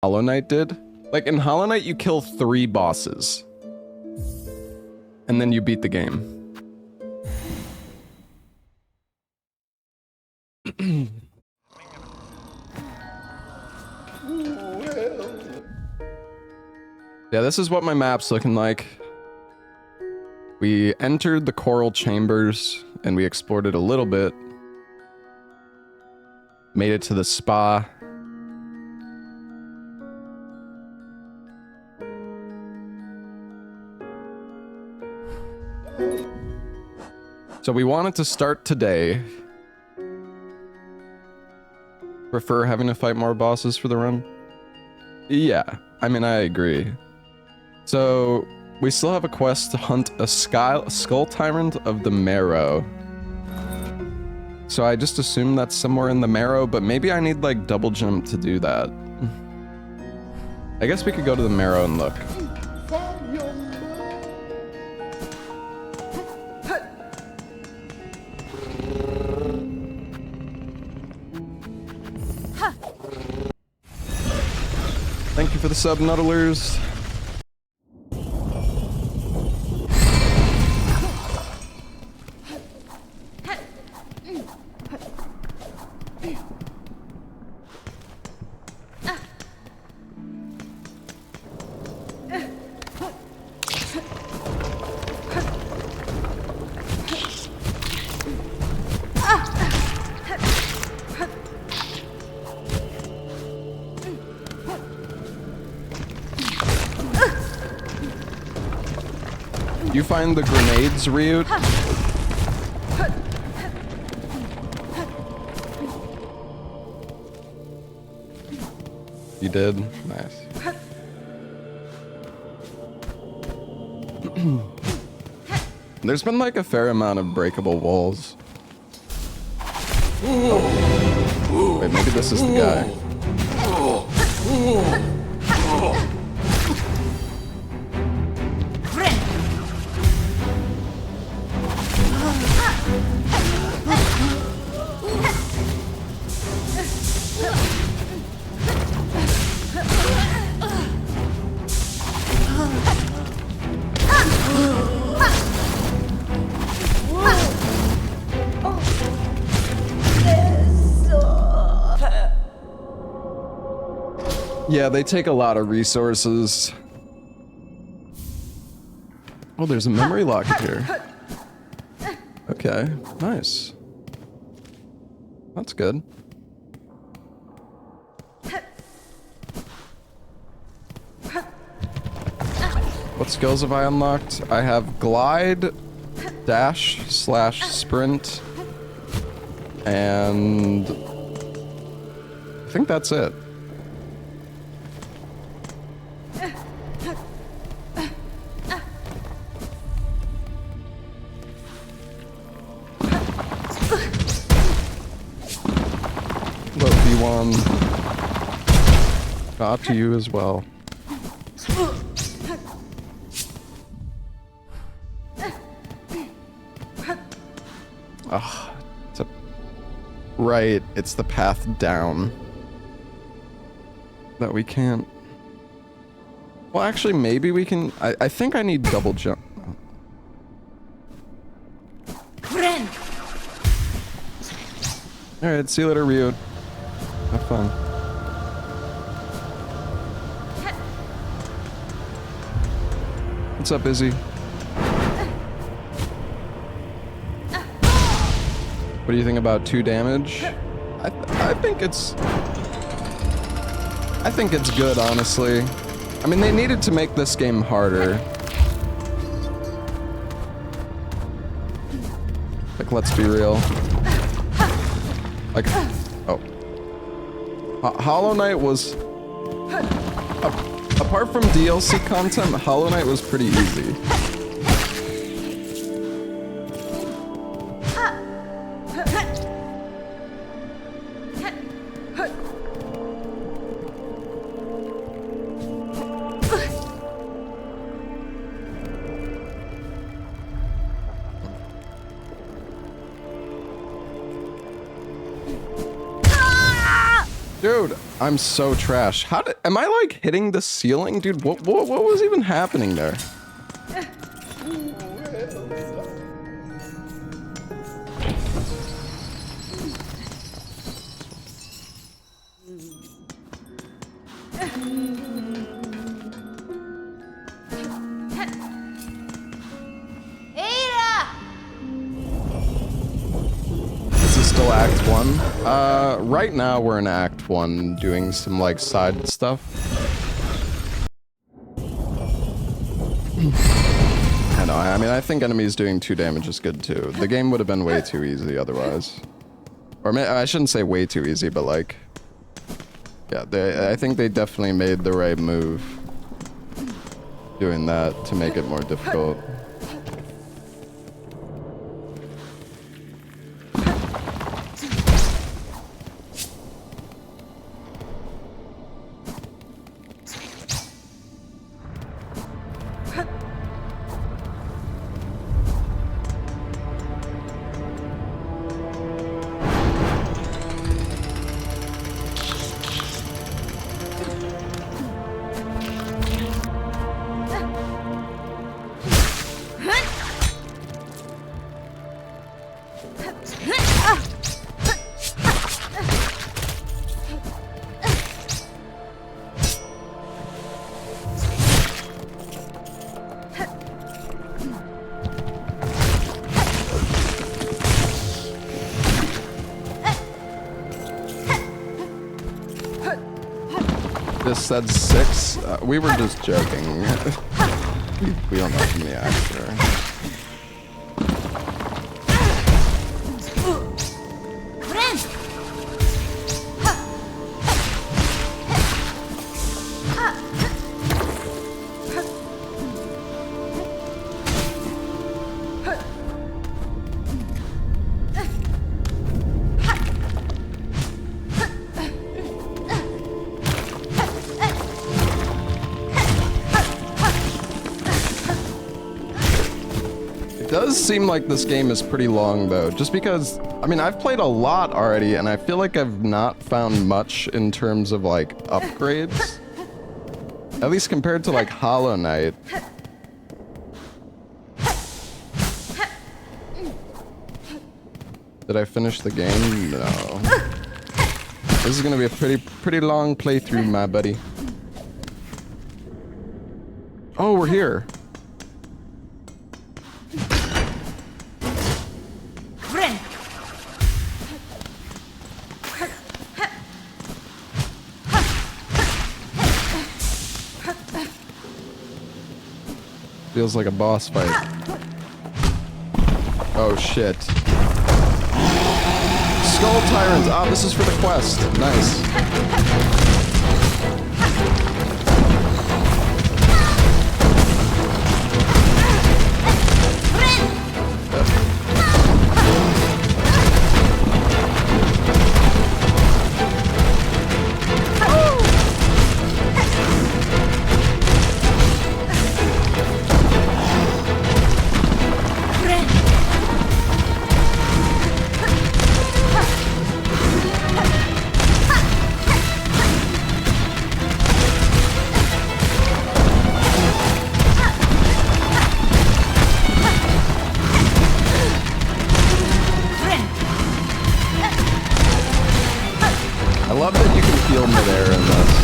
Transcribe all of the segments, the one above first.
Hollow Knight did. Like, in Hollow Knight, you kill 3 bosses. And then you beat the game. Yeah, this is what my map's looking like. We entered the coral chambers, and we explored it a little bit. Made it to the spa. So we wanted to start today. Prefer having to fight more bosses for the run? Yeah, I mean, I agree. So, we still have a quest to hunt a skull tyrant of the marrow. So I just assume that's somewhere in the marrow, but maybe I need like double jump to do that. I guess we could go to the marrow and look. Thank you for the sub, Nuddlers. You find the grenades, Ryut? You did? Nice. There's been like a fair amount of breakable walls. Oh. Wait, maybe this is the guy. Yeah, they take a lot of resources. Oh, there's a memory locket here. Okay, nice. That's good. What skills have I unlocked? I have glide, dash, slash sprint, and I think that's it. Got to you as well. Ah, it's a... Right, it's the path down. That we can't... Well, actually, maybe we can... I think I need double jump. Alright, see you later, Ryut. Have fun. What's up, Izzy? What do you think about 2 damage? I think it's... I think it's good, honestly. I mean, they needed to make this game harder. Like, let's be real. Like, oh. Hollow Knight was... Apart from DLC content, Hollow Knight was pretty easy. Dude, I'm so trash. Am I like hitting the ceiling? Dude, what was even happening there? Is this still Act 1? Right now we're in Act 1 doing some like side stuff. I know, I mean, I think enemies doing 2 damage is good too. The game would have been way too easy otherwise. Or I shouldn't say way too easy, but like... Yeah, I think they definitely made the right move doing that to make it more difficult. This said 6. We were just joking. We don't know from the actor. It does seem like this game is pretty long though, just because, I mean, I've played a lot already and I feel like I've not found much in terms of like upgrades. At least compared to like Hollow Knight. Did I finish the game? No. This is gonna be a pretty long playthrough, my buddy. Oh, we're here. Feels like a boss fight. Oh shit. Skull Tyrant! Ah, this is for the quest. Nice. I love that you can feel midair in this.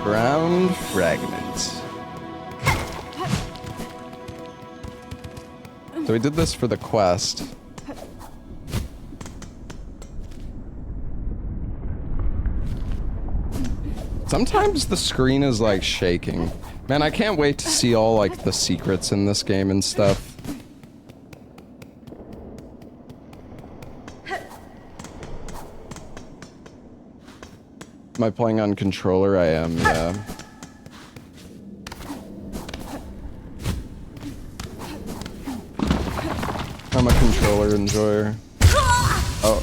Ground fragments. So we did this for the quest. Sometimes the screen is like shaking. Man, I can't wait to see all, like, the secrets in this game and stuff. Am I playing on controller? I am, yeah. I'm a controller enjoyer. Oh.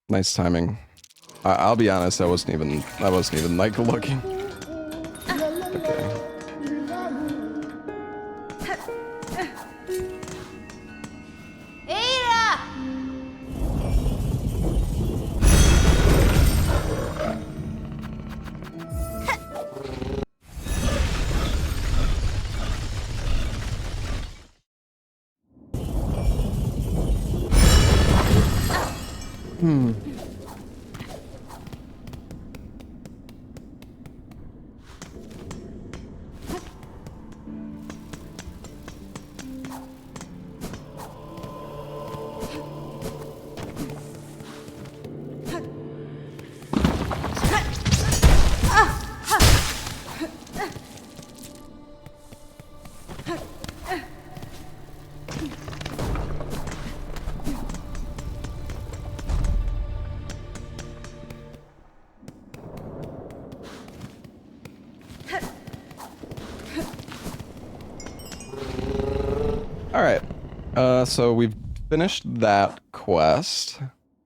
Nice timing. I'll be honest, I wasn't even like looking. Okay. Alright, so we've finished that quest.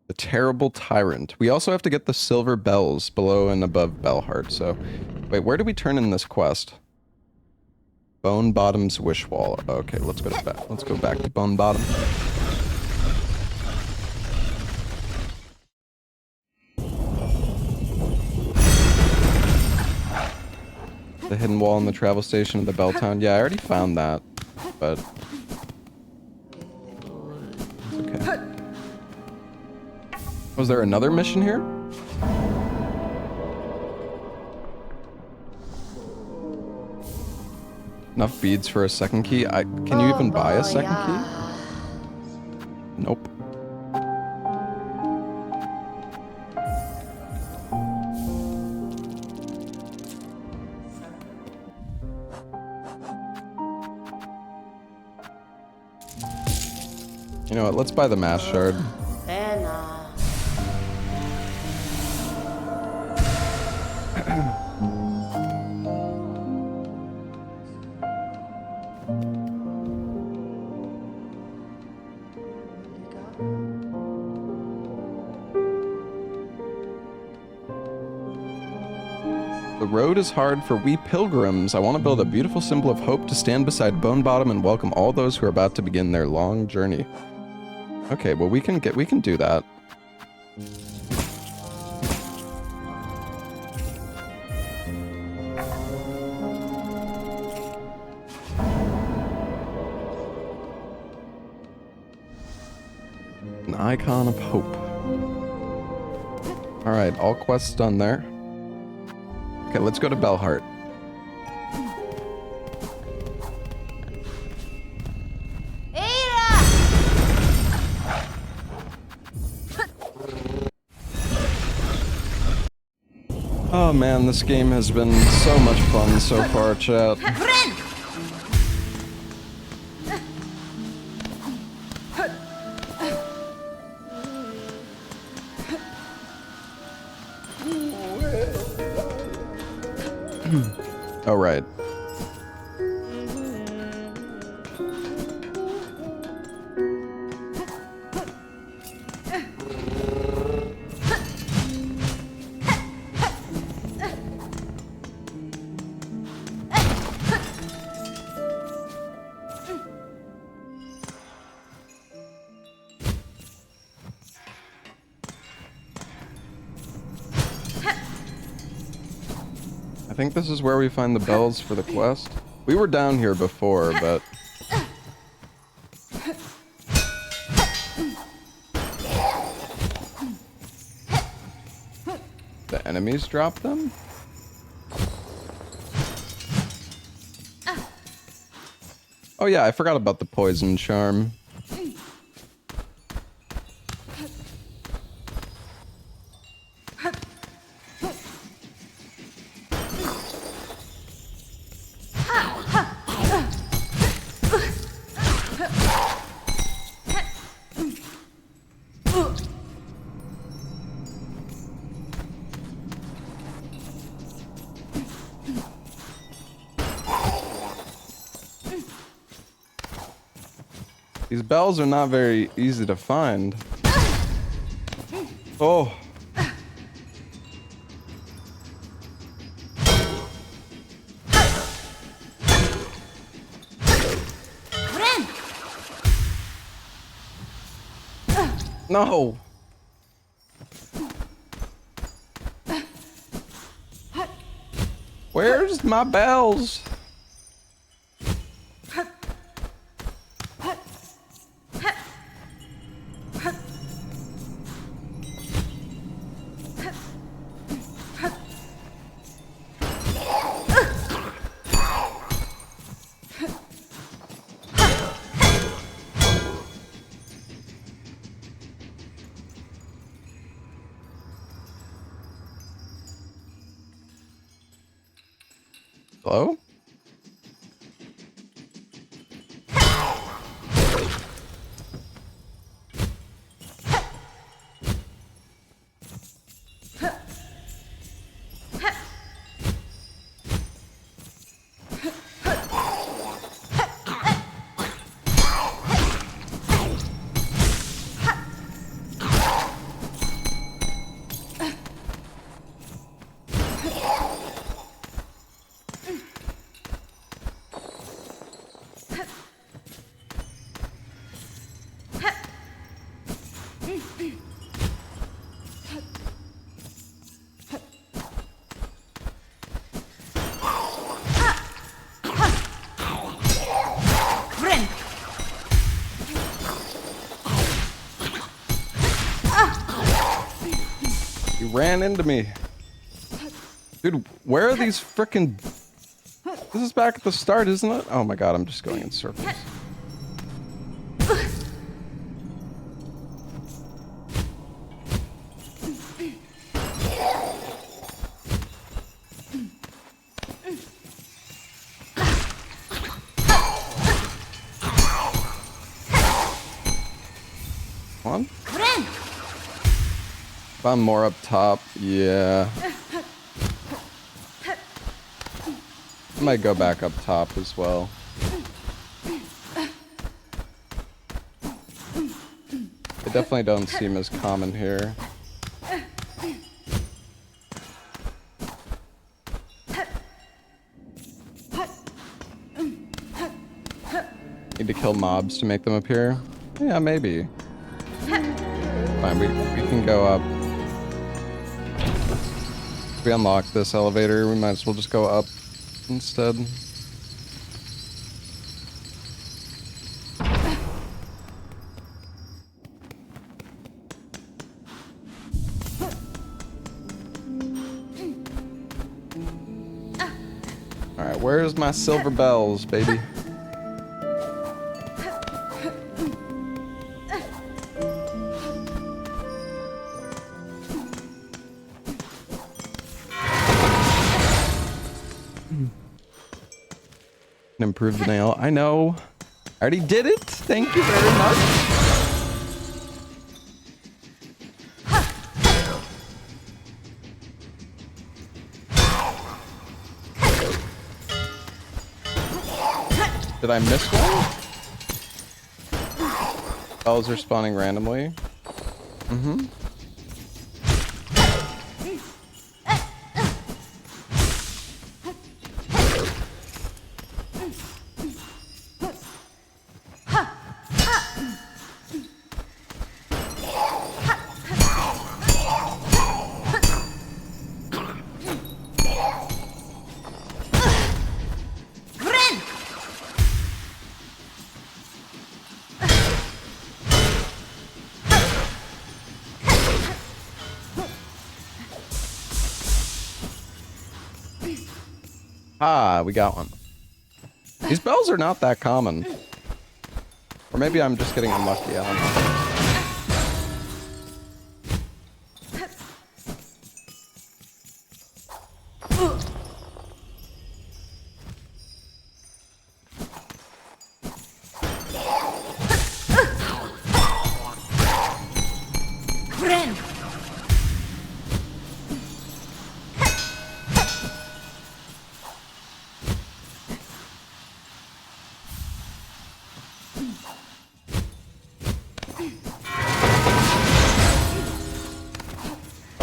The Terrible Tyrant. We also have to get the silver bells below and above Bellheart, so... Wait, where do we turn in this quest? Bone Bottom's Wish Wall. Okay, let's go back to Bone Bottom. The hidden wall in the travel station of the Bell Town. Yeah, I already found that, but... it's okay. Was there another mission here? Enough beads for a second key? Can you even buy a second key? Nope. You know what, let's buy the mass shard. The road is hard for we pilgrims. I want to build a beautiful symbol of hope to stand beside Bone Bottom and welcome all those who are about to begin their long journey. Okay, well we can do that. An icon of hope. Alright, all quests done there. Okay, let's go to Bellheart. Oh man, this game has been so much fun so far, chat. Oh, right. I think this is where we find the bells for the quest. We were down here before, but... the enemies drop them? Oh yeah, I forgot about the poison charm. These bells are not very easy to find. Oh. No. Where's my bells? Hello? You ran into me. Dude, where are these frickin'... This is back at the start, isn't it? Oh my god, I'm just going in circles. Come on. If I'm more up top, yeah. I might go back up top as well. They definitely don't seem as common here. Need to kill mobs to make them appear? Yeah, maybe. Fine, we can go up. If we unlock this elevator, we might as well just go up instead. Alright, where's my silver bells, baby? Improve the nail. I know. I already did it. Thank you very much. Did I miss one? Bells are spawning randomly. Mm-hmm. Ah, we got one. These bells are not that common. Or maybe I'm just getting unlucky, I don't know.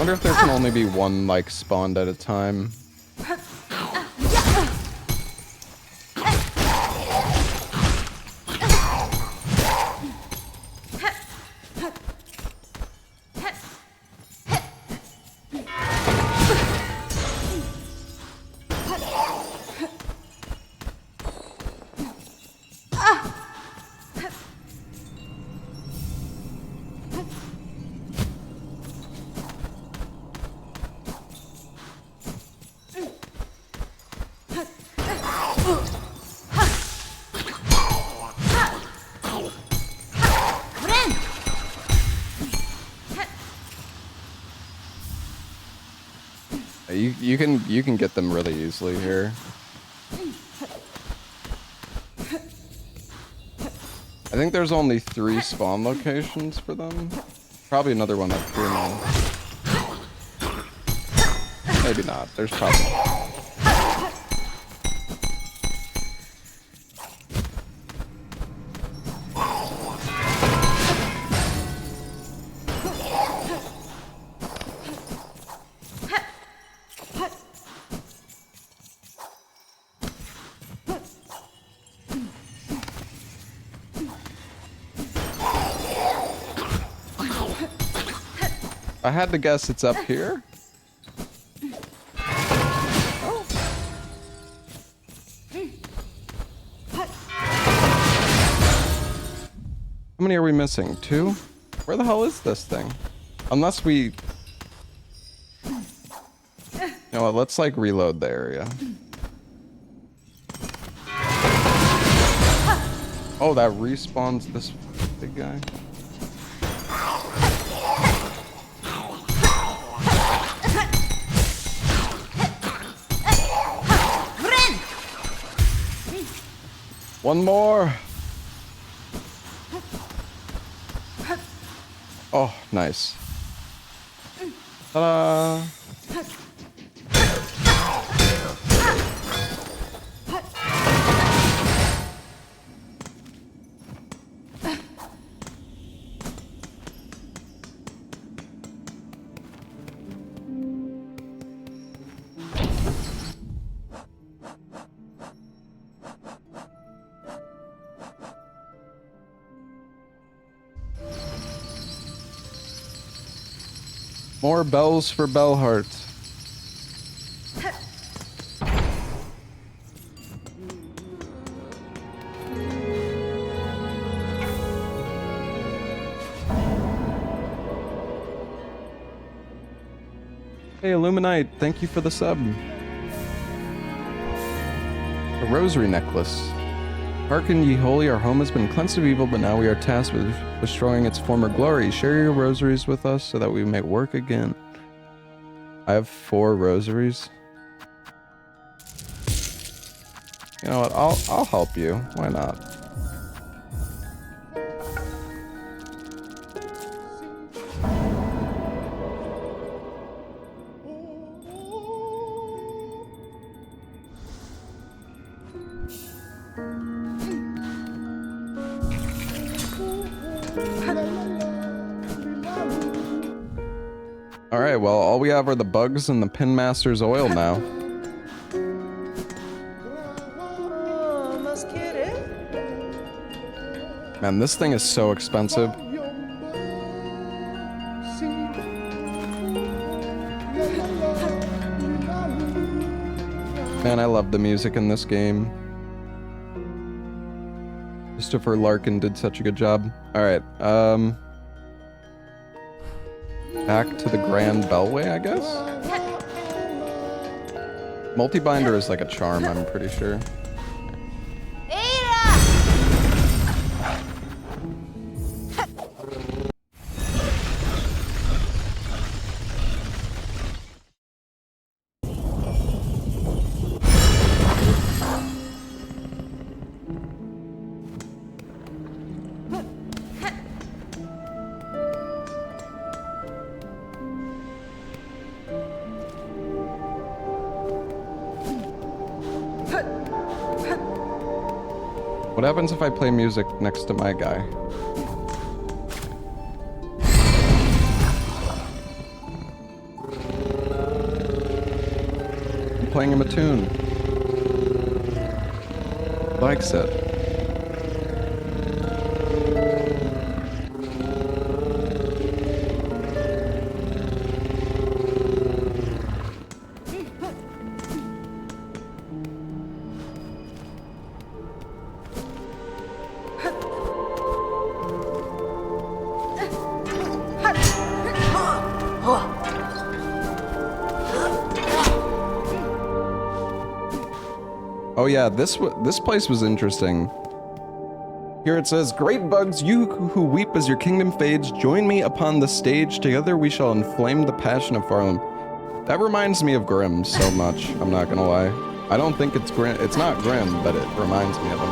wonder if there can only be one, like, spawned at a time. You can get them really easily here. I think there's only 3 spawn locations for them. Probably another one up here now. Maybe not. There's probably. I had to guess it's up here. Oh. How many are we missing? 2? Where the hell is this thing? Unless we... You know what, let's like reload the area. Oh, that respawns this big guy. One more. Oh, nice. Ta-da. More bells for Bellheart. Hey, Illuminite, thank you for the sub. A rosary necklace. Hearken ye holy, our home has been cleansed of evil, but now we are tasked with destroying its former glory. Share your rosaries with us so that we may work again. I have 4 rosaries. You know what? I'll help you. Why not? Alright, well, all we have are the bugs and the Pin Master's oil now. Man, this thing is so expensive. Man, I love the music in this game. Christopher Larkin did such a good job. Alright, back to the Grand Bellway, I guess? Multi-binder is like a charm, I'm pretty sure. What happens if I play music next to my guy? playing him a tune. Likes it. Oh yeah, this place was interesting. Here it says, "Great bugs, you who weep as your kingdom fades, join me upon the stage. Together we shall inflame the passion of Farlam." That reminds me of Grimm so much, I'm not gonna lie. I don't think it's Grimm, it's not Grimm, but it reminds me of him.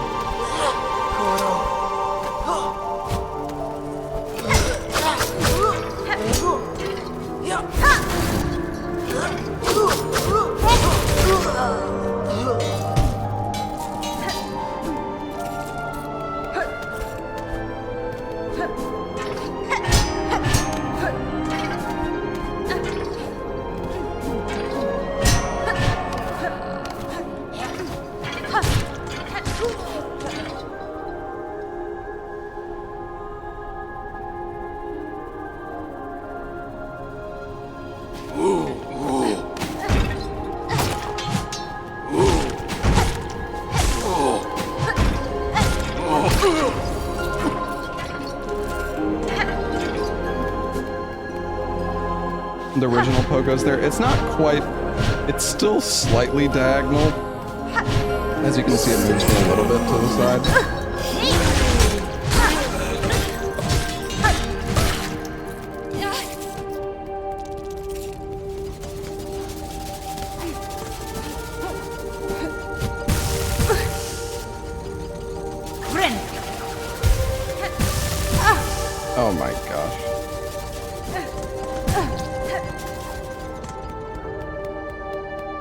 The original Pogo's there. It's not quite, it's still slightly diagonal. As you can see, it moves me a little bit to the side. Oh my gosh.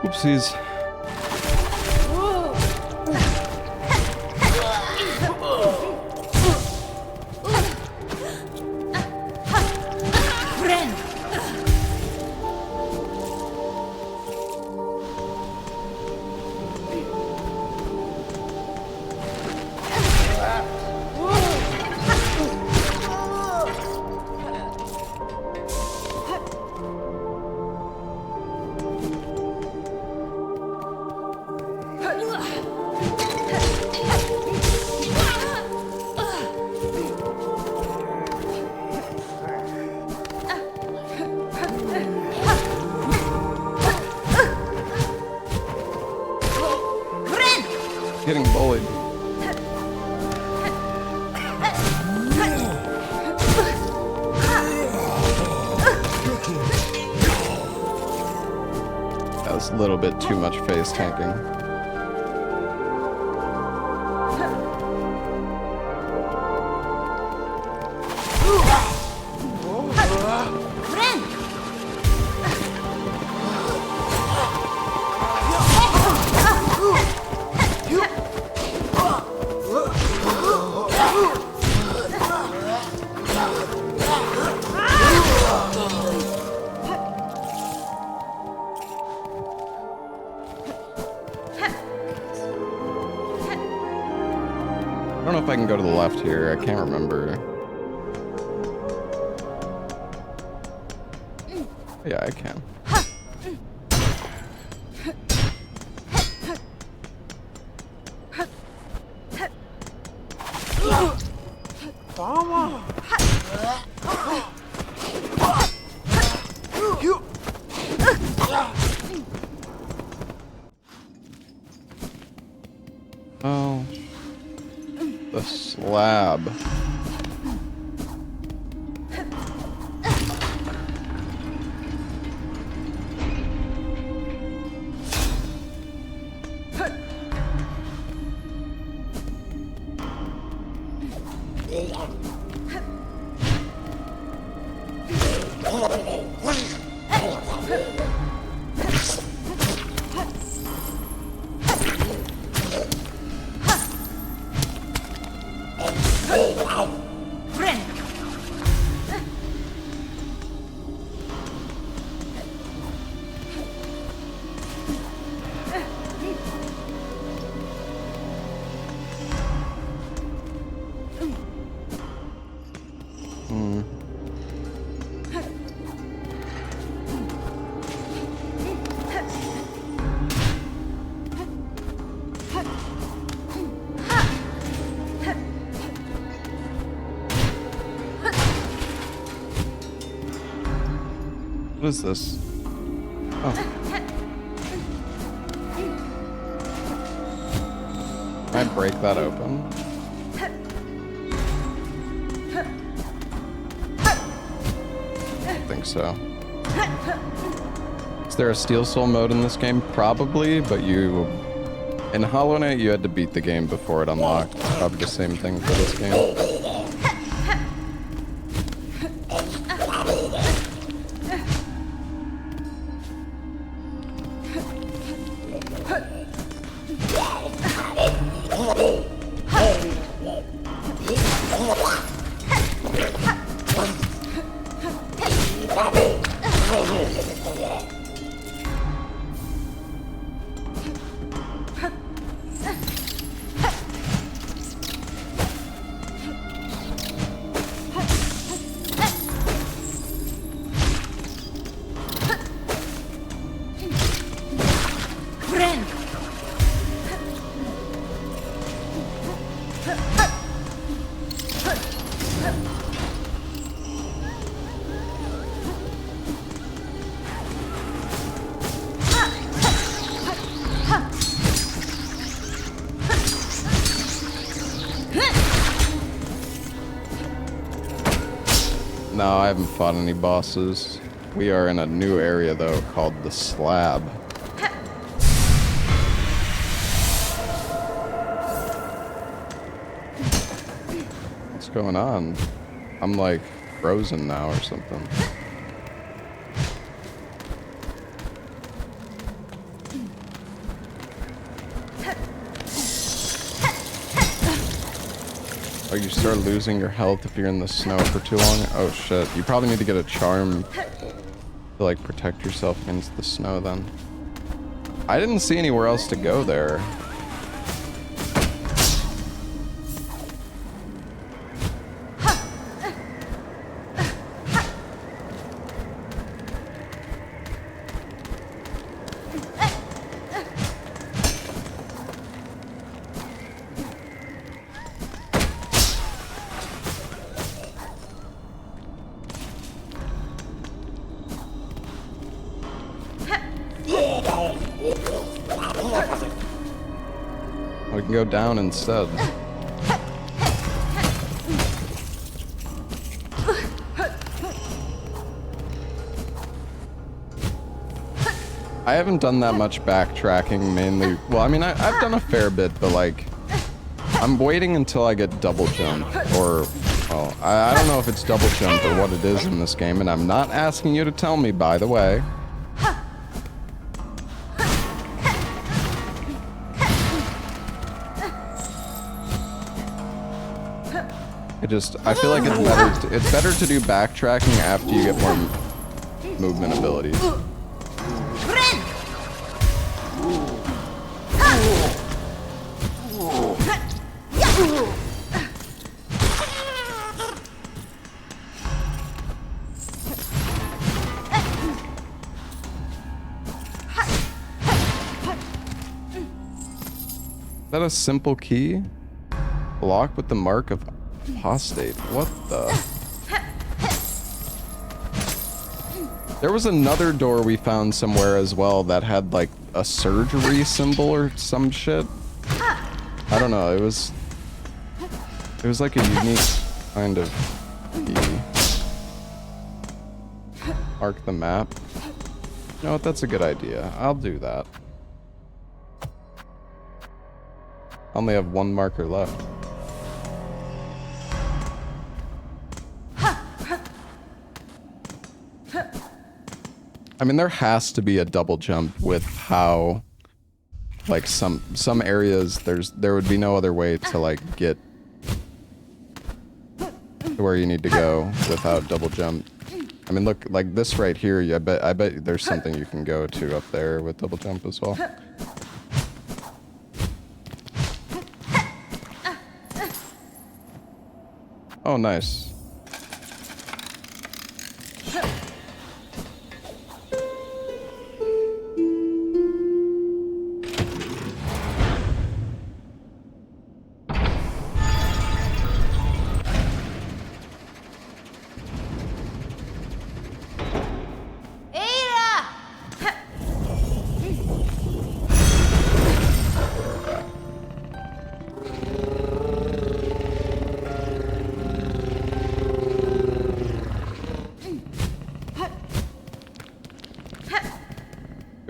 Oopsies. Getting bullied. That was a little bit too much face tanking. I don't know if I can go to the left here. I can't remember. Yeah, I can. Oh. The slab. What is this? Oh. Can I break that open? I don't think so. Is there a Steel Soul mode in this game? Probably, but in Hollow Knight you had to beat the game before it unlocked. Probably the same thing for this game. No, I haven't fought any bosses. We are in a new area, though, called the Slab. What's going on? I'm, like, frozen now or something. Oh, you start losing your health if you're in the snow for too long? Oh shit, you probably need to get a charm to like protect yourself against the snow then. I didn't see anywhere else to go there. We can go down instead. I haven't done that much backtracking, mainly. Well, I mean, I've done a fair bit, but like, I'm waiting until I get double jump, or, well, I don't know if it's double jump or what it is in this game, and I'm not asking you to tell me, by the way. I feel like it's better to do backtracking after you get more movement abilities. Is that a simple key? Block with the mark of apostate. What the? There was another door we found somewhere as well that had like a surgery symbol or some shit. I don't know. It was like a unique kind of key. Mark the map. You know what? That's a good idea. I'll do that. I only have one marker left. I mean, there has to be a double jump with how, like, some areas there would be no other way to like get to where you need to go without double jump. I mean, look, like this right here. I bet there's something you can go to up there with double jump as well. Oh, nice.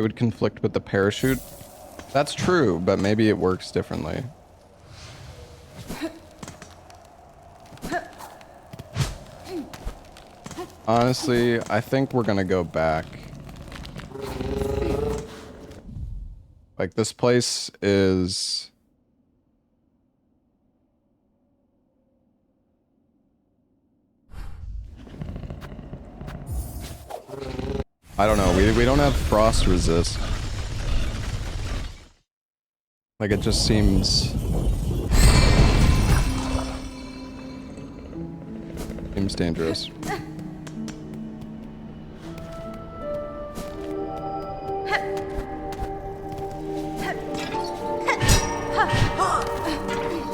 would conflict with the parachute. That's true, but maybe it works differently. Honestly, I think we're gonna go back. Like, this place is... I don't know, we don't have frost resist. Like, it just seems dangerous.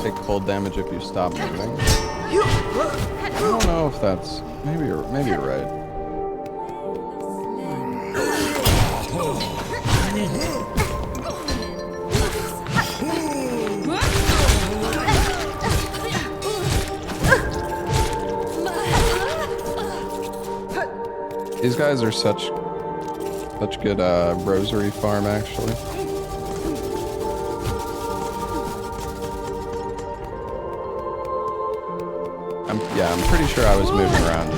Take cold damage if you stop moving. I don't know if that's... maybe you're right. These guys are such good rosary farm, actually. I'm pretty sure I was moving around.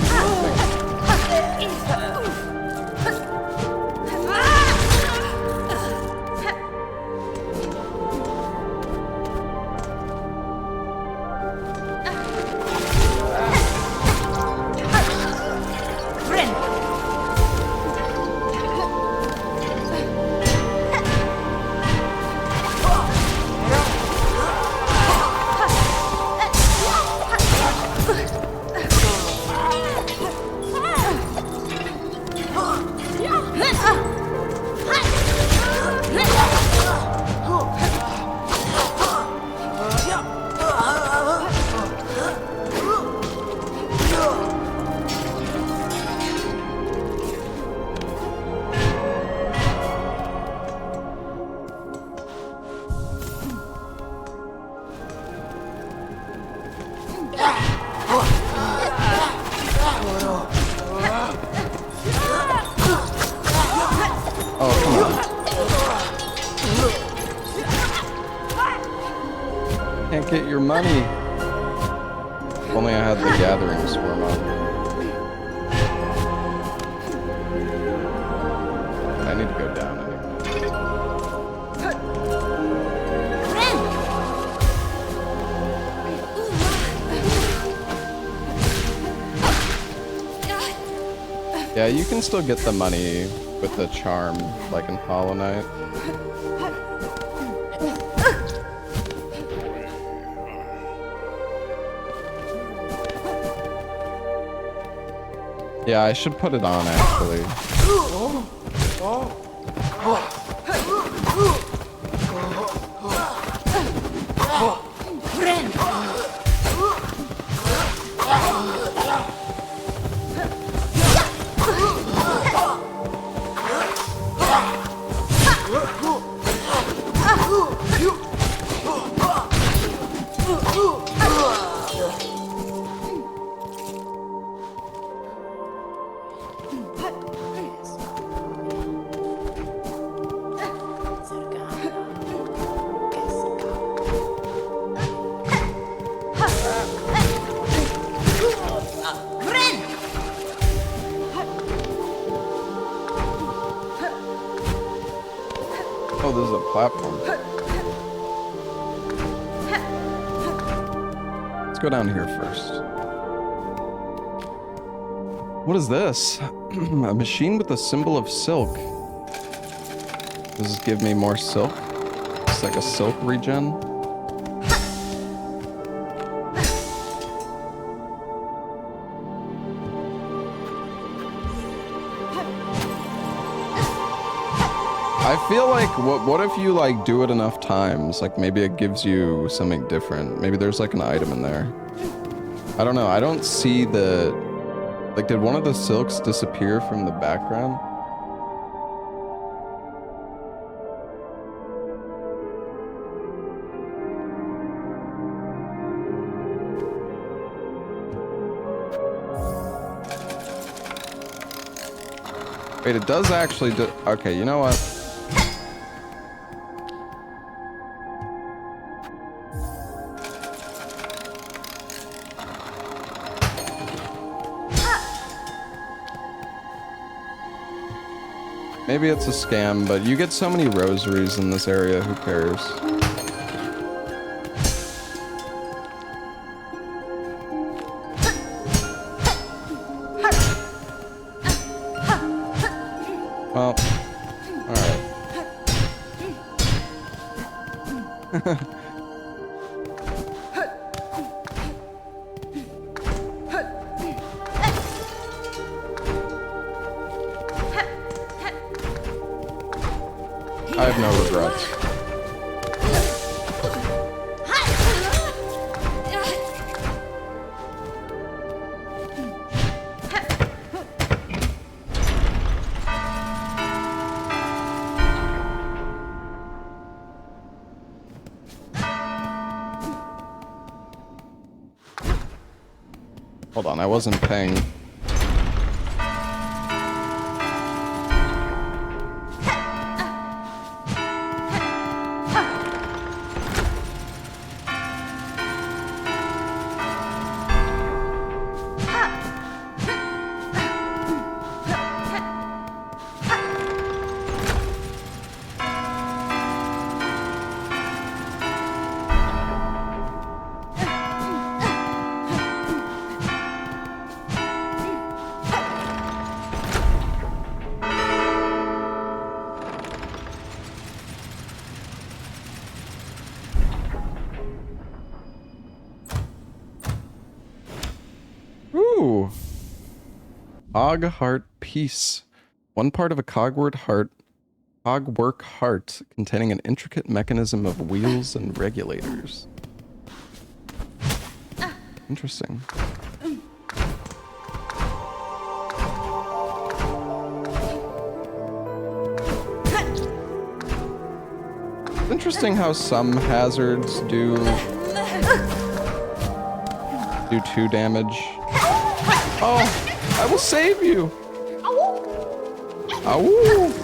Yeah, you can still get the money with the charm, like in Hollow Knight. Yeah, I should put it on, actually. Oh, this is a platform. Let's go down here first. What is this? A machine with a symbol of silk. Does this give me more silk? It's like a silk regen. I feel like, what if you like do it enough times? Like maybe it gives you something different. Maybe there's like an item in there. I don't know. I don't see the, like, did one of the silks disappear from the background? Wait, it does actually do, okay, you know what? Maybe it's a scam, but you get so many rosaries in this area, who cares? Well, alright. I have no regrets. Hold on, I wasn't paying. Ooh. Cogwork piece. One part of a cogwork heart containing an intricate mechanism of wheels and regulators. Interesting. It's interesting how some hazards do 2 damage. Oh, I will save you. Ow.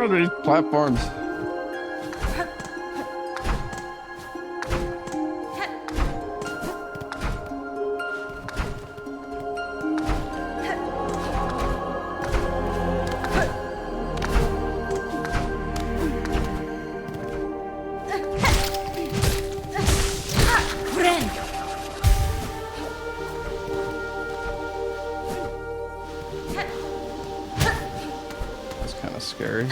These platforms. That's kind of scary.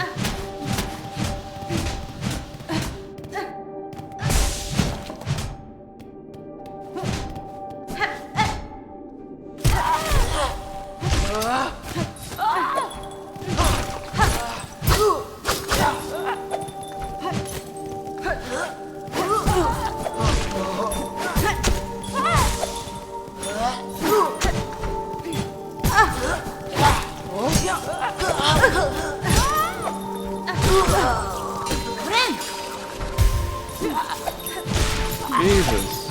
Jesus.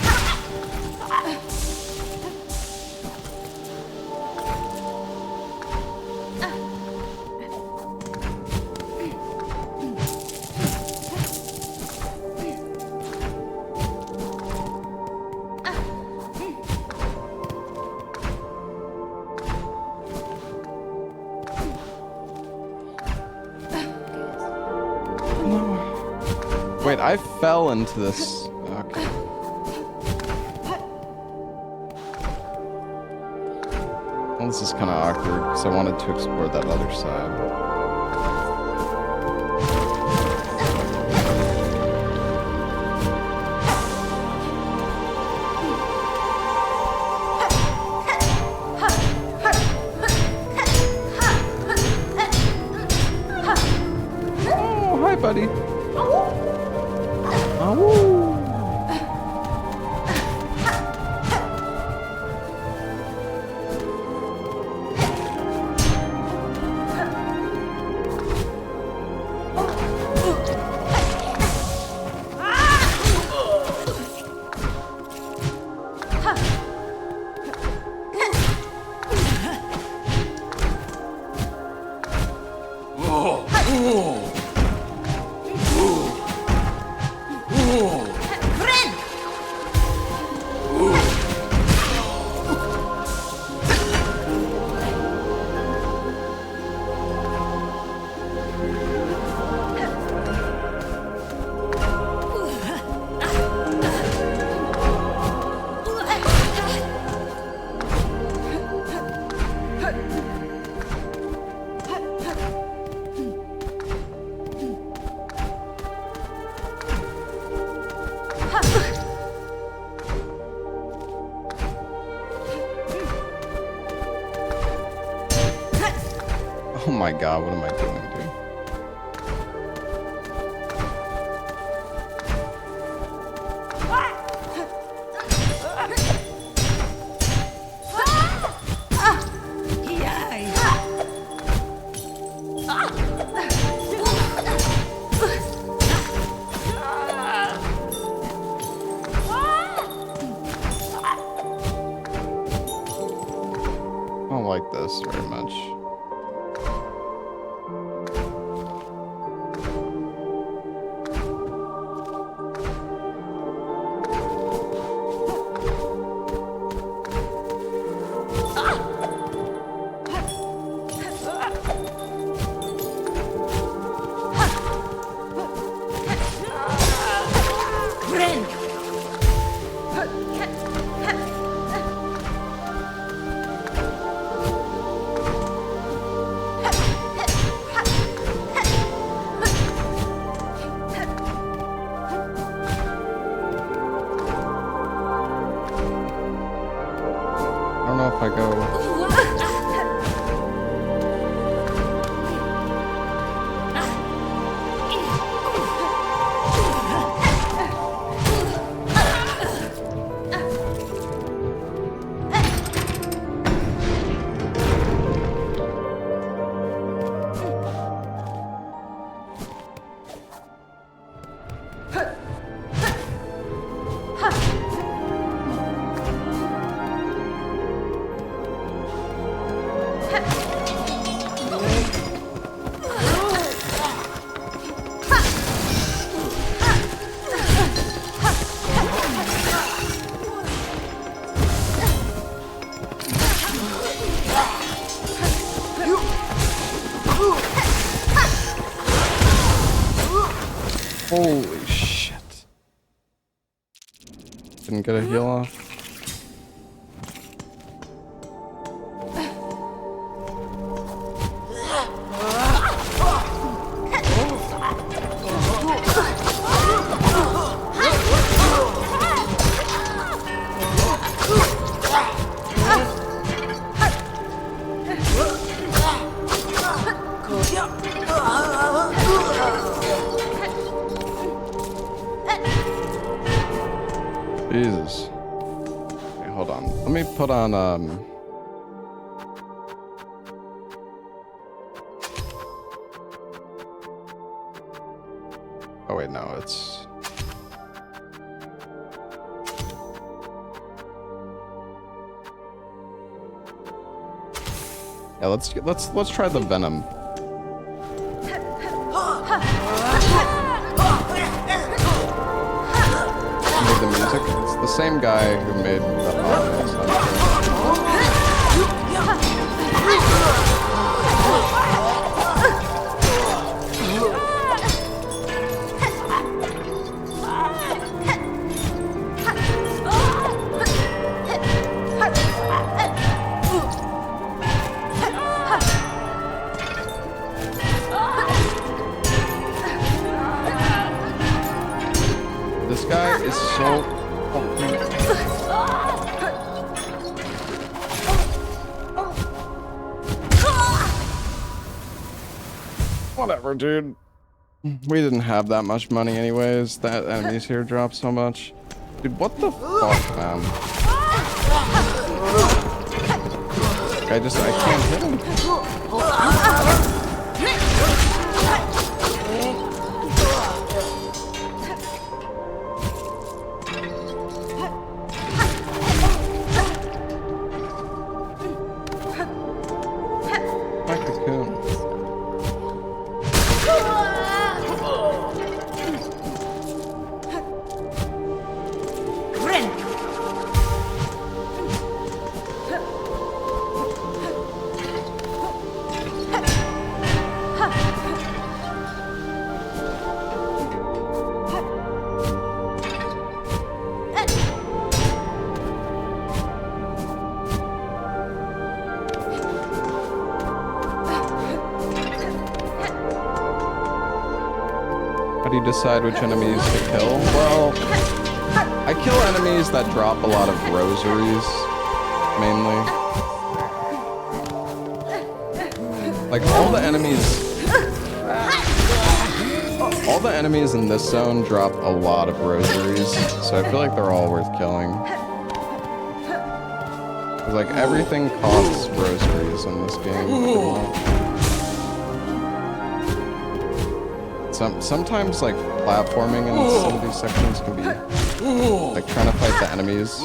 Wait, I fell into this. Okay. Well, this is kind of awkward because I wanted to explore that other side. Oh, hi, buddy. Oh my god, what am I doing, dude? I don't like this very much. I don't know if I go. Holy shit. Didn't get a heal off. Jesus. Okay, hold on. Let me put on, oh wait, no, it's... Yeah, let's try the Venom. The music. It's the same guy who made the This guy is so fucking... Whatever, dude. We didn't have that much money anyways. That enemies here drop so much. Dude, what the fuck, man? I can't hit him. do you decide which enemies to kill? Well, I kill enemies that drop a lot of rosaries, mainly. Like all the enemies in this zone drop a lot of rosaries, so I feel like they're all worth killing. Like everything costs rosaries in this game. Sometimes like platforming in some of these sections can be like trying to fight the enemies.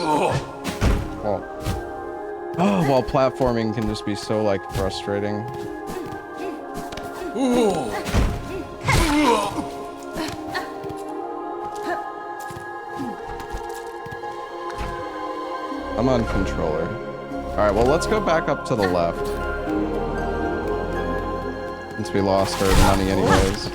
While platforming can just be so like frustrating. I'm on controller. Alright, well let's go back up to the left. Since we lost our money anyways.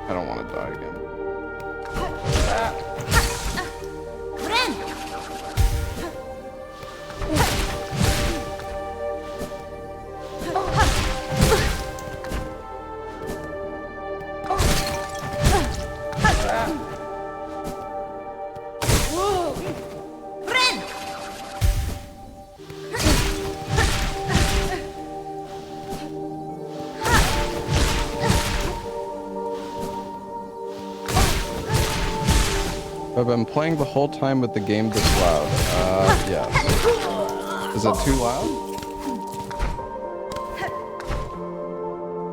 I don't want to die again. I've been playing the whole time with the game this loud. Yes. Is it too loud?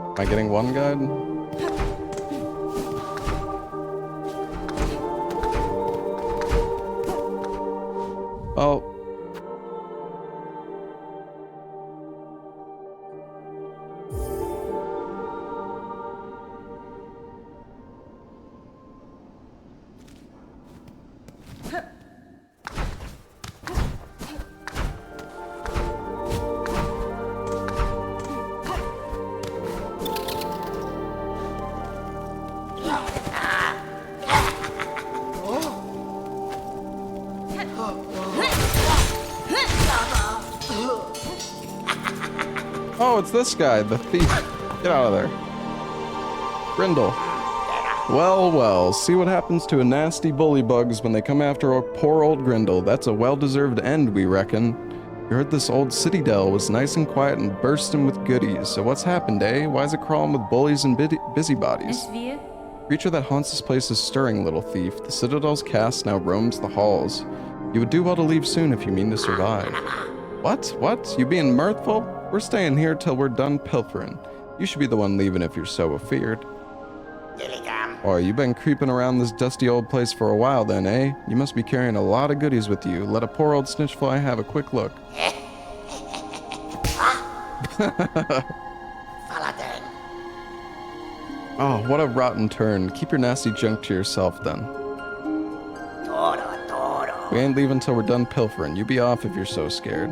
Am I getting one guide? Oh. Oh, it's this guy, the thief. Get out of there. Grindle. Well, well, see what happens to a nasty bullybugs when they come after a poor old Grindle. That's a well-deserved end, we reckon. You heard this old citadel was nice and quiet and bursting with goodies. So what's happened, eh? Why is it crawling with bullies and busybodies? Creature that haunts this place is stirring, little thief. The citadel's cast now roams the halls. You would do well to leave soon if you mean to survive. What? What? You being mirthful? We're staying here till we're done pilfering. You should be the one leaving if you're so afeared. Oh, you've been creeping around this dusty old place for a while then, eh? You must be carrying a lot of goodies with you. Let a poor old snitchfly have a quick look. Oh, what a rotten turn. Keep your nasty junk to yourself then. We ain't leaving till we're done pilfering. You be off if you're so scared.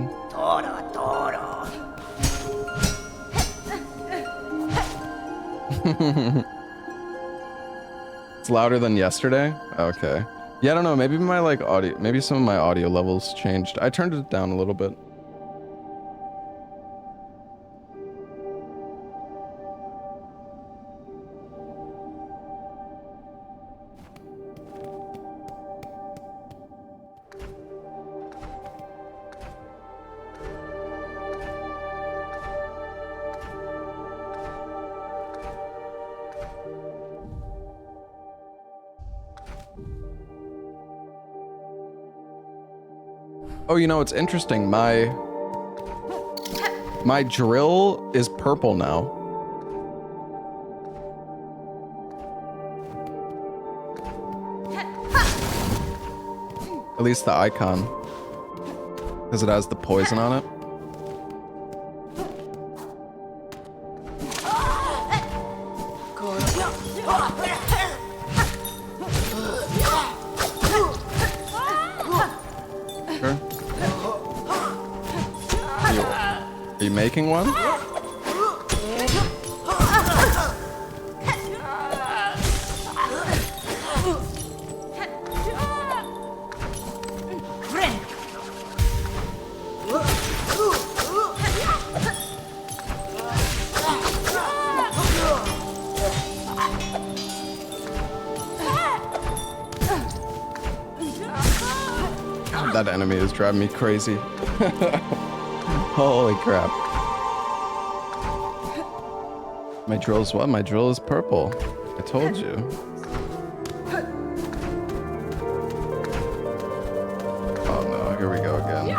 It's louder than yesterday? Okay. Yeah, I don't know. Maybe my like audio, maybe some of my audio levels changed. I turned it down a little bit. Oh, you know, it's interesting. My drill is purple now. At least the icon. Because it has the poison on it. Are you making one? That enemy is driving me crazy. Holy crap. My drill's what? My drill is purple. I told you. Oh no, here we go again.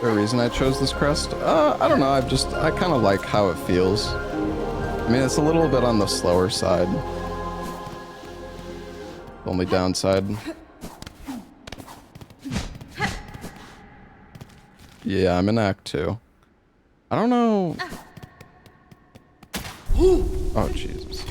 The reason I chose this crest? I don't know, I kind of like how it feels. I mean, it's a little bit on the slower side. Only downside. Yeah, I'm in Act 2. I don't know. Oh, Jesus.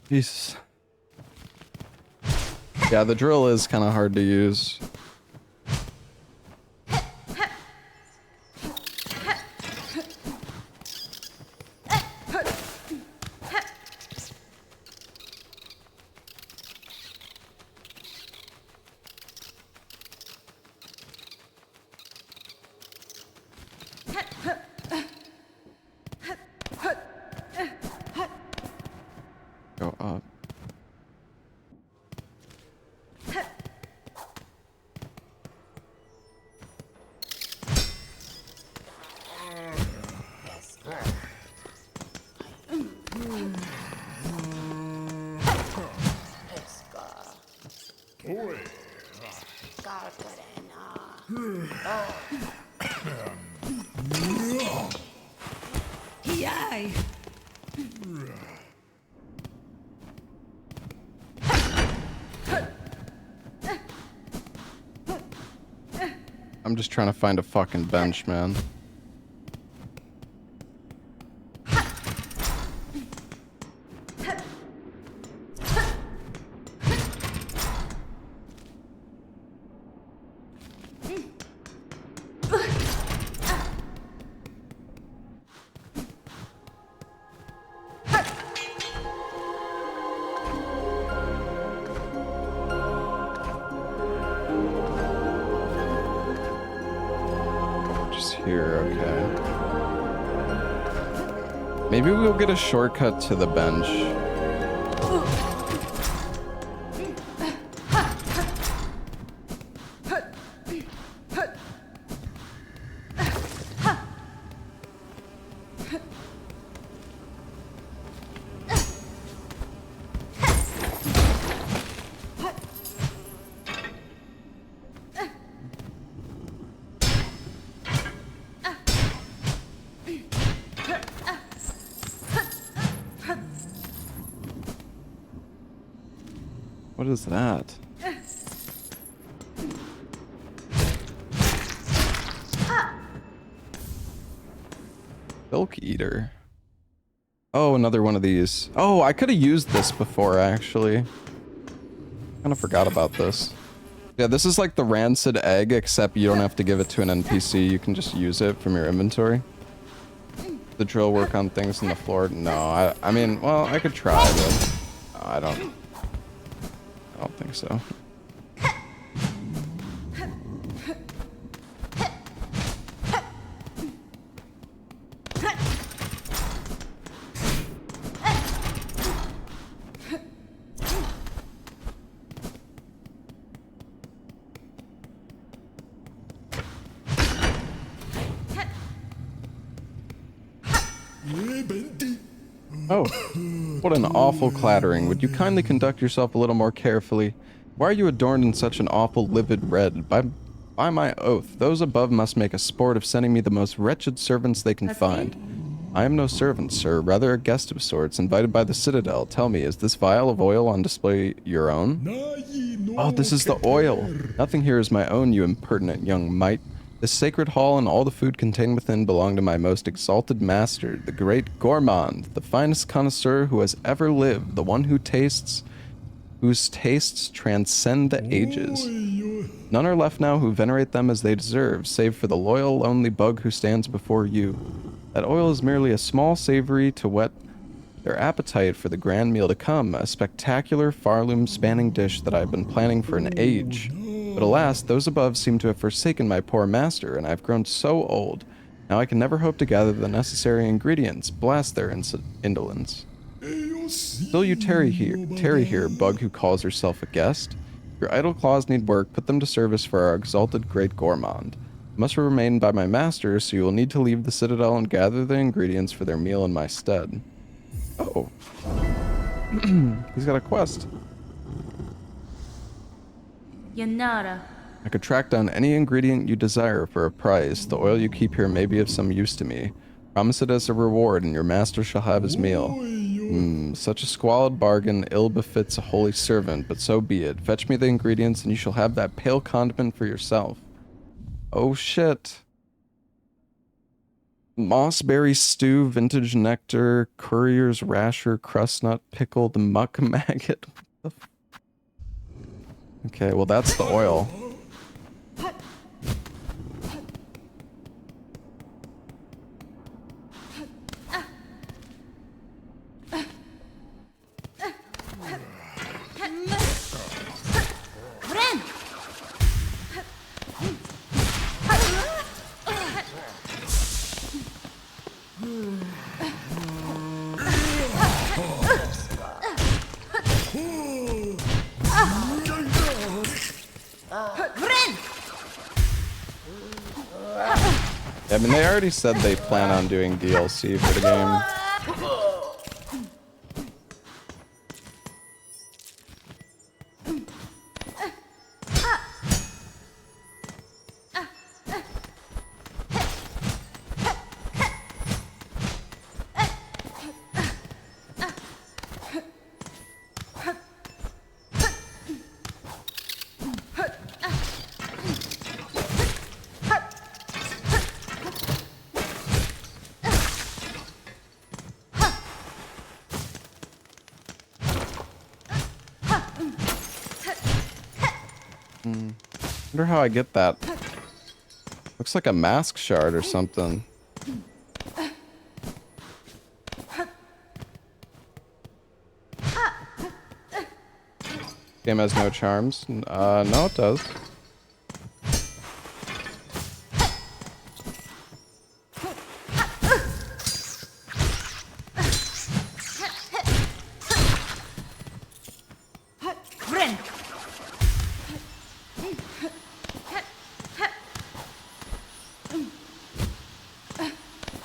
Jesus. Yeah, the drill is kind of hard to use. Go up. I'm just trying to find a fucking bench, man. Here, okay. Maybe we'll get a shortcut to the bench. What is that? Silk Eater. Oh, another one of these. Oh, I could have used this before, actually. Kind of forgot about this. Yeah, this is like the rancid egg, except you don't have to give it to an NPC. You can just use it from your inventory. The drill work on things on the floor? No, I mean, well, I could try, but no, I don't think so. Oh, what an awful clattering. Would you kindly conduct yourself a little more carefully? Why are you adorned in such an awful livid red? By my oath, those above must make a sport of sending me the most wretched servants they can find. I am no servant, sir, rather a guest of sorts, invited by the citadel. Tell me, is this vial of oil on display your own? Oh, this is the oil. Nothing here is my own, you impertinent young mite. This sacred hall and all the food contained within belong to my most exalted master, the great gourmand, the finest connoisseur who has ever lived, the one whose tastes transcend the ages. None are left now who venerate them as they deserve, save for the loyal, lonely bug who stands before you. That oil is merely a small savory to whet their appetite for the grand meal to come, a spectacular farloom-spanning dish that I have been planning for an age. But alas, those above seem to have forsaken my poor master, and I have grown so old. Now I can never hope to gather the necessary ingredients. Blast their indolence. Still you tarry here, bug who calls herself a guest. Your idle claws need work, put them to service for our exalted great gourmand. I must remain by my master, so you will need to leave the citadel and gather the ingredients for their meal in my stead. Oh. He's got a quest. Yanara. I could track down any ingredient you desire for a price. The oil you keep here may be of some use to me. Promise it as a reward, and your master shall have his meal. Such a squalid bargain ill befits a holy servant, but so be it. Fetch me the ingredients, and you shall have that pale condiment for yourself. Oh shit. Mossberry stew, vintage nectar, courier's rasher, crustnut, pickled muck maggot. Okay, well that's the oil. I mean, they already said they plan on doing DLC for the game. Wonder how I get that. Looks like a mask shard or something. Game has no charms. No, it does.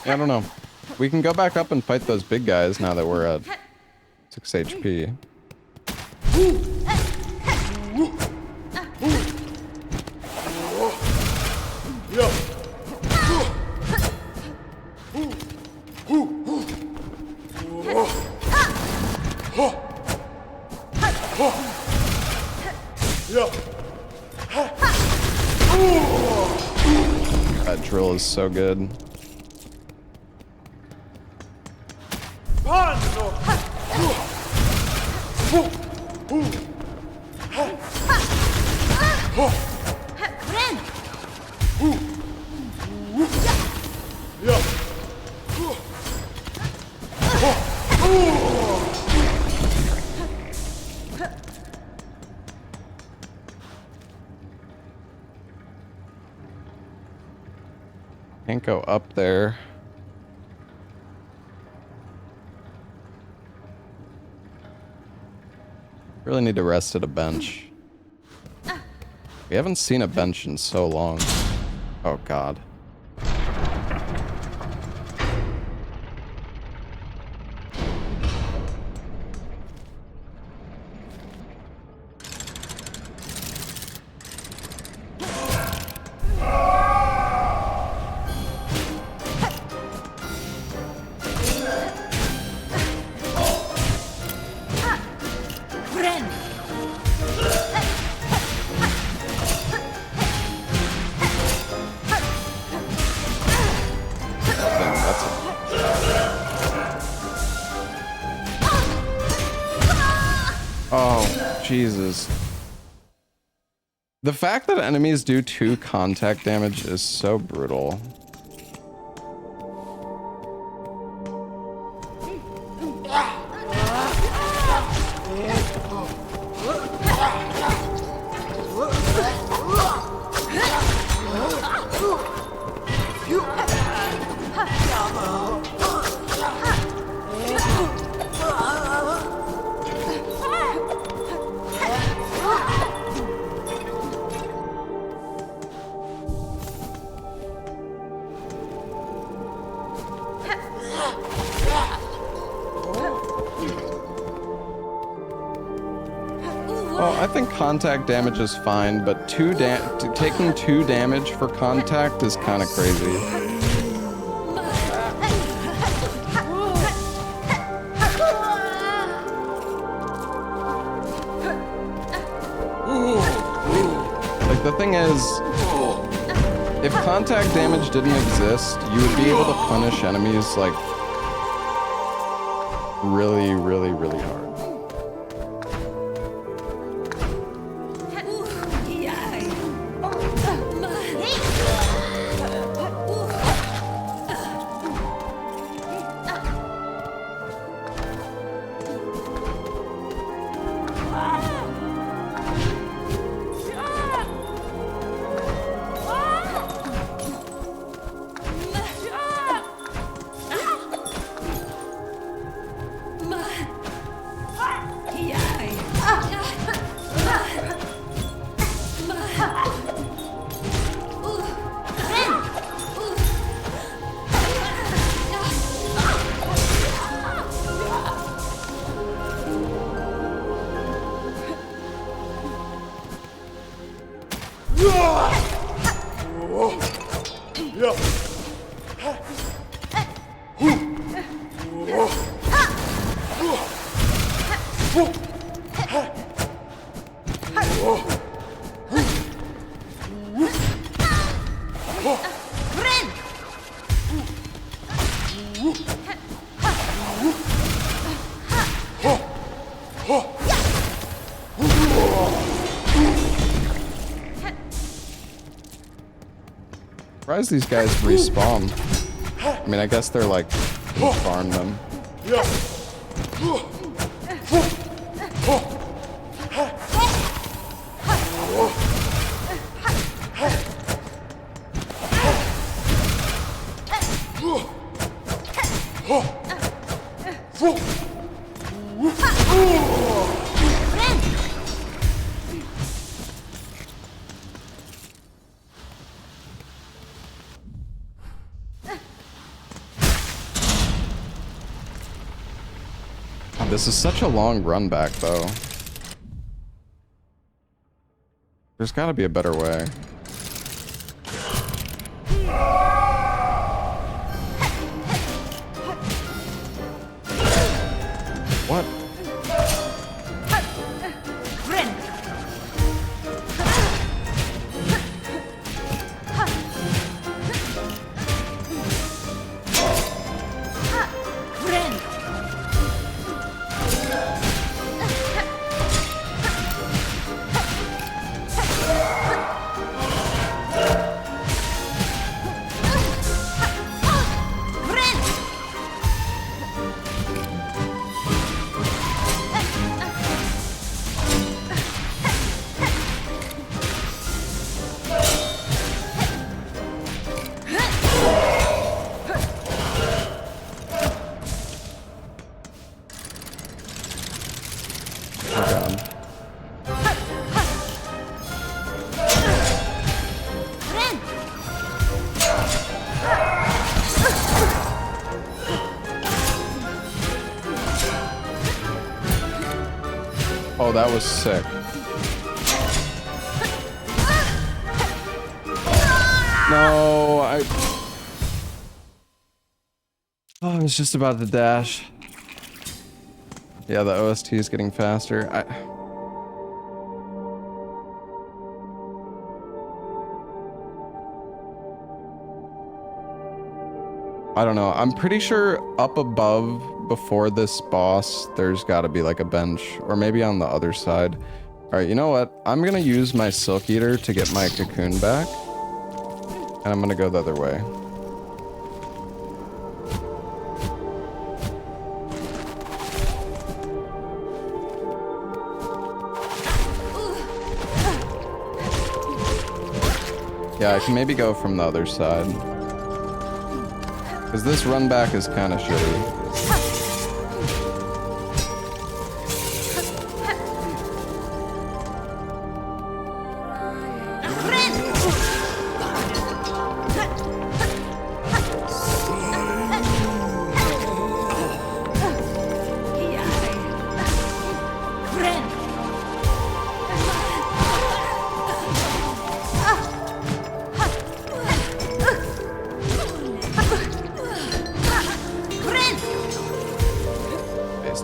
I don't know. We can go back up and fight those big guys now that we're at 6 HP. That drill is so good. Can't go up there. Really need to rest at a bench. We haven't seen a bench in so long. Oh god. Jesus. The fact that enemies do 2 contact damage is so brutal. Well, I think contact damage is fine, but taking 2 damage for contact is kind of crazy. Like, the thing is, if contact damage didn't exist, you would be able to punish enemies, like, really, really, really hard. Surprised these guys respawn. I mean, I guess they're like, you farm them. This is such a long run back, though. There's gotta be a better way. What? Oh, that was sick. No, I was just about to dash. Yeah, the OST is getting faster. I don't know. I'm pretty sure up above before this boss, there's got to be like a bench, or maybe on the other side. All right, you know what? I'm gonna use my Silk Eater to get my cocoon back, and I'm gonna go the other way. Yeah, I can maybe go from the other side. Because this run back is kind of shitty.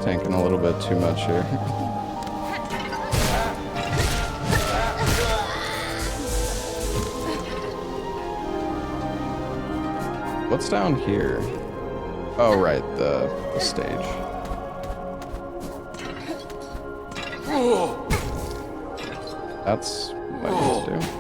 Tanking a little bit too much here. What's down here? Oh, right, the stage. That's what I need to do.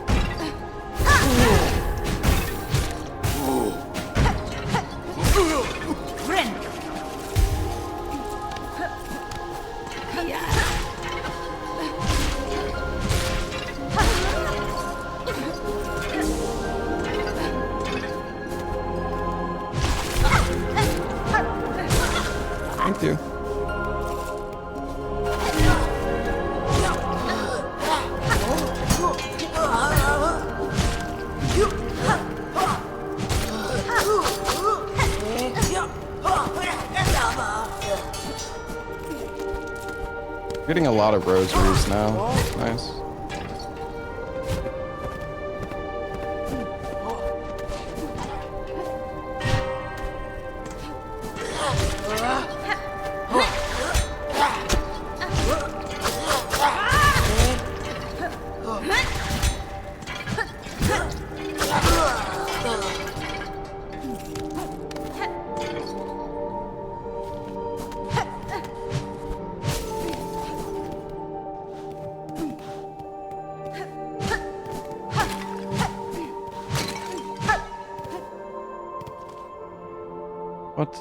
Thank you. Getting a lot of rosaries now. Nice. What?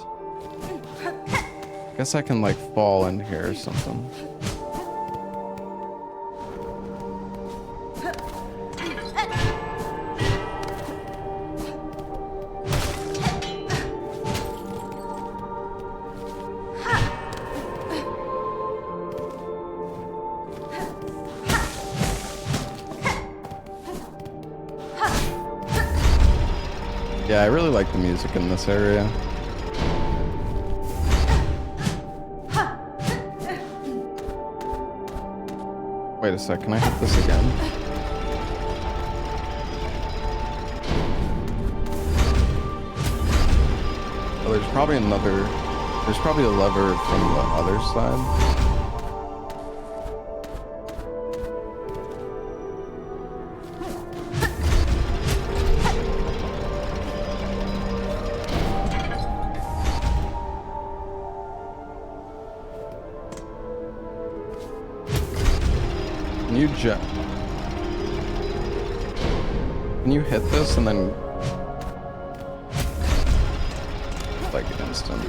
Guess I can like fall in here or something. Yeah, I really like the music in this area. Wait a sec, can I hit this again? Oh, there's probably a lever from the other side. Can you hit this and then like instant?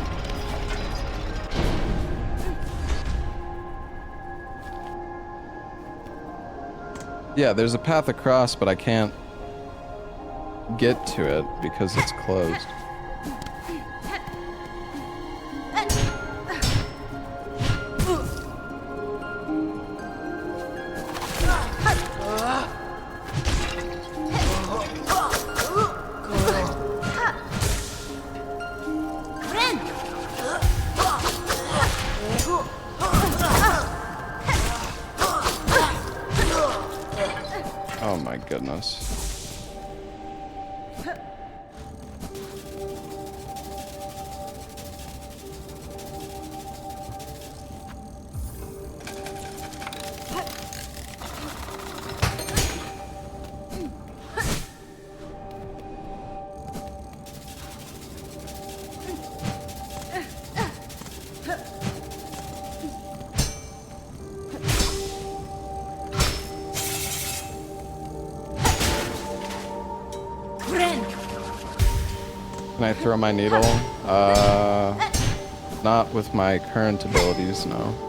Yeah, there's a path across, but I can't get to it because it's closed. Oh my goodness. Can I throw my needle? Not with my current abilities, no.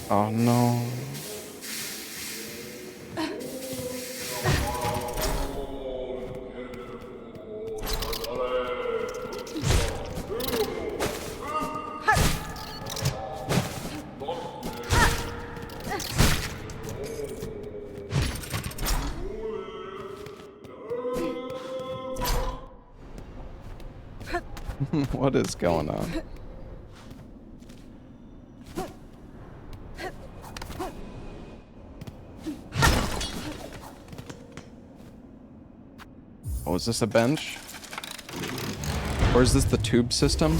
Oh no. What is going on? Oh, is this a bench? Or is this the tube system?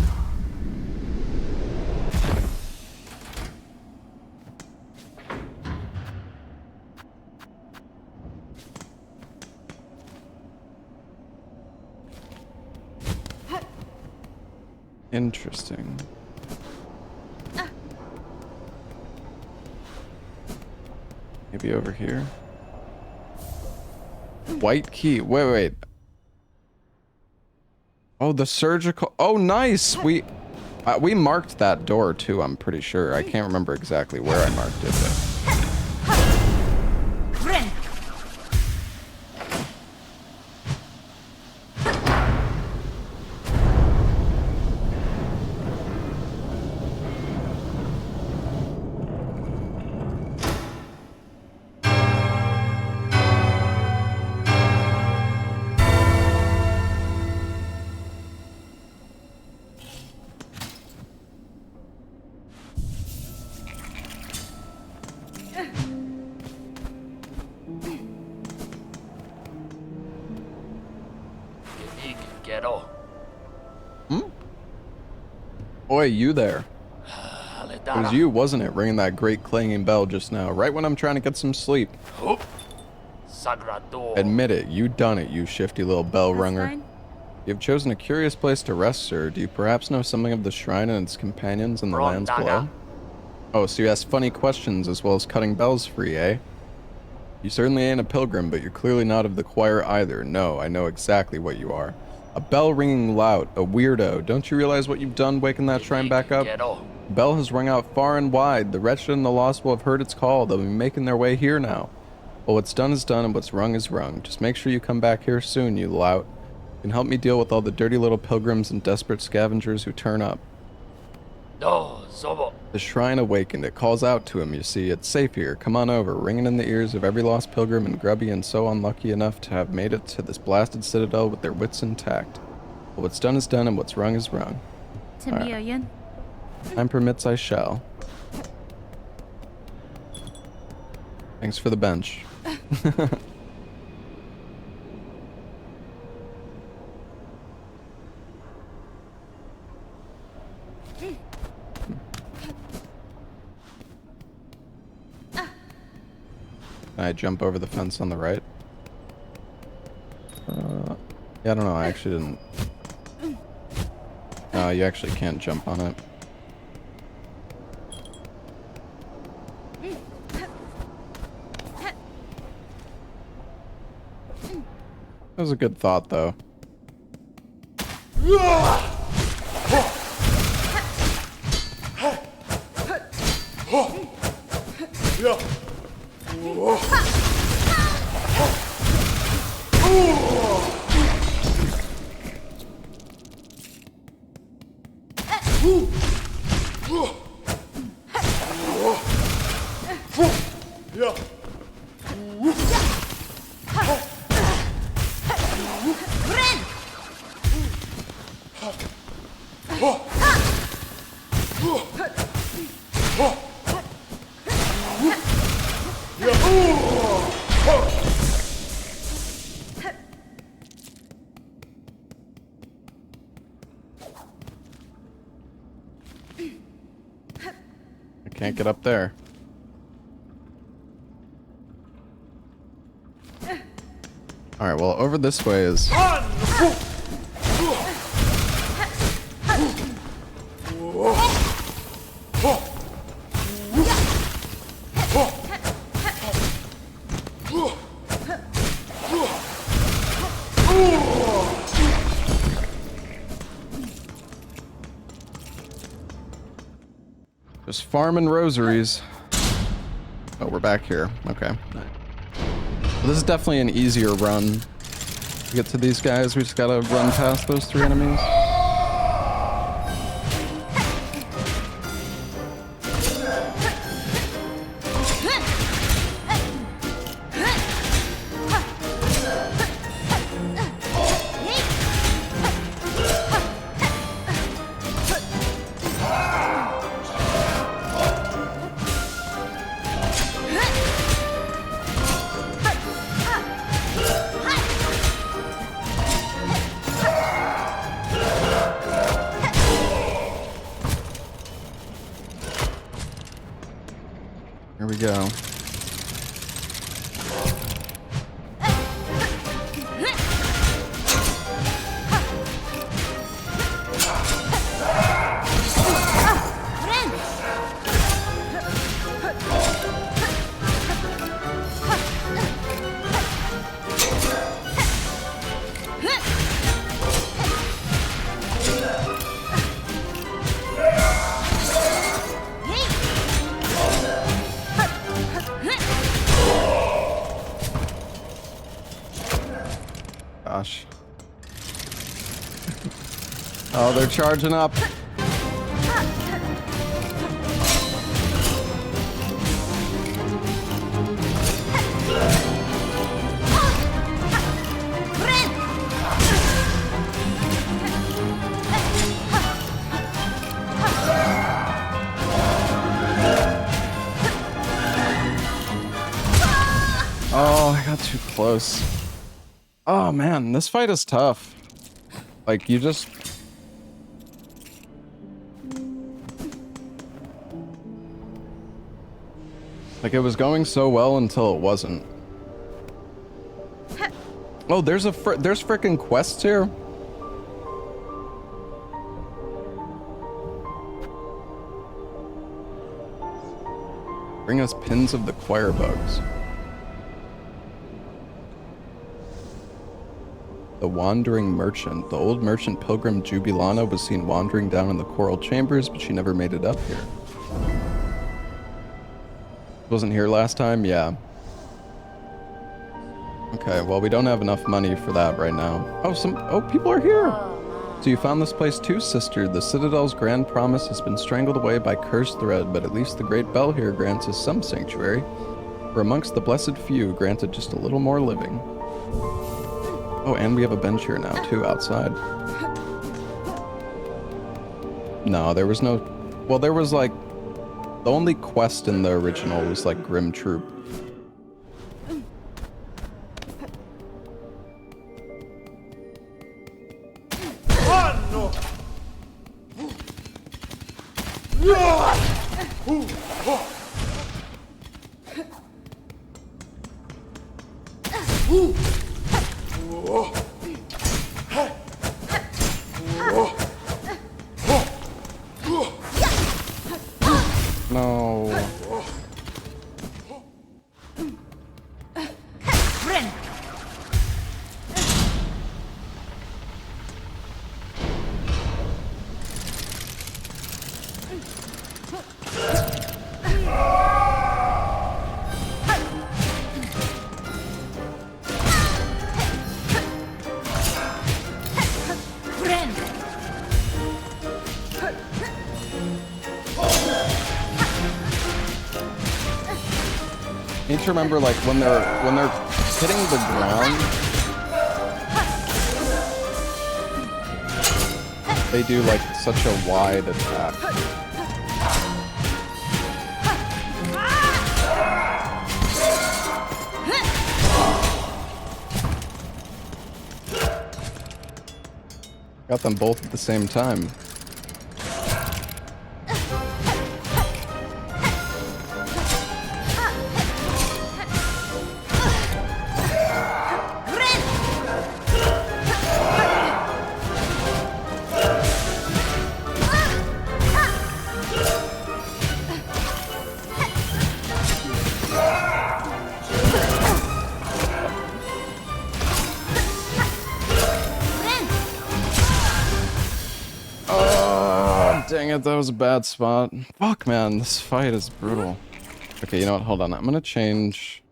Interesting. Maybe over here. White key. Wait. Oh, the surgical. Oh, nice. We marked that door too. I'm pretty sure. I can't remember exactly where I marked it. But... Oi, you there. It was you, wasn't it, ringing that great clanging bell just now, right when I'm trying to get some sleep. Admit it, you done it, you shifty little bell runger. You've chosen a curious place to rest, sir. Do you perhaps know something of the shrine and its companions in the lands below? Oh, so you ask funny questions as well as cutting bells free, eh? You certainly ain't a pilgrim, but you're clearly not of the choir either. No, I know exactly what you are. A bell ringing loud, a weirdo. Don't you realize what you've done waking that shrine back up? The bell has rung out far and wide. The wretched and the lost will have heard its call. They'll be making their way here now. Well, what's done is done and what's rung is rung. Just make sure you come back here soon, you lout. You can help me deal with all the dirty little pilgrims and desperate scavengers who turn up. The shrine awakened. It calls out to him, you see. It's safe here. Come on over, ringing in the ears of every lost pilgrim and grubby and so unlucky enough to have made it to this blasted citadel with their wits intact. But what's done is done and what's rung is rung. Right. Time permits, I shall. Thanks for the bench. Can I jump over the fence on the right? Yeah, I don't know. I actually didn't. No, you actually can't jump on it. That was a good thought, though. I can't get up there. All right, well, over this way is... Just farming rosaries. Oh, we're back here. Okay. Well, this is definitely an easier run. To get to these guys, we just gotta run past those 3 enemies. Here we go. Gosh. Oh, they're charging up. Oh, I got too close. Oh man, this fight is tough. Like, you just... Like, it was going so well until it wasn't. Oh, there's frickin' quests here? Bring us pins of the choir bugs. The Wandering Merchant. The old merchant pilgrim Jubilana was seen wandering down in the coral chambers, but she never made it up here. Wasn't here last time? Yeah. Okay, well, we don't have enough money for that right now. Oh, people are here! So you found this place too, sister. The Citadel's grand promise has been strangled away by cursed thread, but at least the great bell here grants us some sanctuary. For amongst the blessed few, granted just a little more living. Oh, and we have a bench here now, too, outside. No, there was no... Well, there was, like... The only quest in the original was, like, Grim Troop. No. Need to remember, like, when they're hitting the ground, they do like such a wide attack. Got them both at the same time. it, that was a bad spot. Fuck, man, this fight is brutal. Okay, you know what? Hold on. I'm gonna change.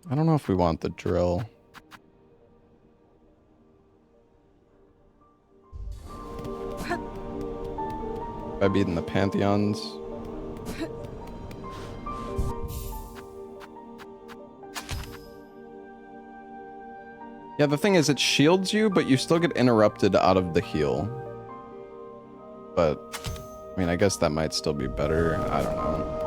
I don't know if we want the drill. By beating the Pantheons. Yeah, the thing is, it shields you, but you still get interrupted out of the heal. But, I mean, I guess that might still be better. I don't know.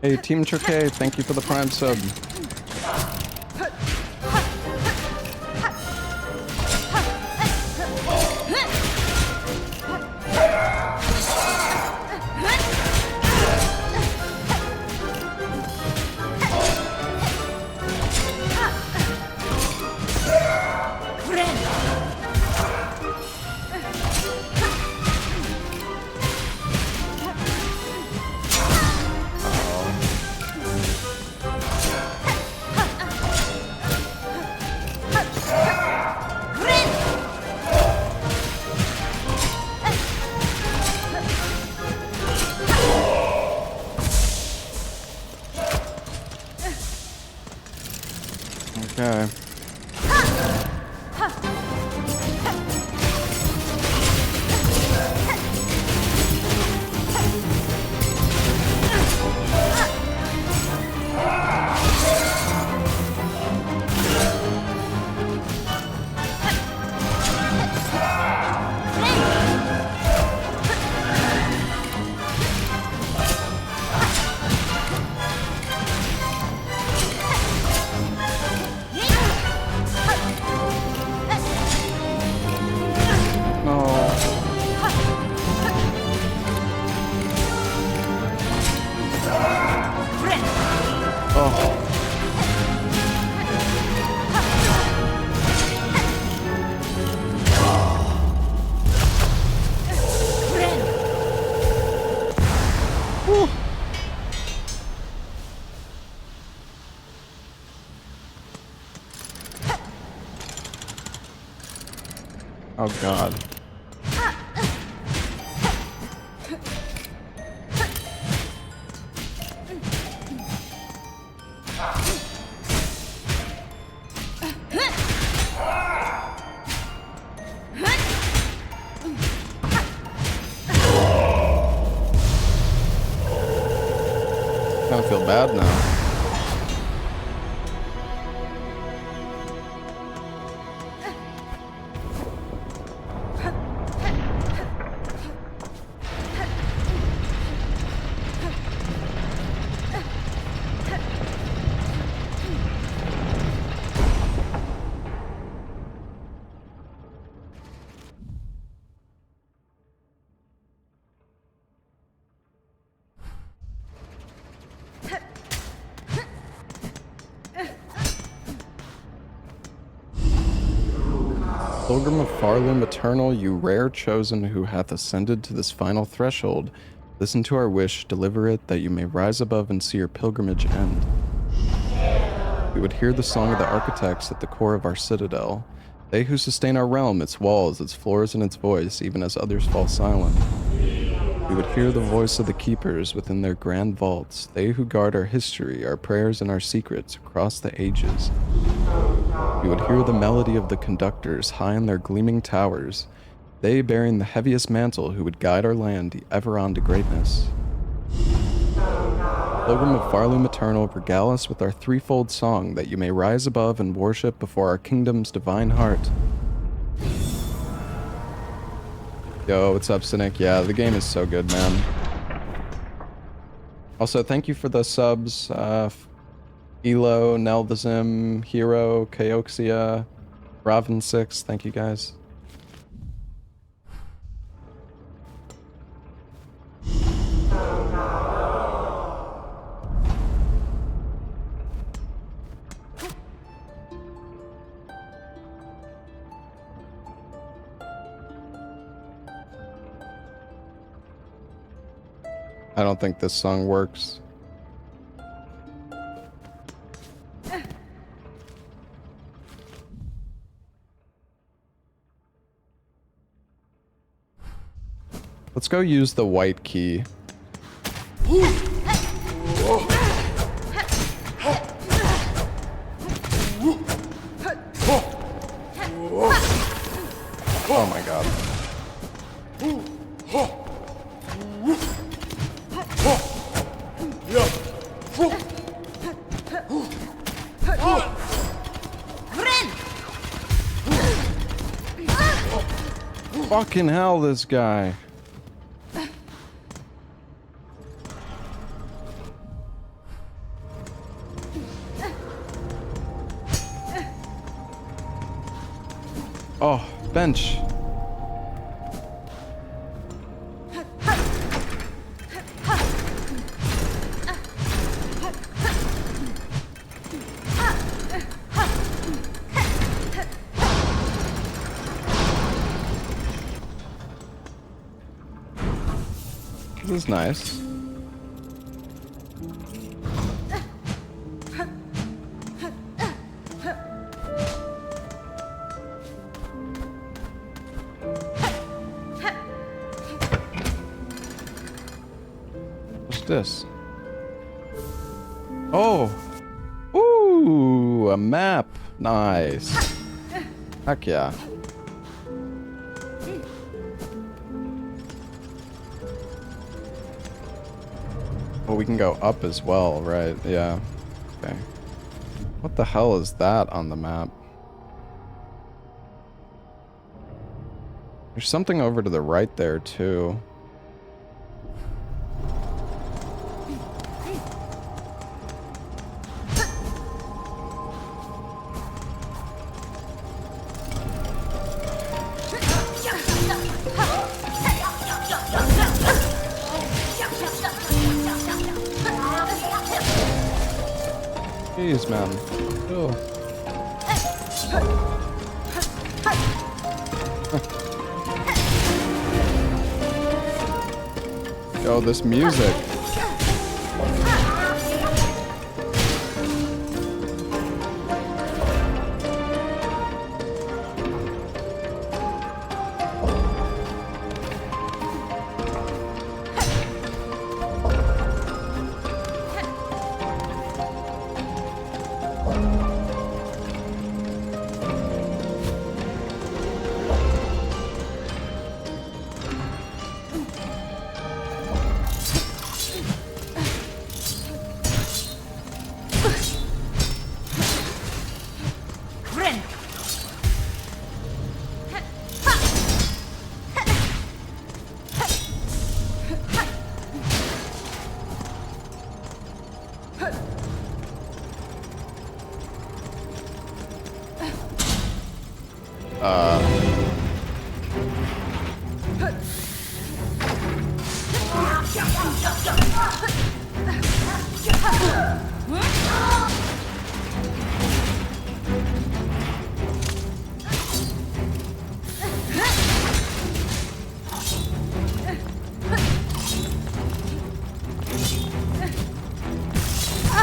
Hey, Team Choke, thank you for the Prime sub. Okay. Oh god. I feel bad now. Pilgrim of Farloom Eternal, you rare chosen who hath ascended to this final threshold, listen to our wish, deliver it, that you may rise above and see your pilgrimage end. We would hear the song of the architects at the core of our citadel, they who sustain our realm, its walls, its floors, and its voice, even as others fall silent. We would hear the voice of the keepers within their grand vaults, they who guard our history, our prayers, and our secrets across the ages. We would hear the melody of the conductors high in their gleaming towers, they bearing the heaviest mantle who would guide our land ever on to greatness. Pilgrim of Farloom Eternal, regale us with our threefold song that you may rise above and worship before our kingdom's divine heart. Yo, what's up, Cynic? Yeah, the game is so good, man. Also, thank you for the subs, Elo, Neldazim, Hero, Kaoxia, Raven6, thank you guys. I don't think this song works. Let's go use the white key. Oh my god. Fucking hell, this guy. Oh, bench. This is nice. What's this? Oh! Ooh, a map. Nice. Heck yeah. Oh, we can go up as well, right? Yeah. Okay. What the hell is that on the map? There's something over to the right there, too. Jeez, man. Ew. Yo, this music.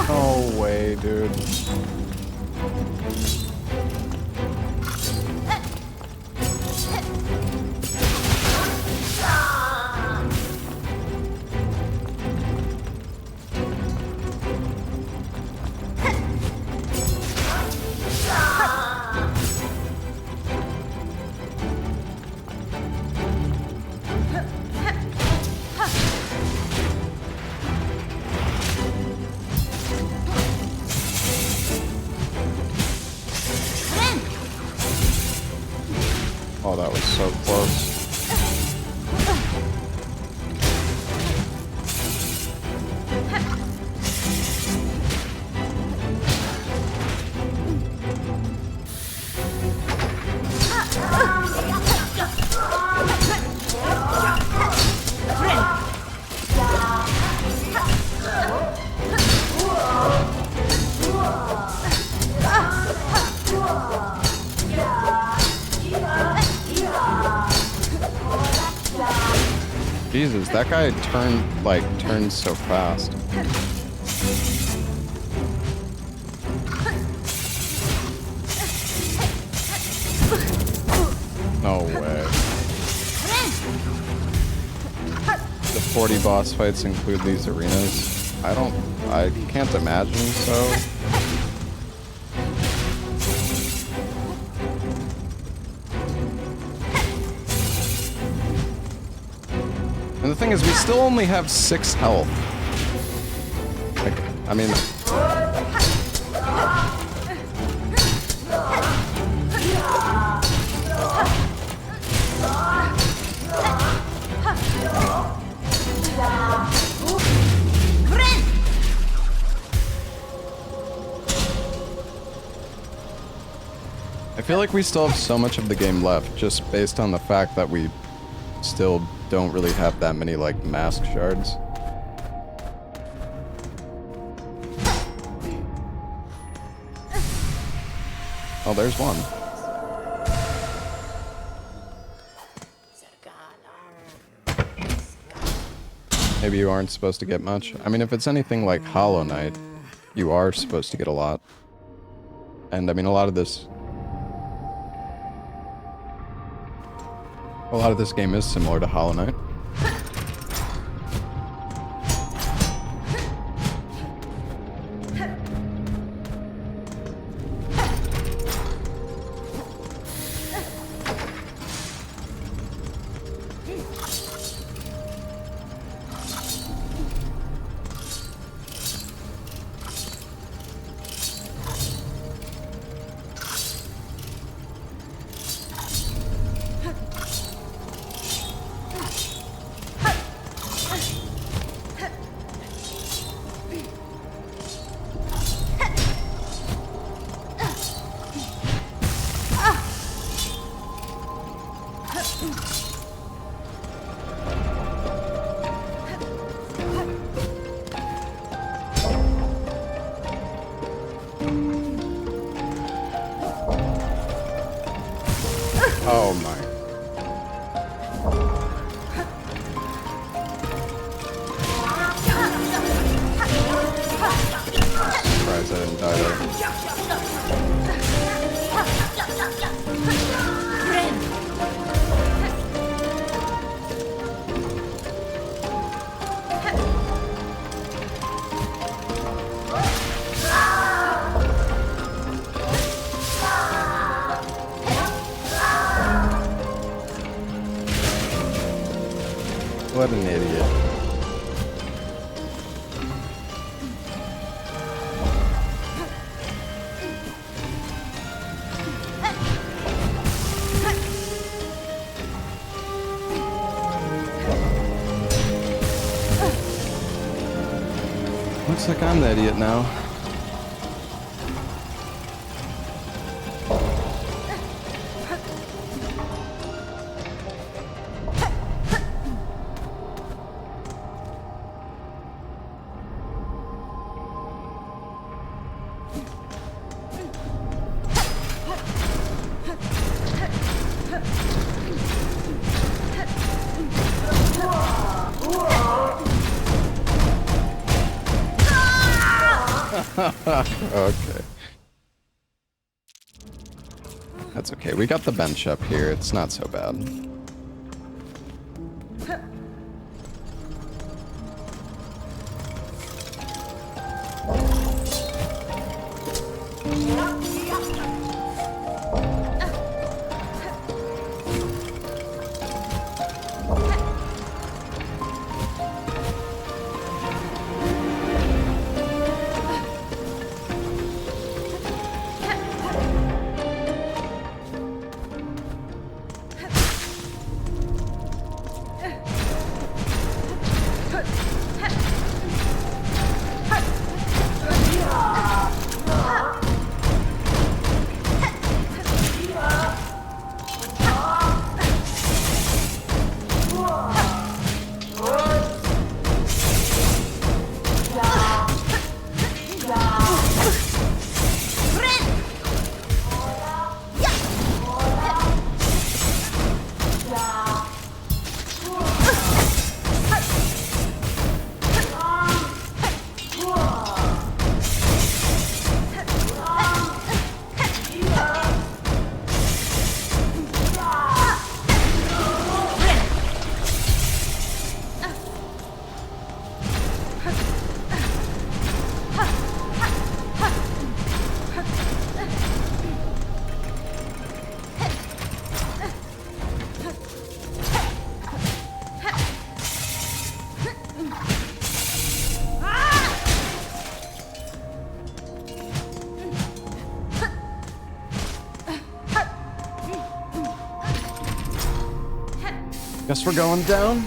No way, dude. that was so close. Jesus, that guy turned so fast. No way. The 40 boss fights include these arenas? I can't imagine so. And the thing is, we still only have 6 health. Like, I mean... I feel like we still have so much of the game left, just based on the fact that we still don't really have that many, like, mask shards. Oh, there's one. Maybe you aren't supposed to get much. I mean, if it's anything like Hollow Knight, you are supposed to get a lot. And, I mean, a lot of this game is similar to Hollow Knight. Oh my. Surprised I didn't die there. What an idiot. Looks like I'm the idiot now. Okay. That's okay. We got the bench up here. It's not so bad. Guess we're going down.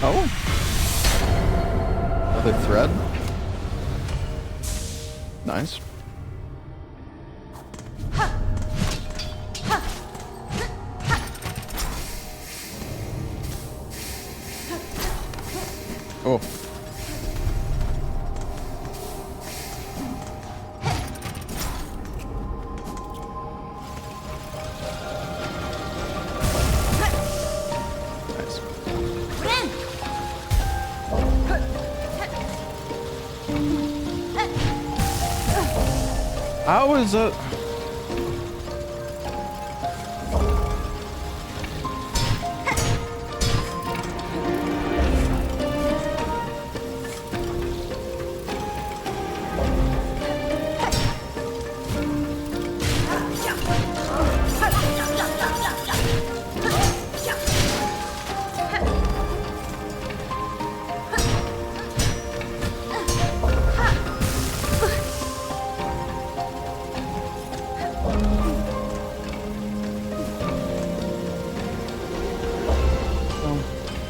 Oh. Another thread. Nice. Oh. Nice. How is it?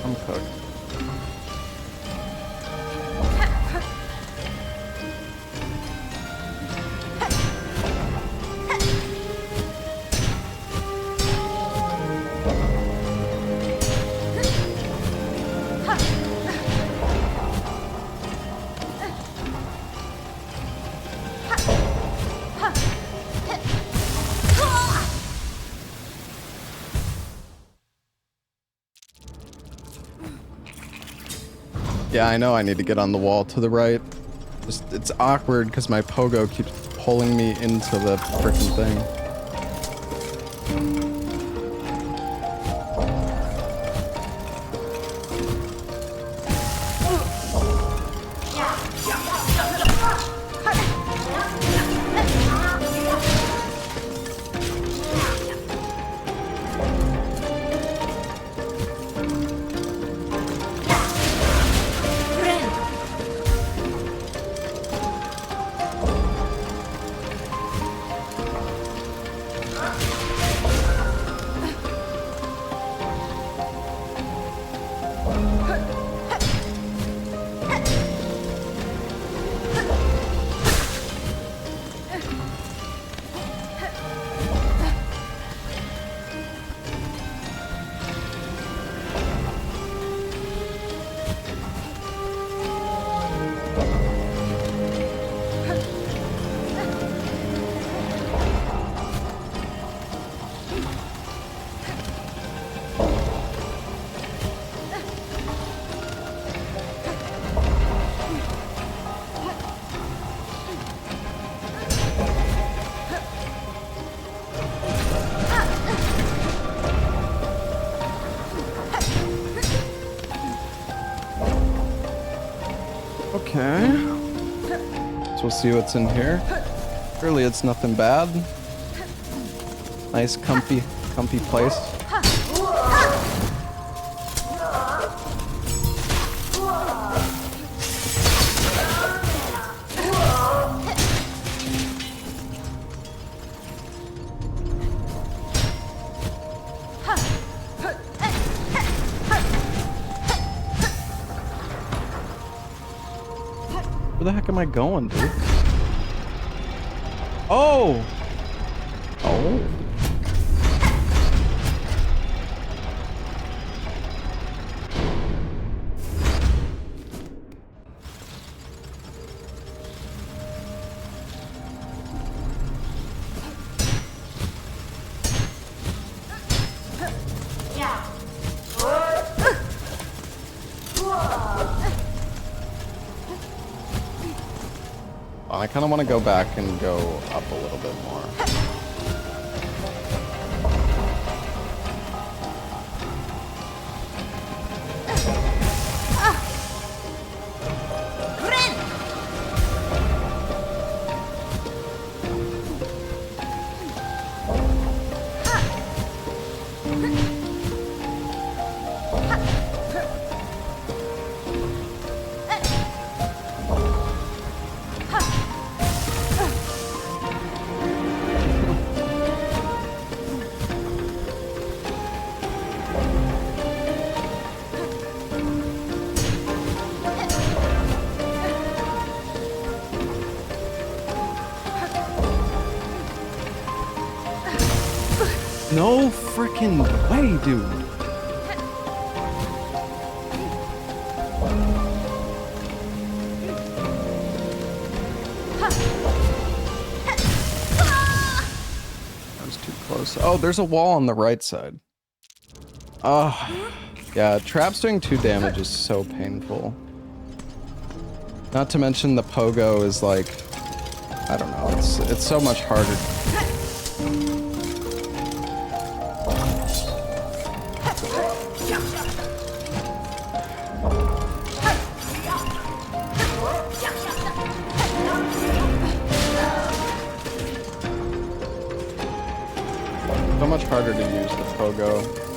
I'm cooked. Yeah, I know I need to get on the wall to the right. Just, it's awkward because my pogo keeps pulling me into the frickin' thing. Okay. So we'll see what's in here. Really, it's nothing bad. Nice, comfy place. Where the heck am I going, dude? Oh! Oh. I kind of want to go back and go up a little bit more. No freaking way, dude. That was too close. Oh, there's a wall on the right side. Oh, yeah, traps doing 2 damage is so painful. Not to mention the pogo is like, I don't know, it's so much harder. So much harder to use the pogo.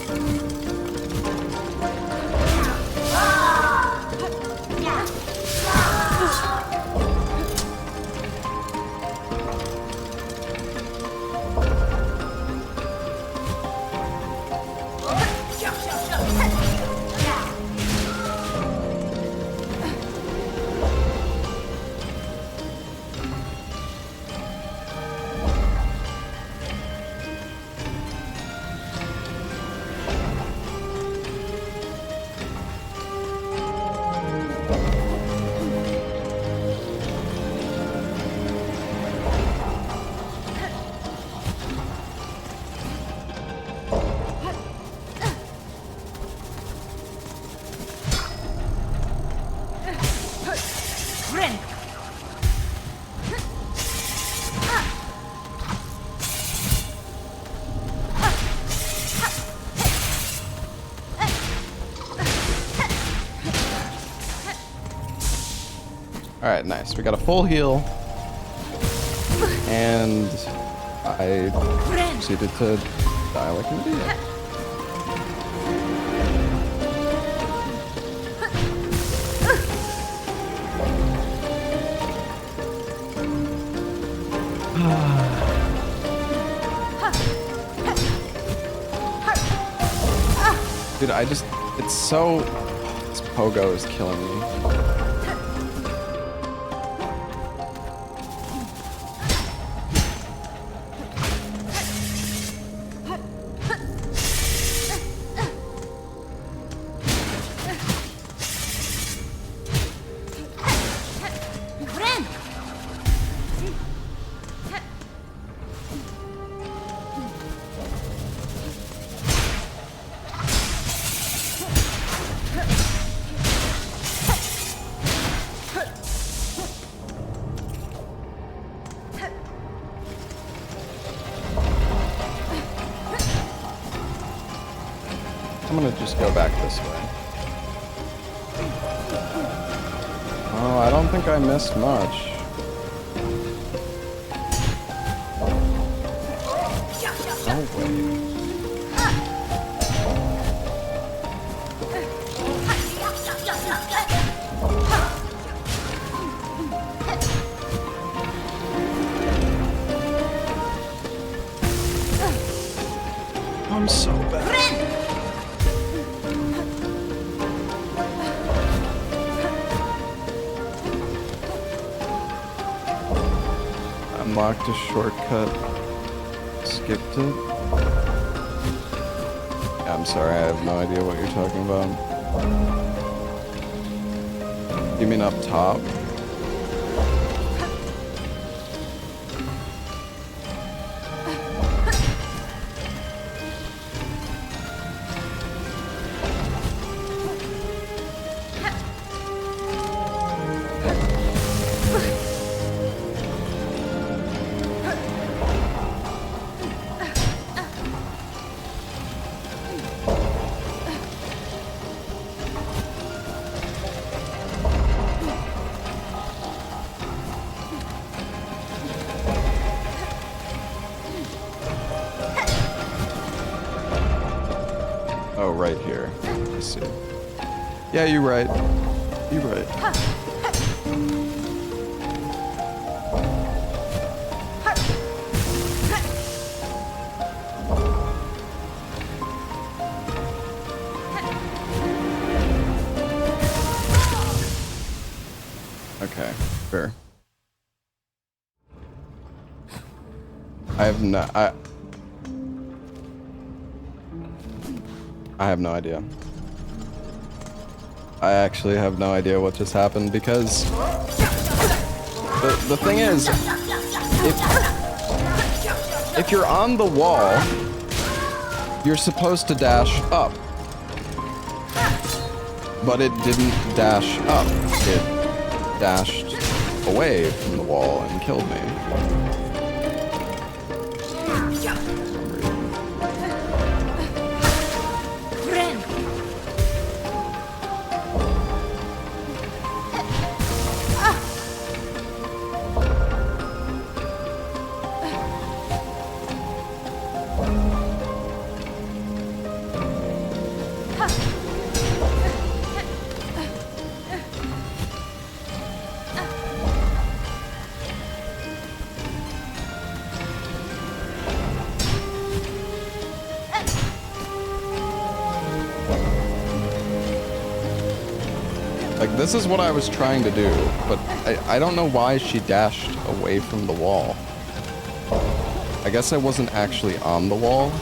Alright, nice. We got a full heal. And I proceeded to die like an idiot. Dude, it's so... This pogo is killing me. I'm gonna just go back this way. Oh, I don't think I missed much. Oh, wait. I'm so bad. Unlocked a shortcut. Skipped it. I'm sorry, I have no idea what you're talking about. You mean up top? Oh, right here. I see. Yeah, you're right. You're right. Okay, fair. I have not. I have no idea. I actually have no idea what just happened because the thing is, if you're on the wall, you're supposed to dash up. But it didn't dash up. It dashed away from the wall and killed me. Like, this is what I was trying to do, but I don't know why she dashed away from the wall. I guess I wasn't actually on the wall.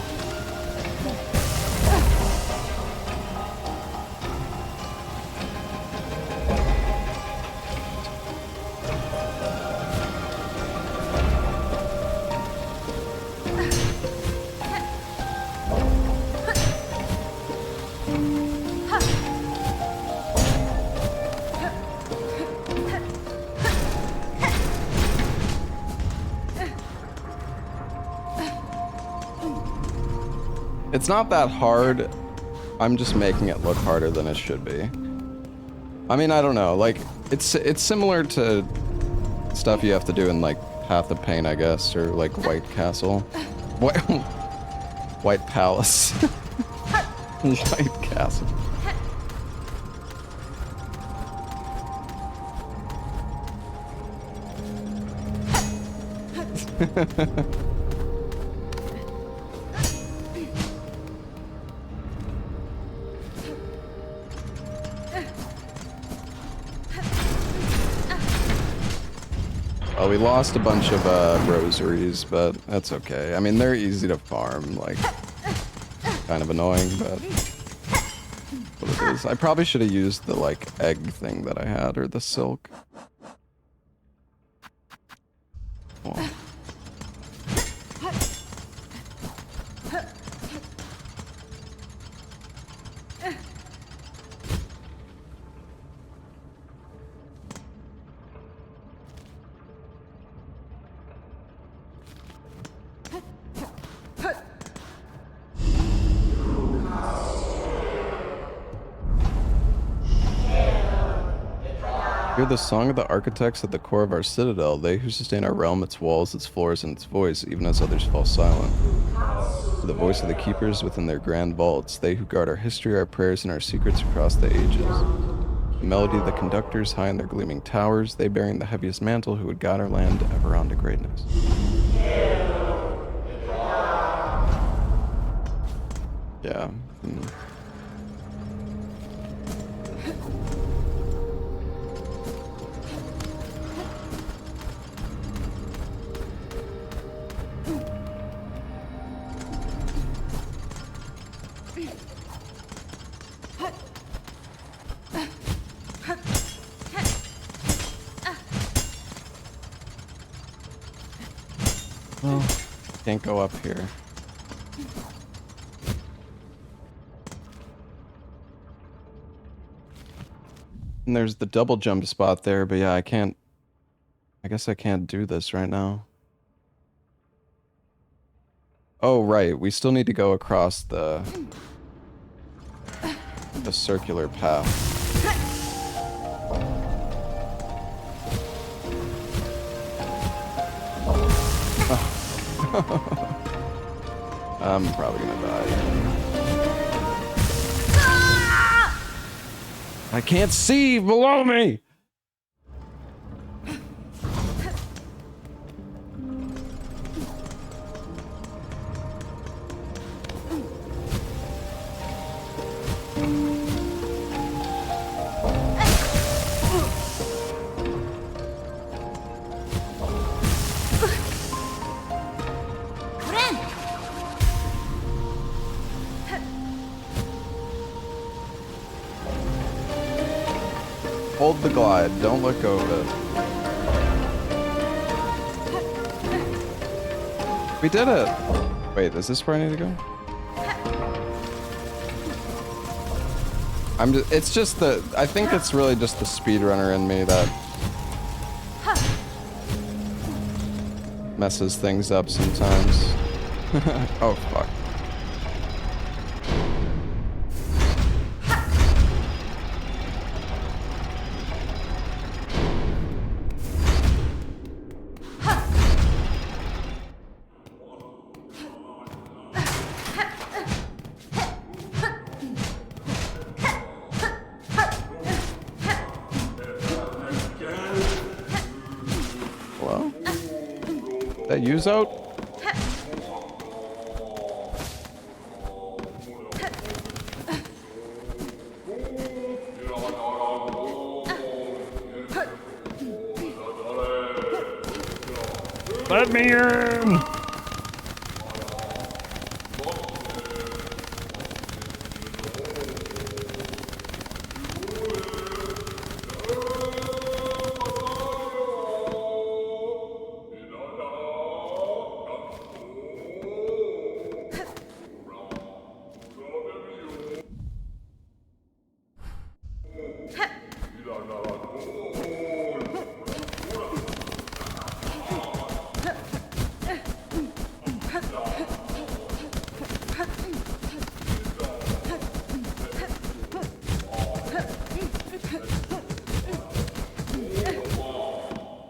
It's not that hard. I'm just making it look harder than it should be. I mean, I don't know. Like, it's similar to stuff you have to do in, like, Path of Pain, I guess, or, like, White Castle. White Palace. White Castle. Oh, we lost a bunch of rosaries, but that's okay. I mean, they're easy to farm, like, kind of annoying, but what it is. I probably should have used the, like, egg thing that I had, or the silk. Oh. Hear the song of the architects at the core of our citadel, they who sustain our realm, its walls, its floors, and its voice, even as others fall silent. For the voice of the keepers within their grand vaults, they who guard our history, our prayers, and our secrets across the ages. The melody of the conductors high in their gleaming towers, they bearing the heaviest mantle who would guide our land ever on to greatness. Yeah. Well, can't go up here. And there's the double jump spot there, but yeah, I guess I can't do this right now. Oh, right, we still need to go across the circular path. I'm probably gonna die. I can't see below me! Hold the glide. Don't let go of it. We did it! Wait, is this where I need to go? It's just the, I think it's really just the speedrunner in me that messes things up sometimes. Oh, fuck. Hello? That use out? Let me in!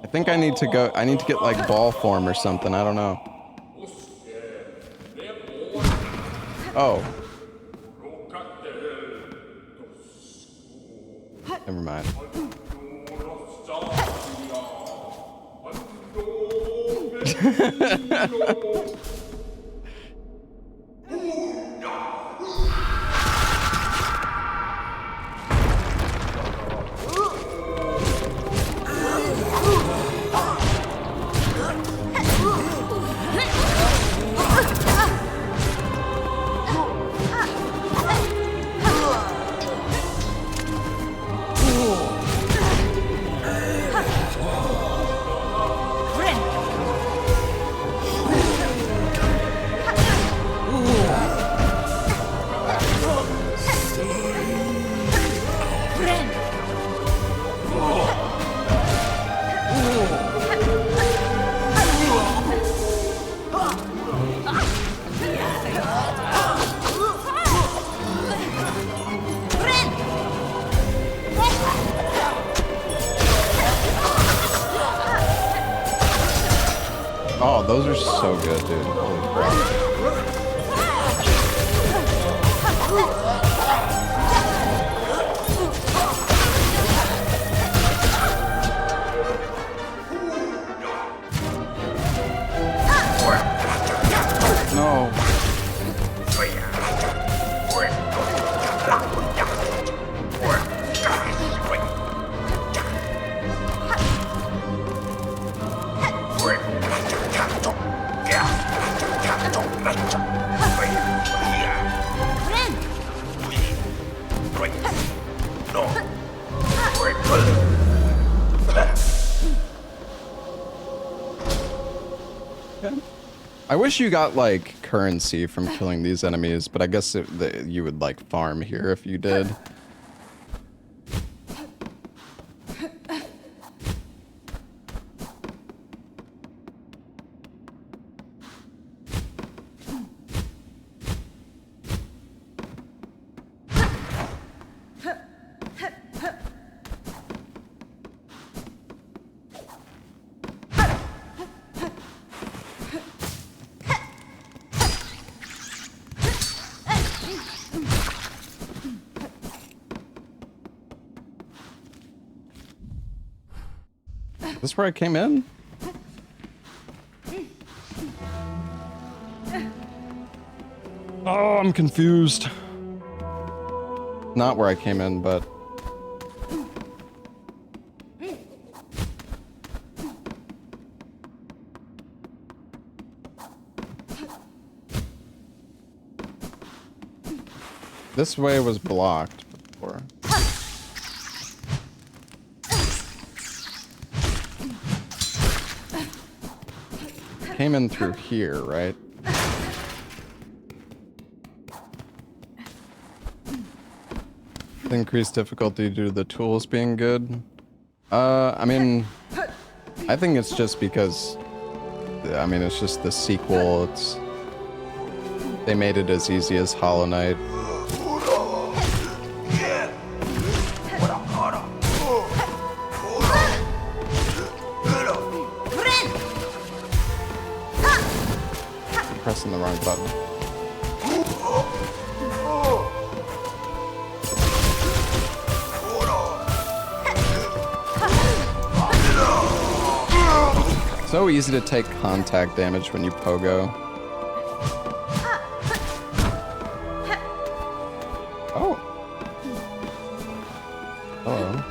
I think I need to go, I need to get like ball form or something, I don't know. Oh. Never mind. Oh, those are so good, dude. Holy crap. No. I wish you got like currency from killing these enemies, but I guess you would like farm here if you did. Is this where I came in? Oh, I'm confused. Not where I came in, but... This way was blocked before. came in through here, right? Increased difficulty due to the tools being good. I mean, I think it's just because, I mean, it's just the sequel. They made it as easy as Hollow Knight. Pressing the wrong button. So easy to take contact damage when you pogo. Oh. Hello.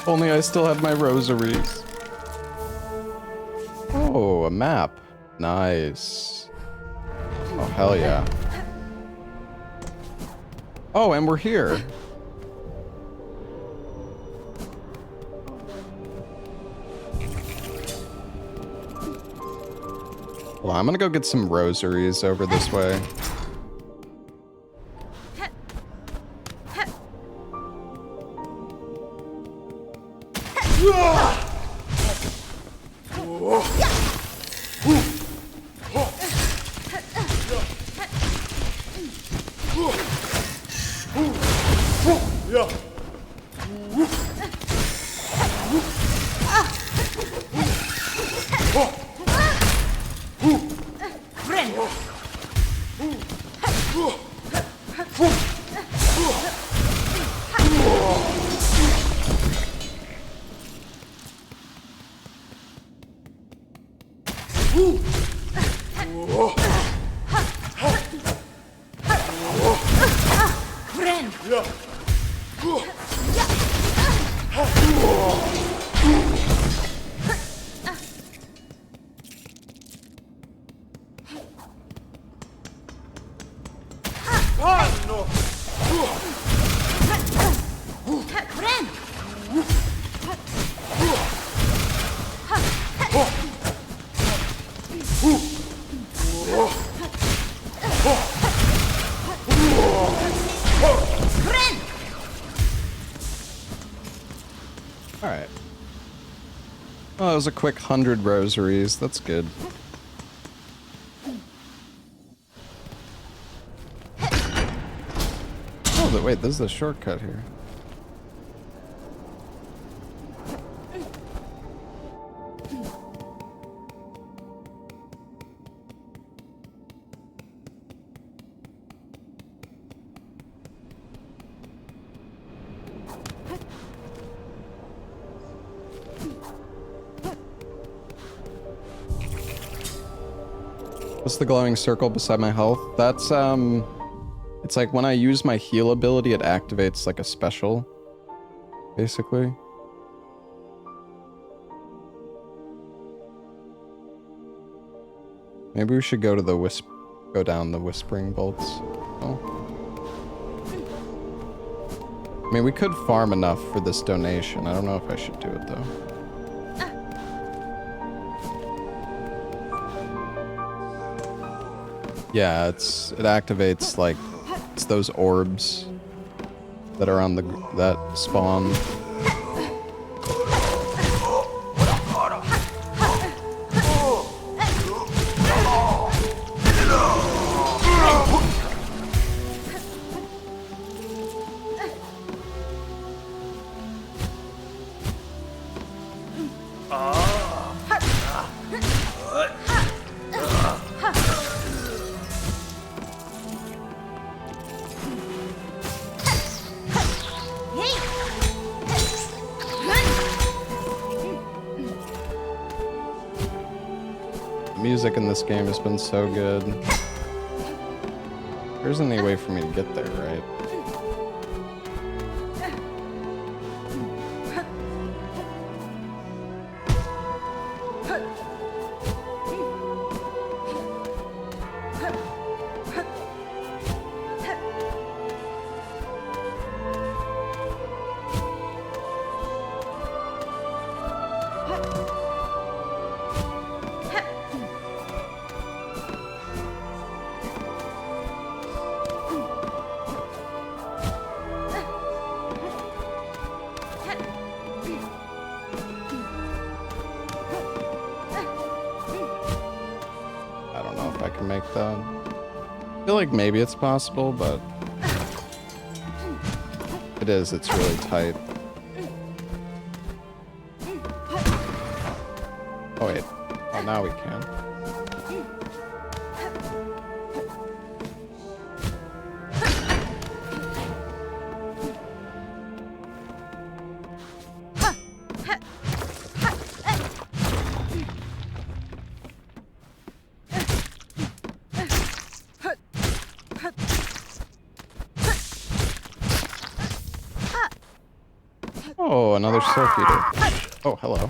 Only I still had my rosaries. Oh, a map. Nice. Oh, hell yeah. Oh, and we're here. Well, I'm gonna go get some rosaries over this way. Alright. Oh, that was a quick 100 rosaries. That's good. Oh, wait, this is a shortcut here. What's the glowing circle beside my health? That's, it's like when I use my heal ability, it activates like a special, basically. Maybe we should go to the go down the whispering bolts. Oh. I mean, we could farm enough for this donation. I don't know if I should do it though. Yeah, it activates like it's those orbs that are on that spawn. Music in this game has been so good. There isn't any way for me to get there, right? I don't know if I can make that. I feel like maybe it's possible, but it is. It's really tight. Oh wait. Oh, now we can. Oh, another Silk Eater. Oh, hello.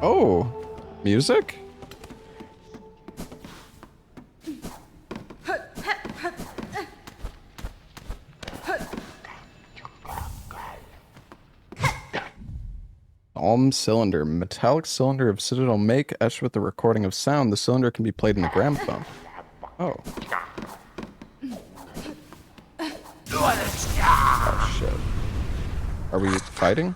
Oh, music? Alm cylinder, metallic cylinder of Citadel make, etched with the recording of sound. The cylinder can be played in a gramophone. Oh. Oh shit. Are we fighting?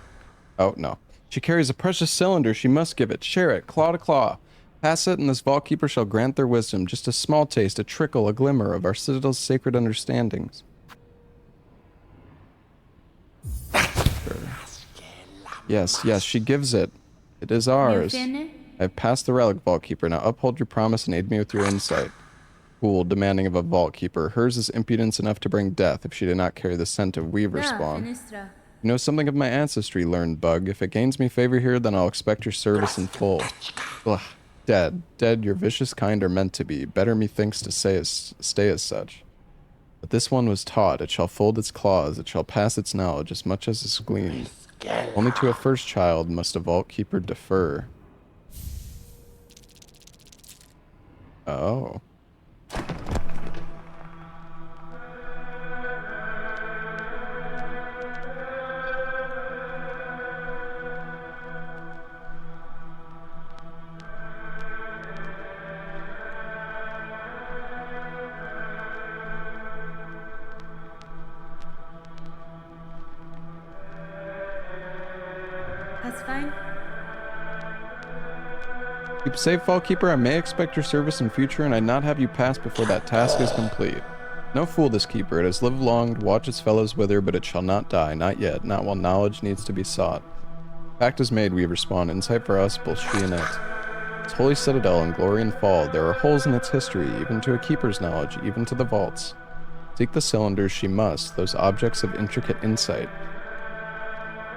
Oh no. She carries a precious cylinder. She must give it. Share it. Claw to claw. Pass it, and this vault keeper shall grant their wisdom. Just a small taste, a trickle, a glimmer of our Citadel's sacred understandings. Sure. Yes, yes, she gives it. It is ours. I have passed the relic, vault keeper. Now uphold your promise and aid me with your insight. Fool, demanding of a vault keeper. Hers is impudence enough to bring death if she did not carry the scent of weaver spawn. You know something of my ancestry, learned bug. If it gains me favor here, then I'll expect your service in full. Ugh, dead. Dead, your vicious kind are meant to be. Better methinks to stay as such. But this one was taught. It shall fold its claws. It shall pass its knowledge as much as is gleaned. Only to a first child must a vault keeper defer. Oh. That's fine. Keep safe, vault keeper. I may expect your service in future, and I'd not have you pass before that task is complete. No fool this keeper. It has lived long to watch its fellows wither, but it shall not die. Not yet. Not while knowledge needs to be sought. Pact is made, weaver spawn. Insight for us, both she and it. Its holy citadel in glory and fall. There are holes in its history, even to a keeper's knowledge, even to the vaults. Seek the cylinders she must, those objects of intricate insight.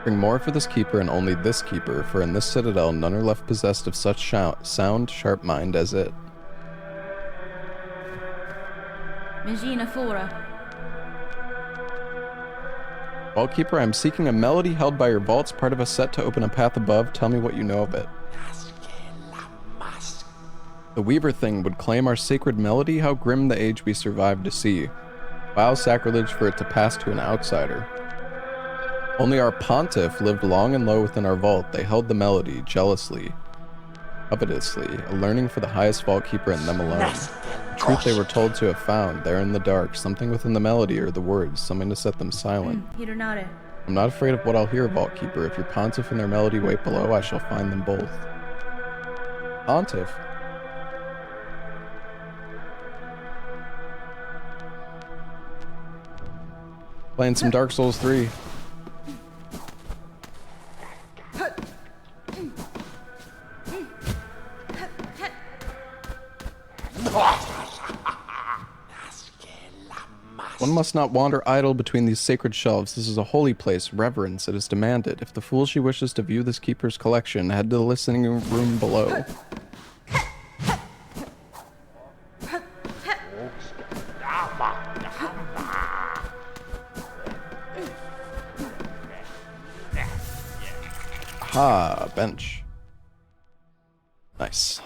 Bring more for this keeper and only this keeper, for in this citadel none are left possessed of such sound, sharp mind as it. Magina Fora. Vault keeper, I am seeking a melody held by your vaults, part of a set to open a path above. Tell me what you know of it. The weaver thing would claim our sacred melody. How grim the age we survived to see. Foul sacrilege for it to pass to an outsider. Only our pontiff lived long and low within our vault. They held the melody, jealously, covetously, a learning for the highest vault keeper and them alone. The truth they were told to have found, there in the dark, something within the melody or the words, something to set them silent. Hironare. I'm not afraid of what I'll hear, vault keeper. If your pontiff and their melody wait below, I shall find them both. Pontiff? Playing some Dark Souls 3. must not wander idle between these sacred shelves. This is a holy place. Reverence, it is demanded. If the fool she wishes to view this keeper's collection, head to the listening room below. Ha, bench. Nice.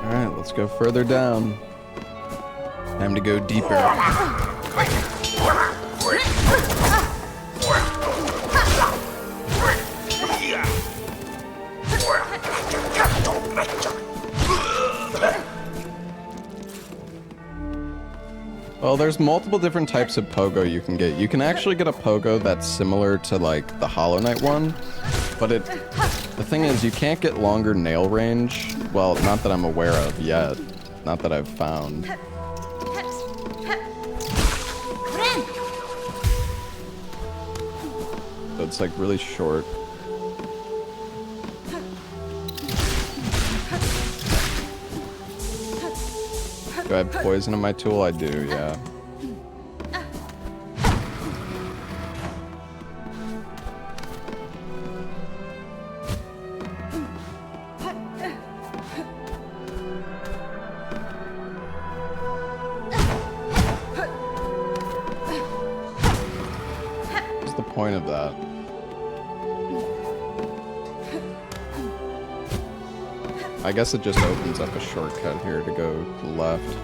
Alright, let's go further down. Time to go deeper. Well, there's multiple different types of pogo you can get. You can actually get a pogo that's similar to like the Hollow Knight one, but the thing is you can't get longer nail range. Well, not that I'm aware of yet. Not that I've found. So it's like really short. Do I have poison in my tool? I do, yeah. What's the point of that? I guess it just opens up a shortcut here to go to the left.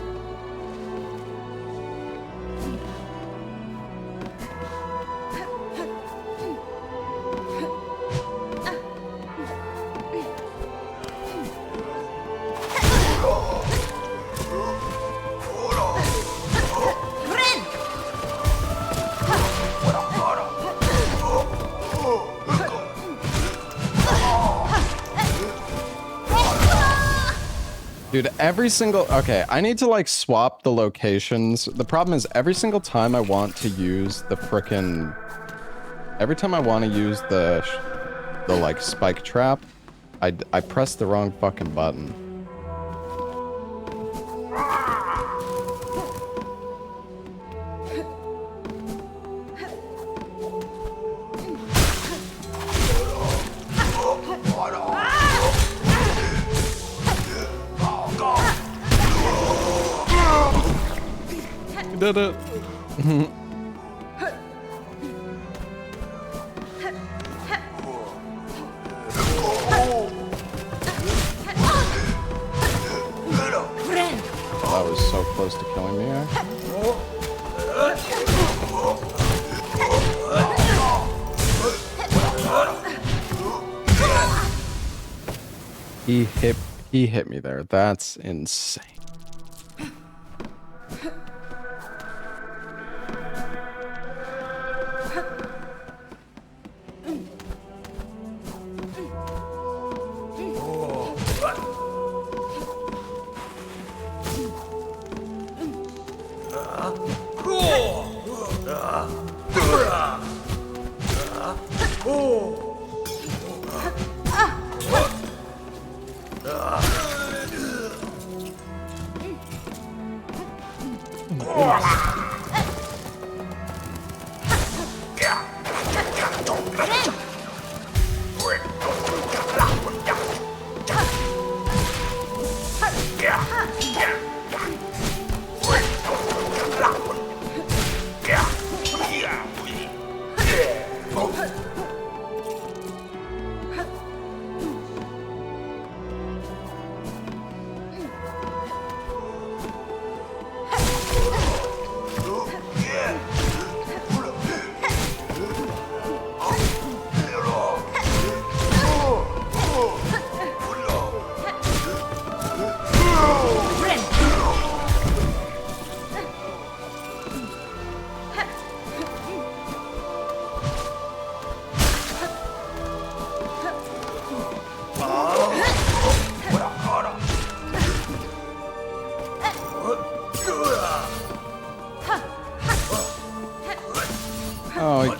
Dude, every single... Okay, I need to, like, swap the locations. The problem is every single time I want to use the frickin'... Every time I want to use the like, spike trap, I press the wrong fucking button. Did it. That was so close to killing me. He hit me there. That's insane.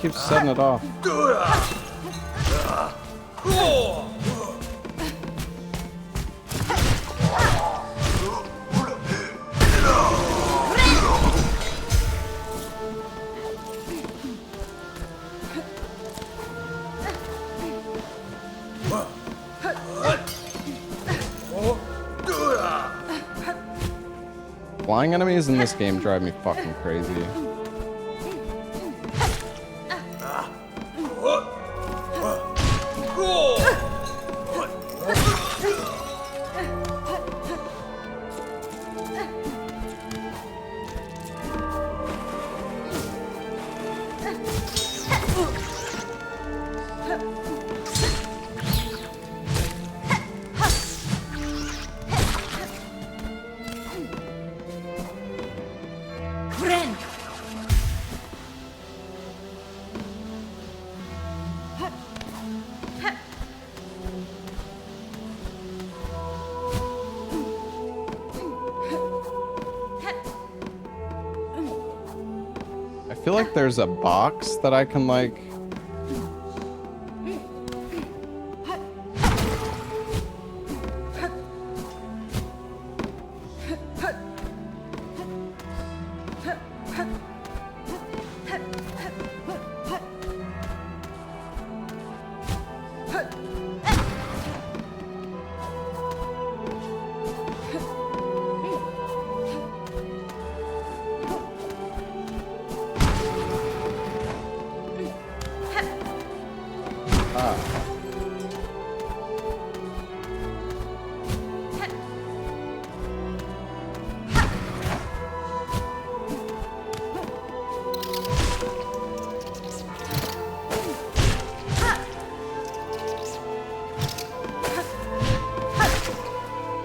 keeps setting it off. Flying enemies in this game drive me fucking crazy. I feel like there's a box that I can like...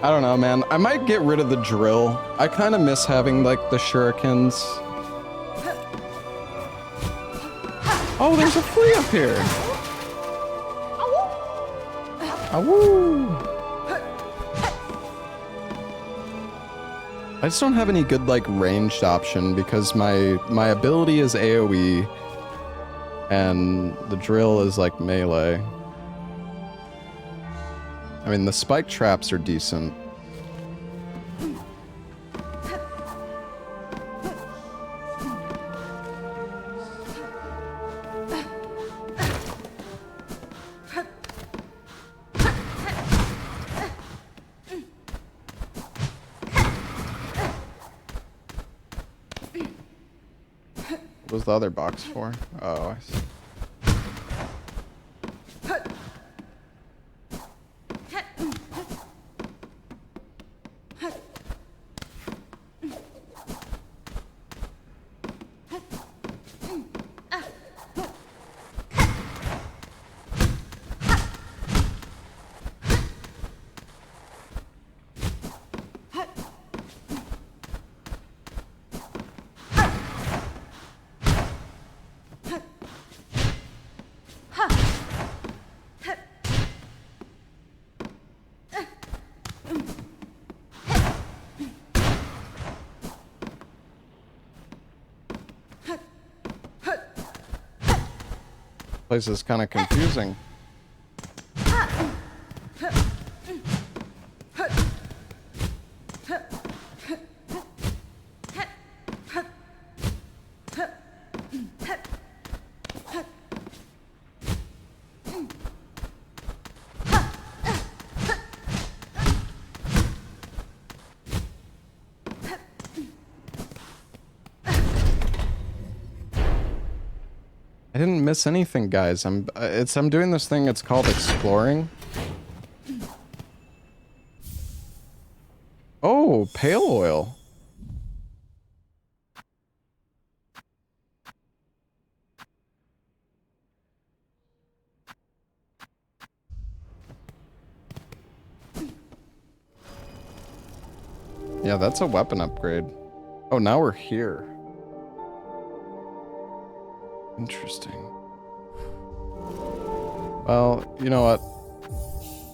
I don't know, man. I might get rid of the drill. I kind of miss having, like, the shurikens. Oh, there's a flea up here! Awoo! I just don't have any good, like, ranged option because my ability is AoE and the drill is, like, melee. I mean, the spike traps are decent. What was the other box for? Oh, I see. Place is kind of confusing. I didn't miss anything, guys. I'm doing this thing. It's called exploring. Oh, pale oil. Yeah, that's a weapon upgrade. Oh, now we're here. Interesting. Well, you know what?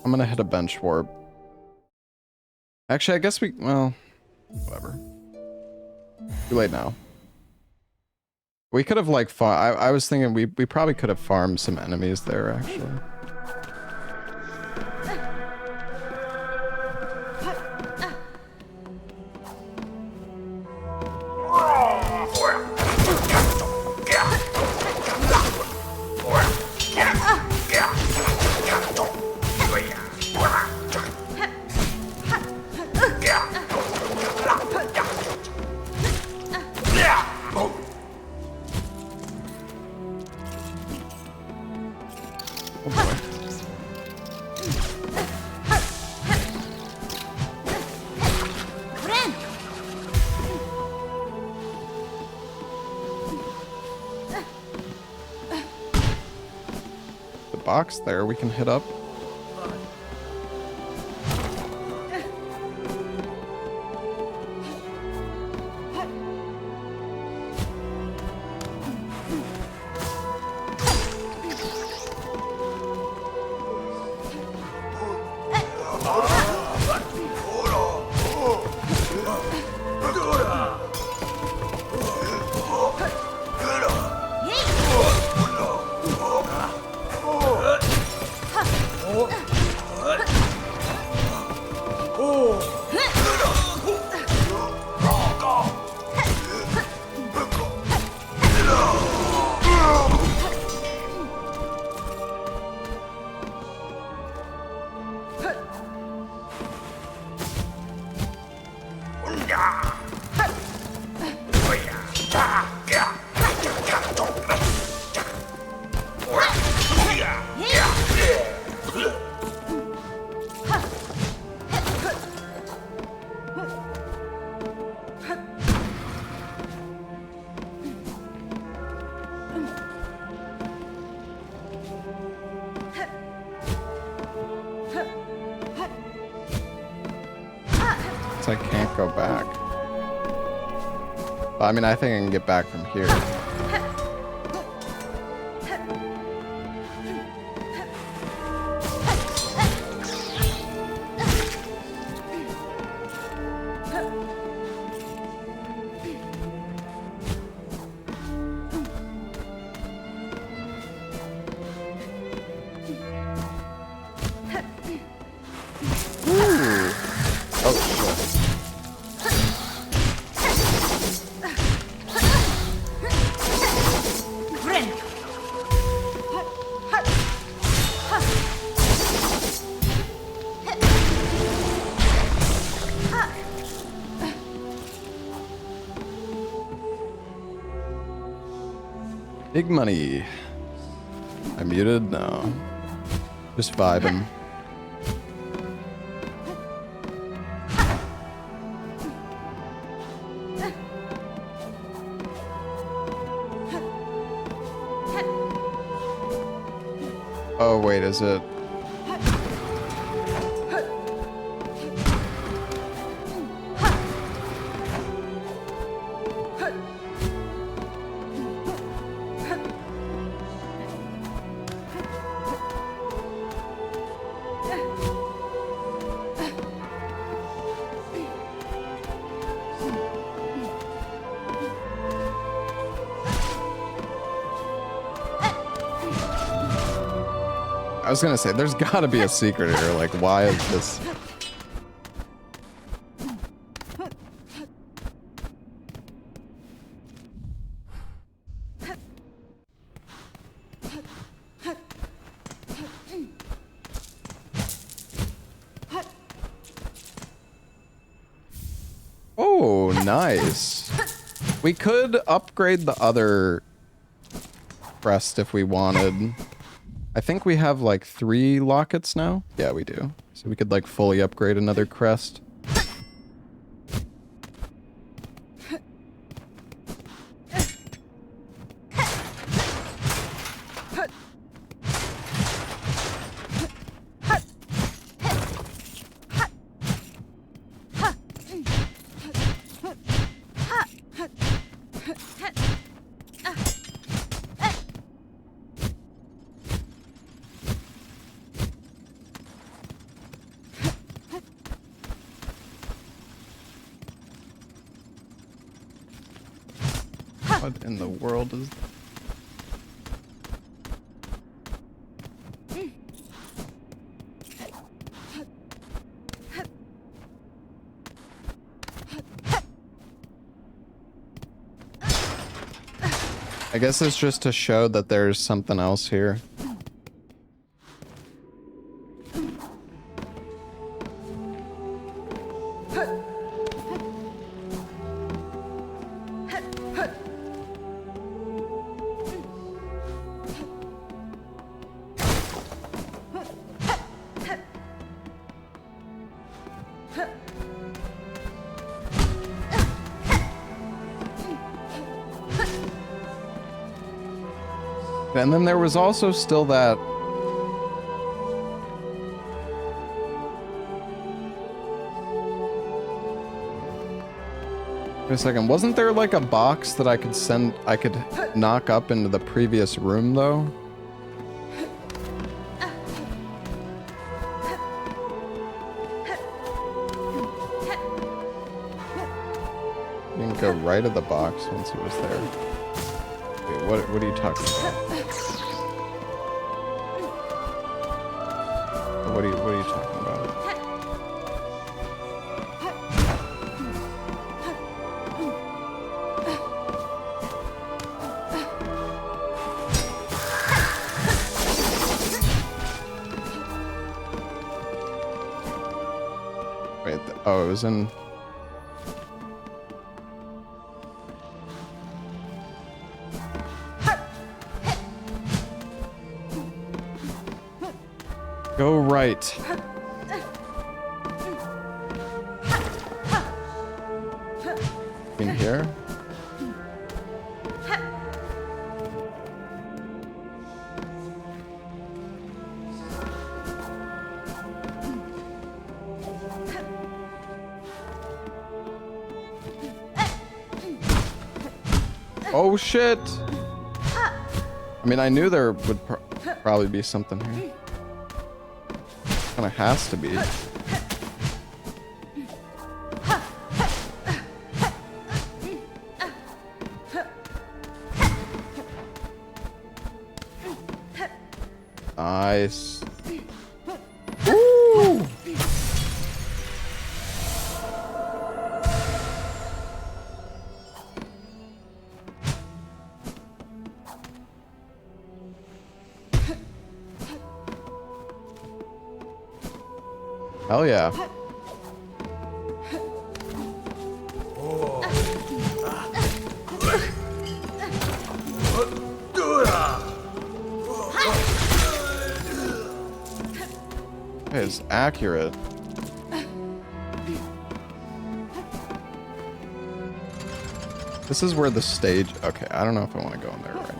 I'm gonna hit a bench warp. Actually, I guess well, whatever. Too late now. We could have like I was thinking we probably could have farmed some enemies there actually. Box there we can hit up. I can't go back. I mean, I think I can get back from here. Big money. I muted? No. Just vibing. Oh, wait, is it? I was gonna say, there's gotta be a secret here, like, why is this? Oh, nice. We could upgrade the other crest if we wanted. I think we have like 3 lockets now. Yeah, we do. So we could like fully upgrade another crest. What in the world is... I guess it's just to show that there's something else here. And then there was also still that... Wait a second, wasn't there like a box that I could knock up into the previous room though? You can go right at the box once he was there. Wait, what are you talking about? What are you talking about? Wait, oh, it was in... Go right. In here? Oh shit! I mean, I knew there would probably be something here. Kinda has to be. Nice. Woo! Hell yeah. It's accurate. This is where the stage... Okay, I don't know if I want to go in there right now.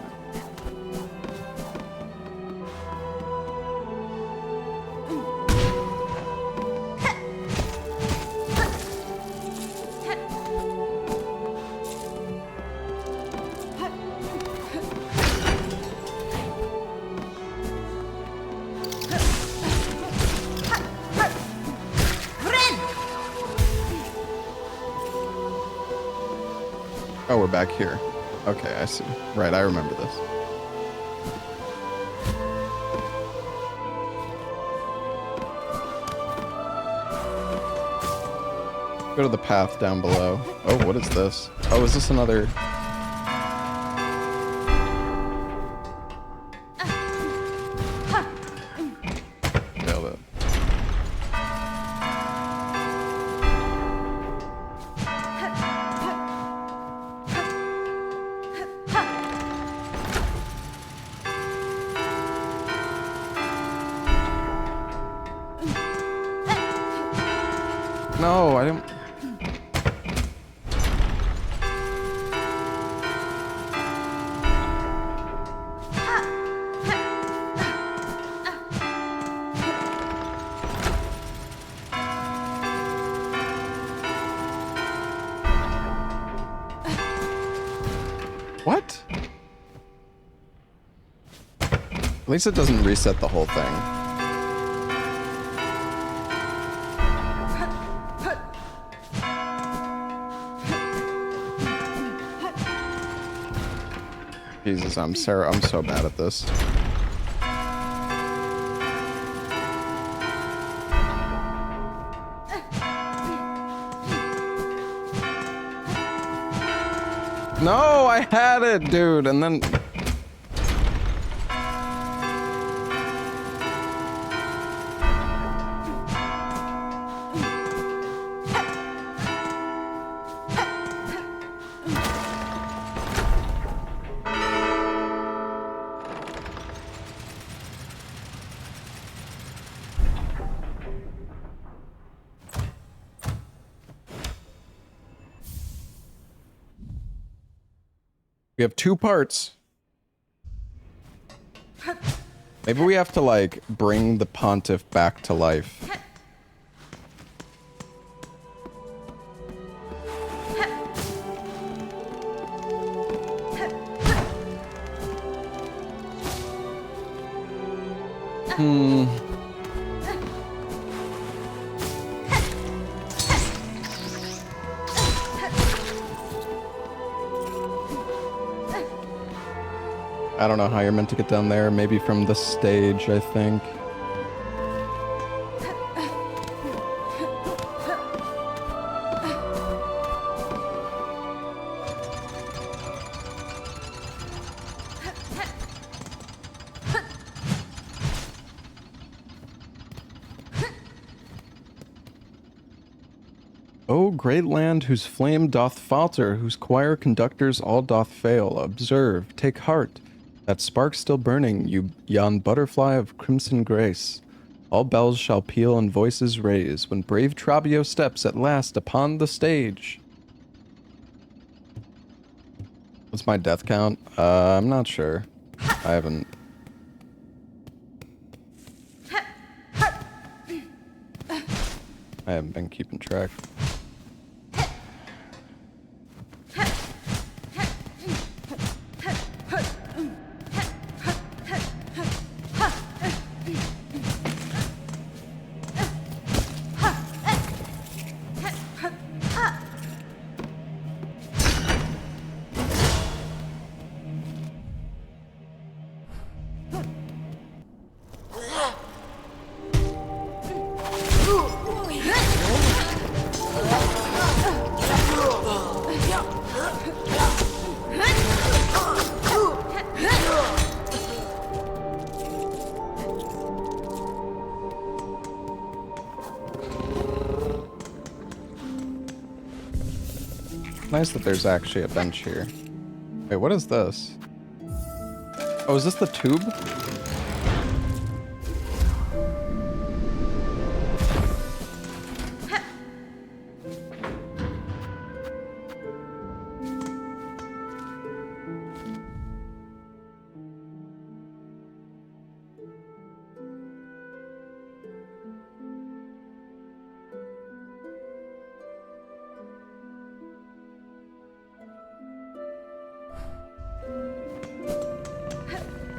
Oh, we're back here. Okay, I see. Right, I remember this. Go to the path down below. Oh, what is this? Oh, is this another... Nailed it. No, I didn't... What? At least it doesn't reset the whole thing. Jesus, I'm so bad at this. No, I had it, dude, and then... We have 2 parts. Maybe we have to, like, bring the pontiff back to life. I don't know how you're meant to get down there. Maybe from the stage, I think. O great land whose flame doth falter, whose choir conductors all doth fail, observe, take heart. That spark still burning, yon butterfly of crimson grace. All bells shall peal and voices raise when brave Trabio steps at last upon the stage. What's my death count? I'm not sure. I haven't... been keeping track. Nice that there's actually a bench here. Wait, what is this? Oh, is this the tube?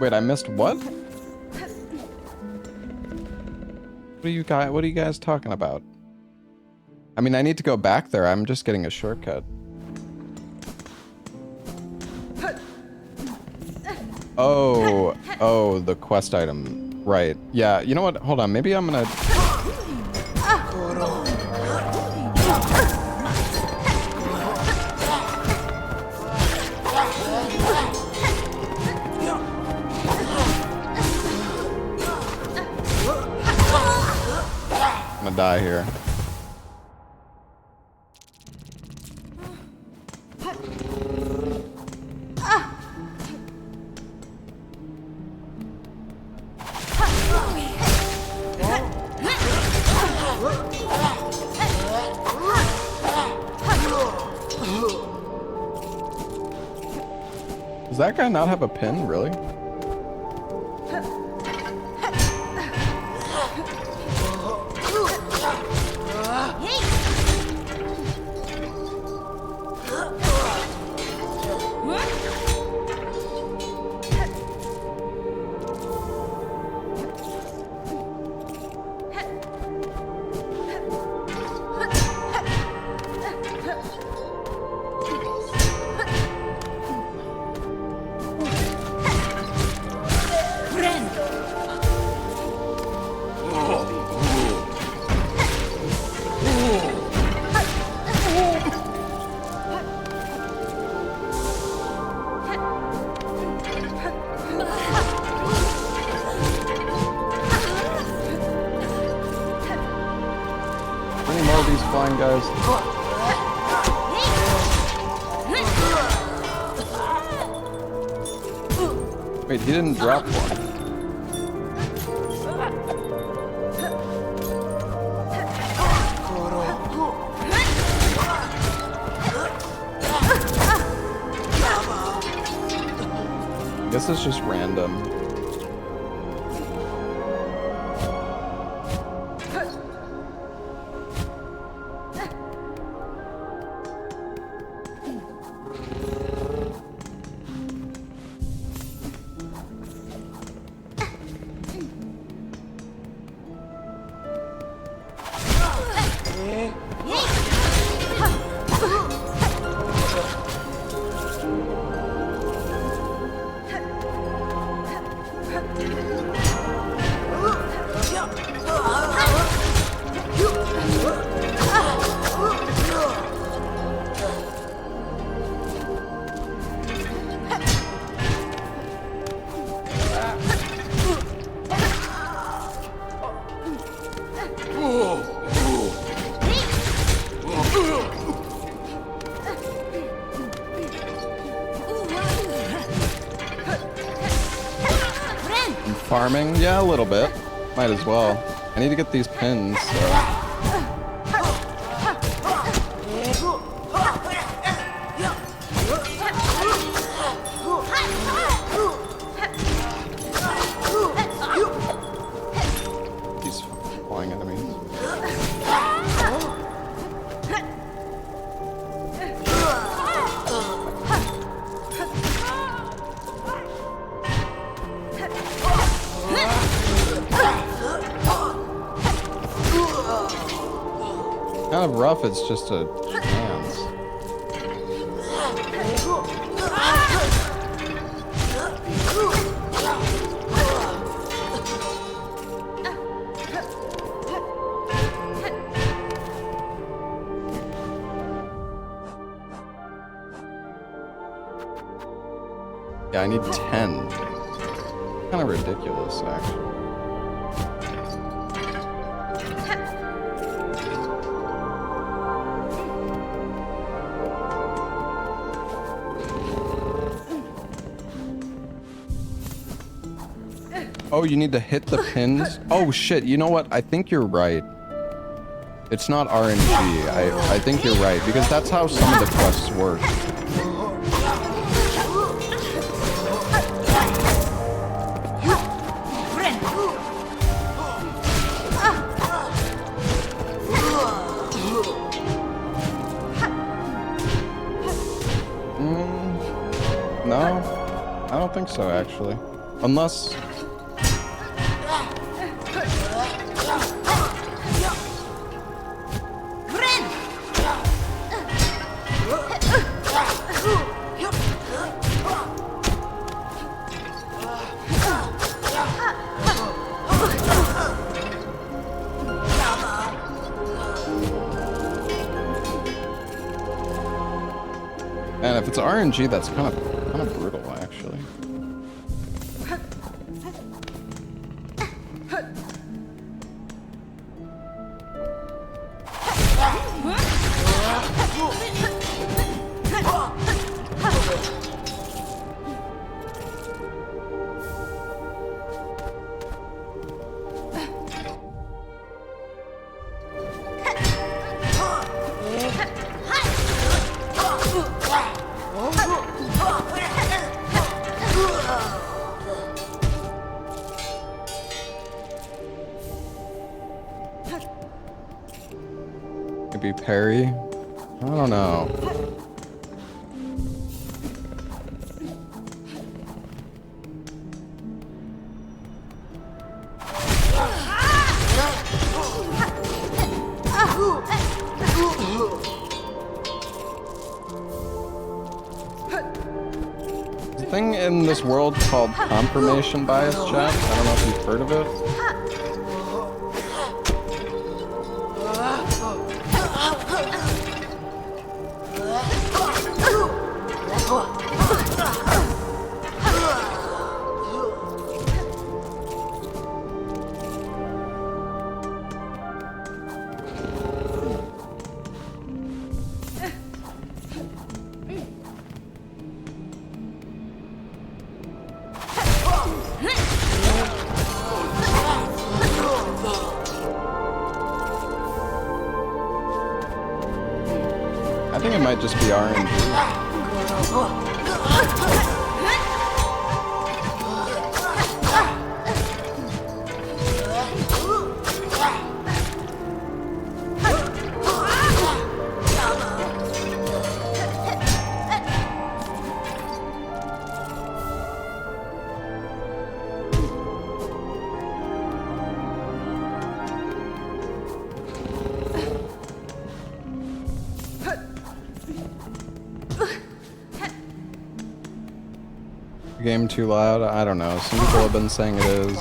Wait, I missed what? What are you guys talking about? I mean, I need to go back there. I'm just getting a shortcut. Oh, the quest item. Right. Yeah, you know what? Hold on. Maybe I'm gonna... I'm gonna die here. Does that guy not have a pin, really? of these flying guys. Wait, he didn't drop one. I guess it's just random. Farming? Yeah, a little bit. Might as well. I need to get these pins, so. These flying enemies. Kind of rough, it's just a chance. Yeah, I need 10. Kind of ridiculous, actually. Oh, you need to hit the pins? Oh shit, you know what? I think you're right. It's not RNG. I think you're right, because that's how some of the quests work. No, I don't think so, actually. Unless... And if it's RNG, that's kind of brutal, actually. Maybe parry? I don't know. There's a thing in this world called confirmation bias, chat. I don't know if you've heard of it. think it might just be RNG. Game too loud? I don't know. Some people have been saying it is.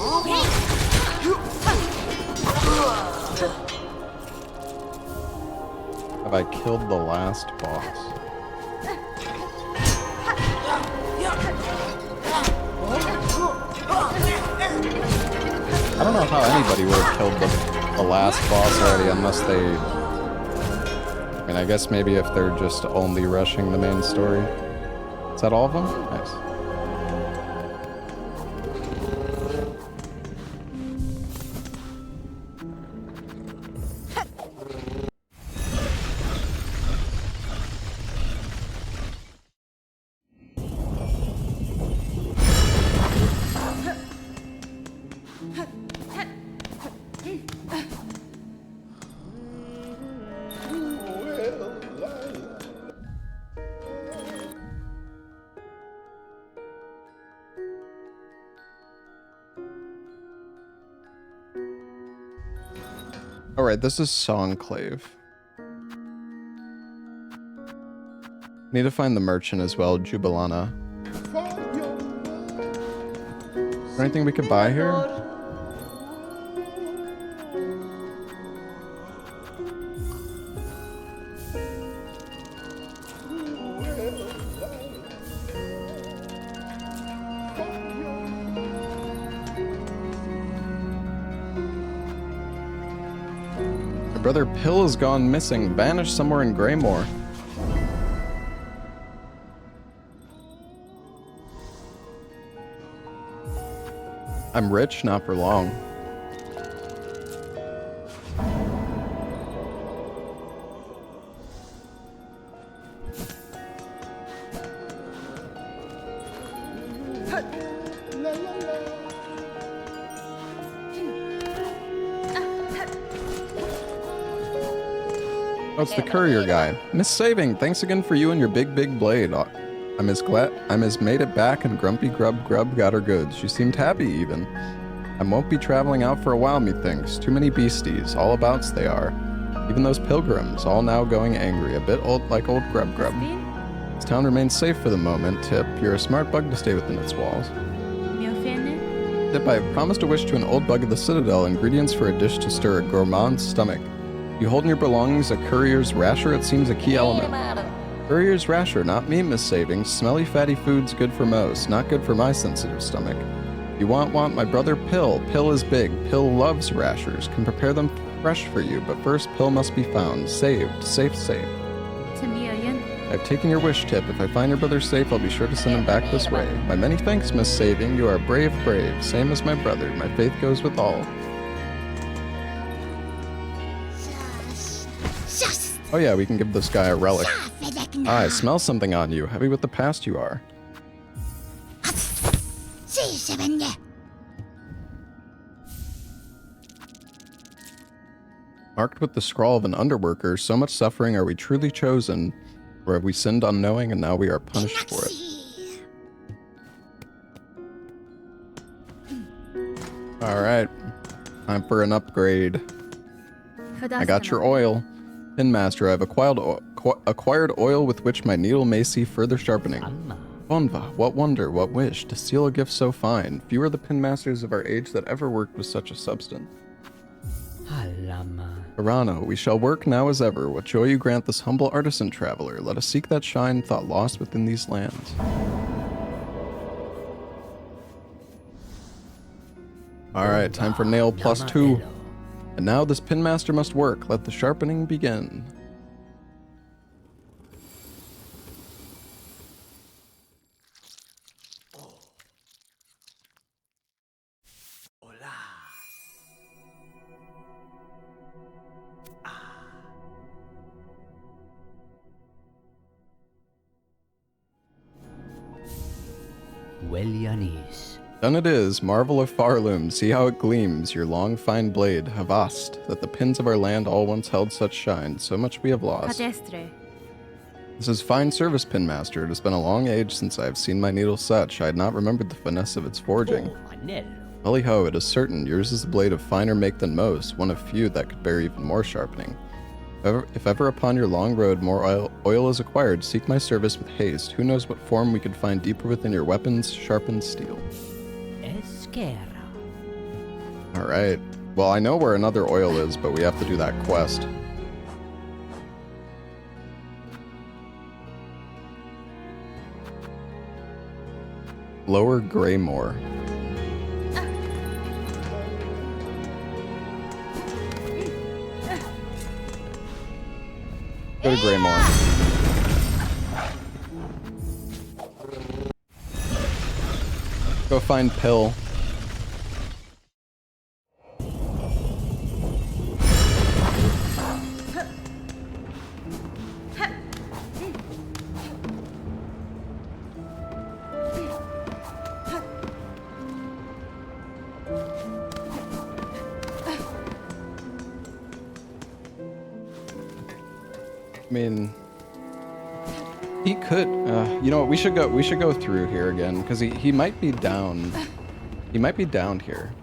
Have I killed the last boss? I don't know how anybody would have killed the last boss already unless they... I mean, I guess maybe if they're just only rushing the main story. Is that all of them? Nice. Alright, this is Songclave. Need to find the merchant as well, Jubilana. Is there anything we could buy here? Brother Pill has gone missing, vanished somewhere in Greymore. I'm rich, not for long. Oh, it's the courier guy. Miss Saving, thanks again for you and your big blade. I'm as made it back and Grumpy Grub got her goods. She seemed happy even. I won't be traveling out for a while, methinks. Too many beasties, all abouts they are. Even those pilgrims, all now going angry, a bit like old Grub. This town remains safe for the moment. Tip, you're a smart bug to stay within its walls. Tip, I have promised a wish to an old bug of the citadel, ingredients for a dish to stir a gourmand's stomach. You hold in your belongings a courier's rasher, it seems a key element. Courier's rasher, not me, Miss Savings. Smelly, fatty food's good for most, not good for my sensitive stomach. You want my brother Pill. Pill is big. Pill loves rashers, can prepare them fresh for you, but first Pill must be found, saved, safe. I've taken your wish, Tip. If I find your brother safe, I'll be sure to send him back this way. My many thanks, Miss Saving. You are brave, same as my brother. My faith goes with all. Oh yeah, we can give this guy a relic. Ah, I smell something on you. Heavy with the past you are. Marked with the scrawl of an underworker, so much suffering are we truly chosen, or have we sinned unknowing and now we are punished for it? Alright, time for an upgrade. I got your oil. Pinmaster, I have acquired oil with which my needle may see further sharpening. Bonva, what wonder, what wish, to seal a gift so fine. Few are the pinmasters of our age that ever worked with such a substance. Pirano, we shall work now as ever. What joy you grant this humble artisan traveler. Let us seek that shine thought lost within these lands. Alright, time for nail +2. And now this pinmaster must work. Let the sharpening begin. Wellianis. Done it is, marvel of Farloom, see how it gleams, your long fine blade, Havast, that the pins of our land all once held such shine, so much we have lost. Cadestre. This is fine service, Pin Master. It has been a long age since I have seen my needle such. I had not remembered the finesse of its forging. Oh, Anello. Hully ho, it is certain, yours is a blade of finer make than most, one of few that could bear even more sharpening. If ever upon your long road more oil is acquired, seek my service with haste. Who knows what form we could find deeper within your weapons, sharpened steel. Esquerra. Alright. Well, I know where another oil is, but we have to do that quest. Lower Greymore. Go to Greymore. Go find Pill. I mean, he could. You know what? We should go through here again because he might be down. He might be down here.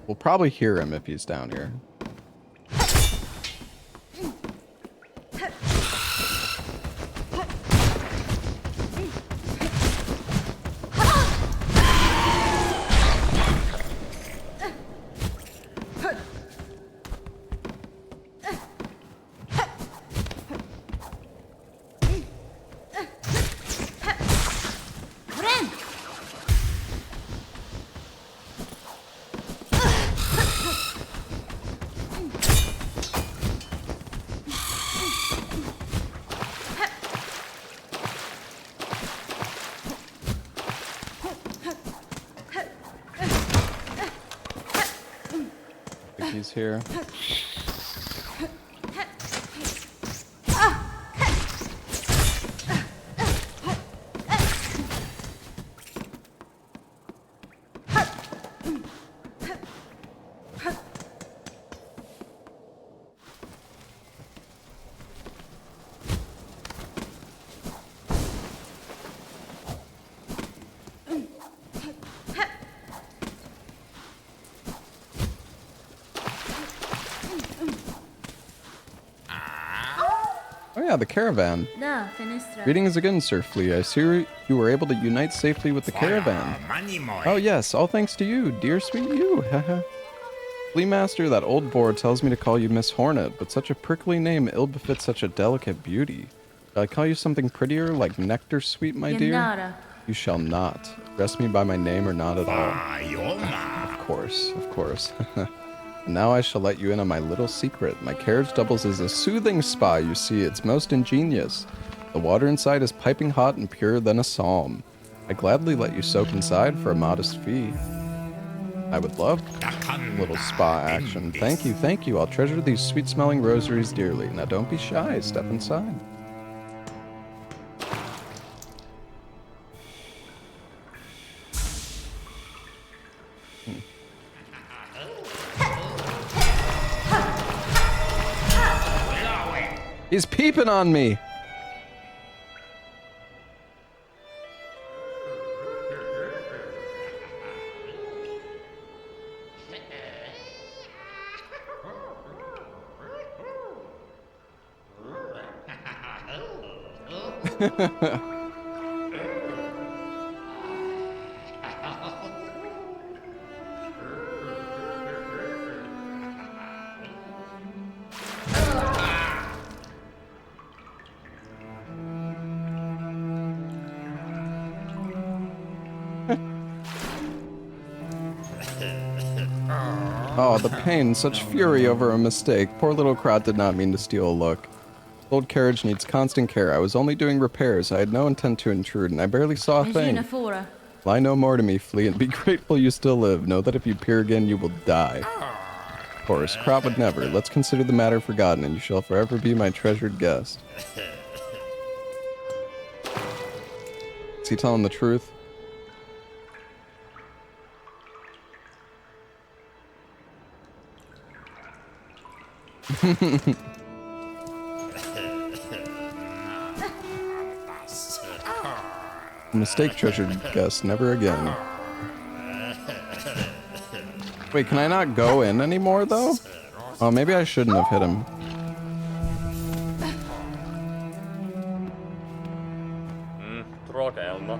We'll probably hear him if he's down here. He's here. Oh yeah, the caravan. Da, fenestra. Greetings again, Sir Flea. I see you were able to unite safely with the caravan. Oh yes, all thanks to you, dear sweet you. Haha. Flea Master, that old boar tells me to call you Miss Hornet, but such a prickly name ill befits such a delicate beauty. Shall I call you something prettier, like Nectar Sweet, my dear? Gennara. You shall not. Address me by my name or not at all. Of course, of course. And now I shall let you in on my little secret. My carriage doubles as a soothing spa, you see. It's most ingenious. The water inside is piping hot and purer than a psalm. I gladly let you soak inside for a modest fee. I would love a little spa action. Thank you, thank you. I'll treasure these sweet-smelling rosaries dearly. Now don't be shy. Step inside. He's peeping on me. Oh, the pain, such fury over a mistake. Poor little Krat did not mean to steal a look. Old carriage needs constant care. I was only doing repairs. I had no intent to intrude, and I barely saw a thing. Messina fora. Lie no more to me, Flea, and be grateful you still live. Know that if you peer again, you will die. Of course, Krat would never. Let's consider the matter forgotten, and you shall forever be my treasured guest. Is he telling the truth? Mistake treasured guest, never again. Wait, can I not go in anymore though? Oh, maybe I shouldn't have hit him.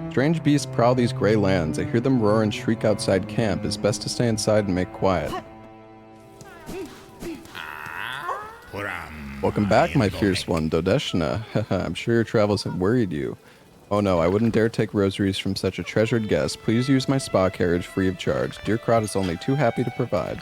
Strange beasts prowl these gray lands. I hear them roar and shriek outside camp. It's best to stay inside and make quiet. Welcome back, my fierce one, Dodeshna. I'm sure your travels have worried you. Oh no, I wouldn't dare take rosaries from such a treasured guest. Please use my spa carriage free of charge. Dear Krot is only too happy to provide.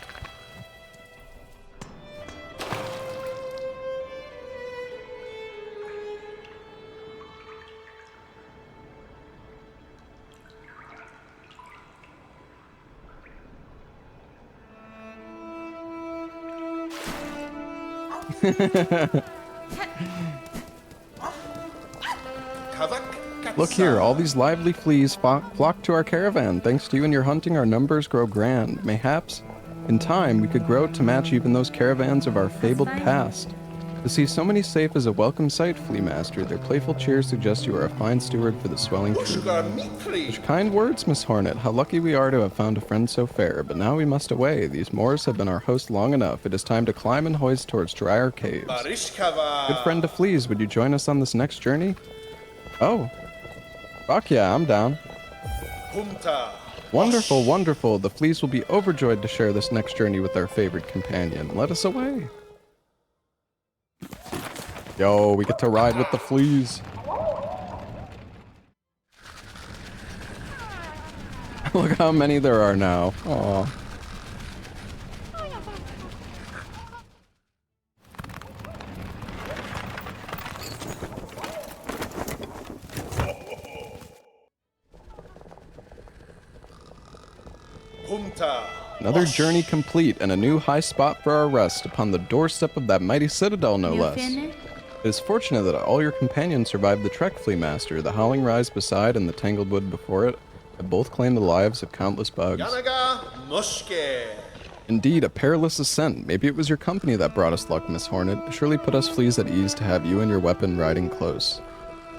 Look here, all these lively fleas flock to our caravan. Thanks to you and your hunting, our numbers grow grand. Mayhaps, in time, we could grow to match even those caravans of our fabled past. To see so many safe is a welcome sight, Flea Master. Their playful cheers suggest you are a fine steward for the swelling troop. Such kind words, Miss Hornet. How lucky we are to have found a friend so fair. But now we must away. These moors have been our host long enough. It is time to climb and hoist towards drier caves. Good friend to fleas, would you join us on this next journey? Oh. Fuck yeah, I'm down. Wonderful, wonderful. The fleas will be overjoyed to share this next journey with our favorite companion. Let us away. Yo, we get to ride with the fleas. Look how many there are now. Aww. Another journey complete and a new high spot for our rest upon the doorstep of that mighty citadel, no less. It is fortunate that all your companions survived the trek, Flea Master. The howling rise beside and the tangled wood before it have both claimed the lives of countless bugs. Indeed, a perilous ascent. Maybe it was your company that brought us luck, Miss Hornet. Surely put us fleas at ease to have you and your weapon riding close.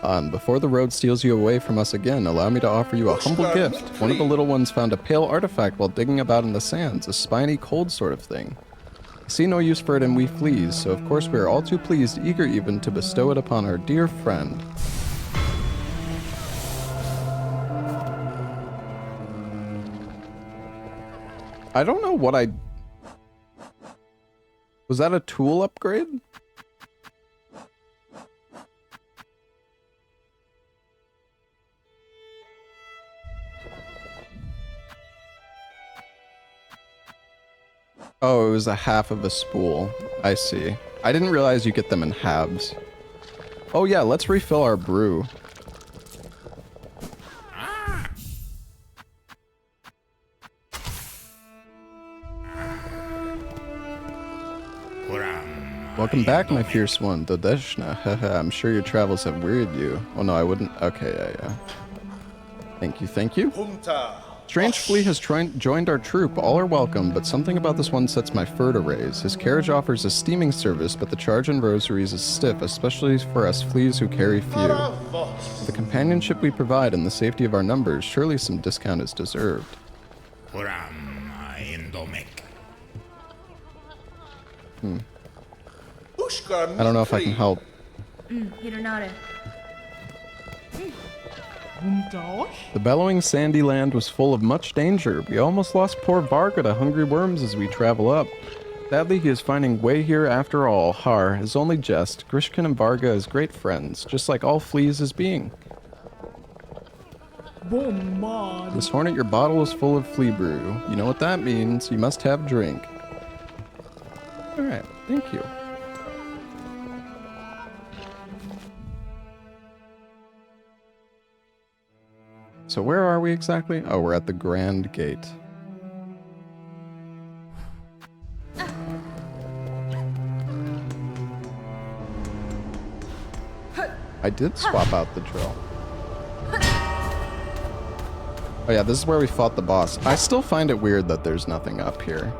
And before the road steals you away from us again, allow me to offer you a humble gift. One of the little ones found a pale artifact while digging about in the sands, a spiny, cold sort of thing. I see no use for it in we fleas, so of course we are all too pleased, eager even, to bestow it upon our dear friend. I don't know what I... Was that a tool upgrade? Oh, it was a half of a spool. I see. I didn't realize you get them in halves. Oh yeah, let's refill our brew. Welcome back, my fierce one, Dodeshna. Haha, I'm sure your travels have wearied you. Oh no, I wouldn't. Okay, yeah. Thank you, thank you. Strange Flea has joined our troop. All are welcome, but something about this one sets my fur to raise. His carriage offers a steaming service, but the charge in rosaries is stiff, especially for us fleas who carry few. For the companionship we provide and the safety of our numbers, surely some discount is deserved. I don't know if I can help. The bellowing sandy land was full of much danger. We almost lost poor Varga to hungry worms as we travel up. Sadly, he is finding way here after all. Har, his only jest. Grishkin and Varga as great friends, just like all fleas as being. Miss Hornet, your bottle is full of flea brew. You know what that means. You must have drink. Alright, thank you. So where are we exactly? Oh, we're at the Grand Gate. I did swap out the drill. Oh yeah, this is where we fought the boss. I still find it weird that there's nothing up here.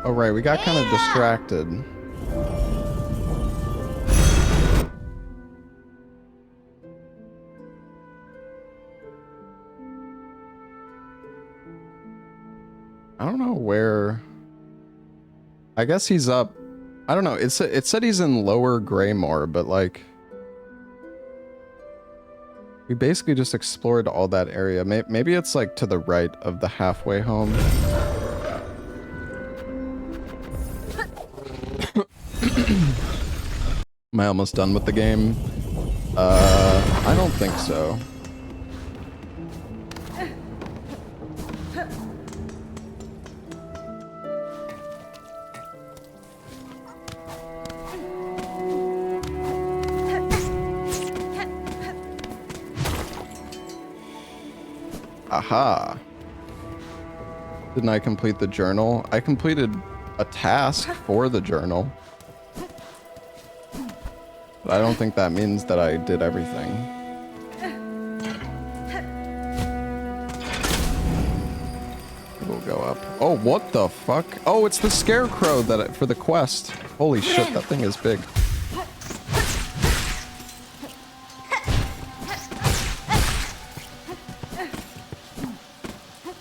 Oh right, we got kind of distracted. I don't know where. I guess he's up. I don't know. It said he's in Lower Greymore, but like we basically just explored all that area. Maybe it's like to the right of the halfway home. Am I almost done with the game? I don't think so. Aha. Didn't I complete the journal? I completed a task for the journal. But I don't think that means that I did everything. We'll go up. Oh, what the fuck? Oh, it's the scarecrow that for the quest. Holy shit, that thing is big.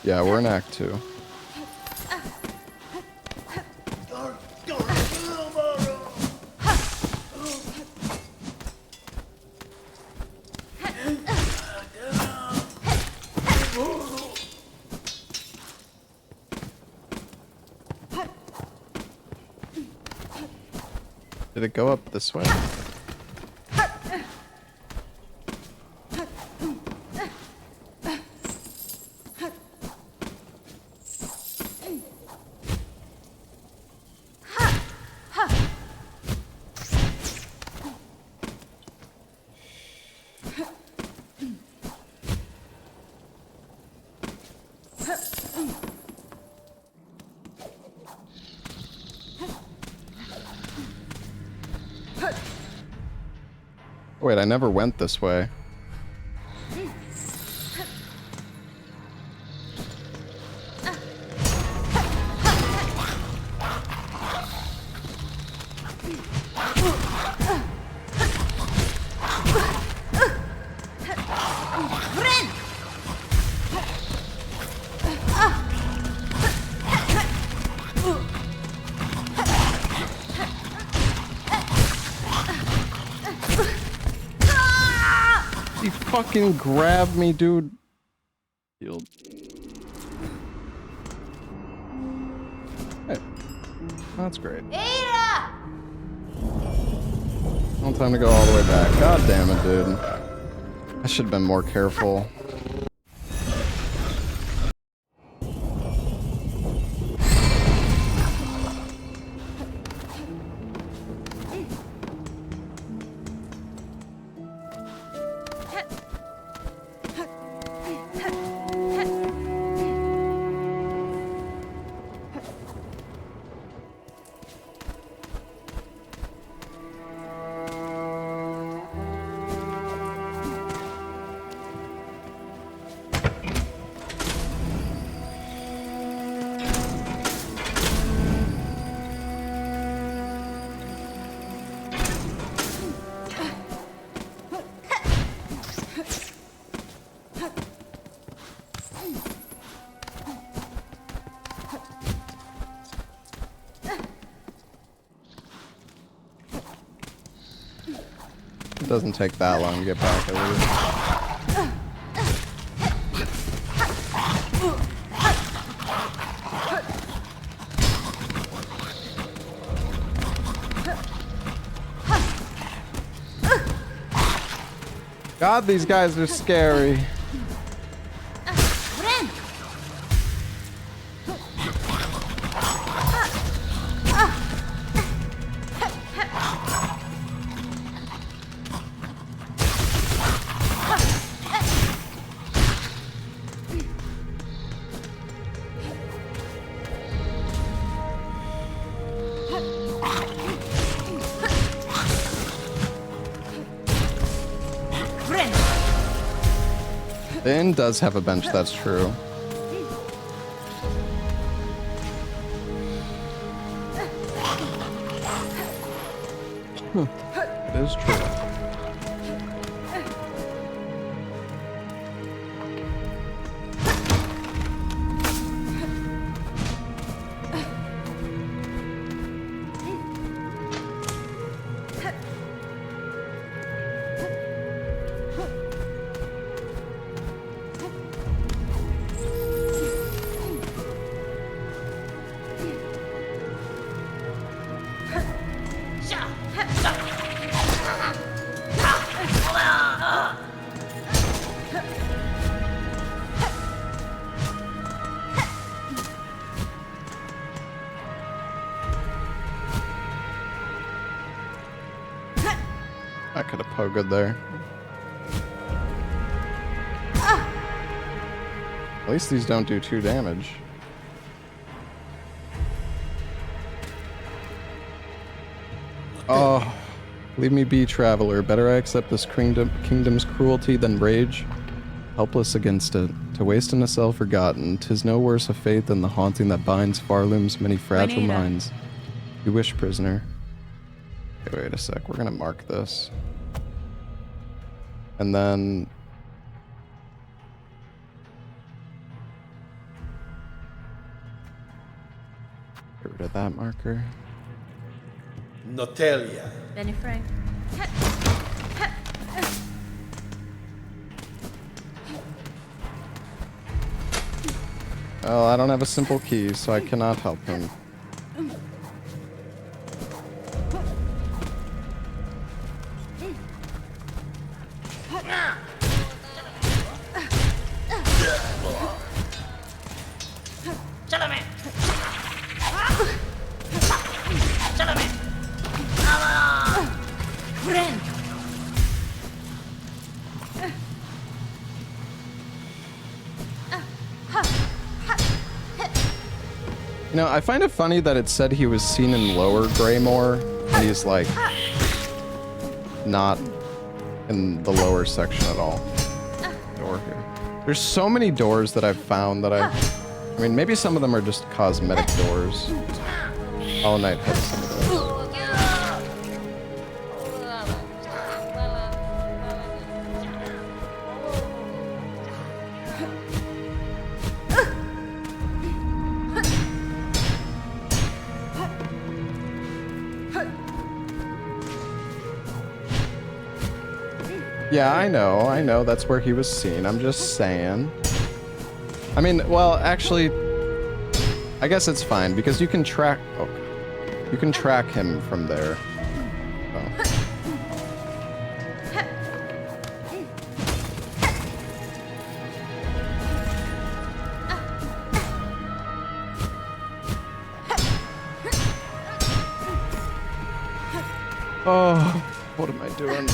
Yeah, we're in Act 2. Did it go up this way? Wait, I never went this way. He fucking grabbed me, dude. Healed. Hey. That's great. No time to go all the way back. God damn it, dude. I should have been more careful. doesn't take that long to get back, at least. God, these guys are scary. The inn does have a bench, that's true. It is true. I could have pogoed there. At least these don't do 2 damage. Oh, leave me be, traveler. Better I accept this kingdom's cruelty than rage. Helpless against it, to waste in a cell forgotten. 'Tis no worse a fate than the haunting that binds Farloom's many fragile Juanita. minds. You wish, prisoner. Okay, wait a sec. We're gonna mark this. And then... get rid of that marker. Notelia. Benny Frank. Well, I don't have a simple key, so I cannot help him. You know, I find it funny that it said he was seen in Lower Greymore, and he's like not in the lower section at all. Door here. There's so many doors that I've found that I mean, maybe some of them are just cosmetic doors. Hollow Knight has some of those. Yeah, I know, that's where he was seen. I'm just saying. I mean, well, actually, I guess it's fine, because you can track... oh, you can track him from there. Oh, what am I doing?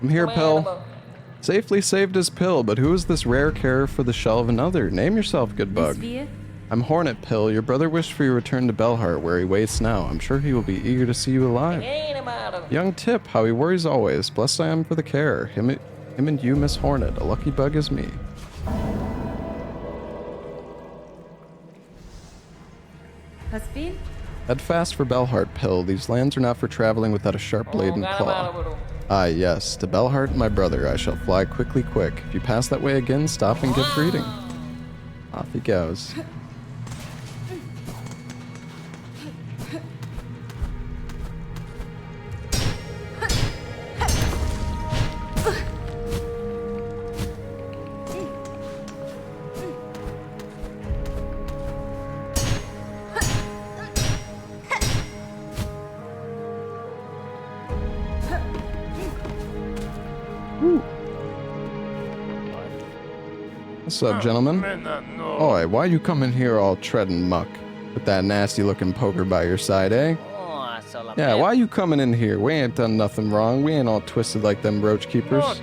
I'm here, Pill. Safely saved his pill, but who is this rare care for the shell of another? Name yourself, good bug. Sphere? I'm Hornet Pill. Your brother wished for your return to Belheart, where he waits now. I'm sure he will be eager to see you alive. Young Tip, how he worries always. Blessed I am for the care. Him and you, Miss Hornet. A lucky bug is me. Hasbin? Head fast for Belheart, Pill. These lands are not for traveling without a sharp blade and claw. Ah, yes. To Belheart, my brother, I shall fly quickly quick. If you pass that way again, stop and give greeting. Off he goes. What's up, gentlemen? Oi, why you coming here all treading muck? With that nasty looking poker by your side, eh? Yeah, why you coming in here? We ain't done nothing wrong. We ain't all twisted like them roach keepers.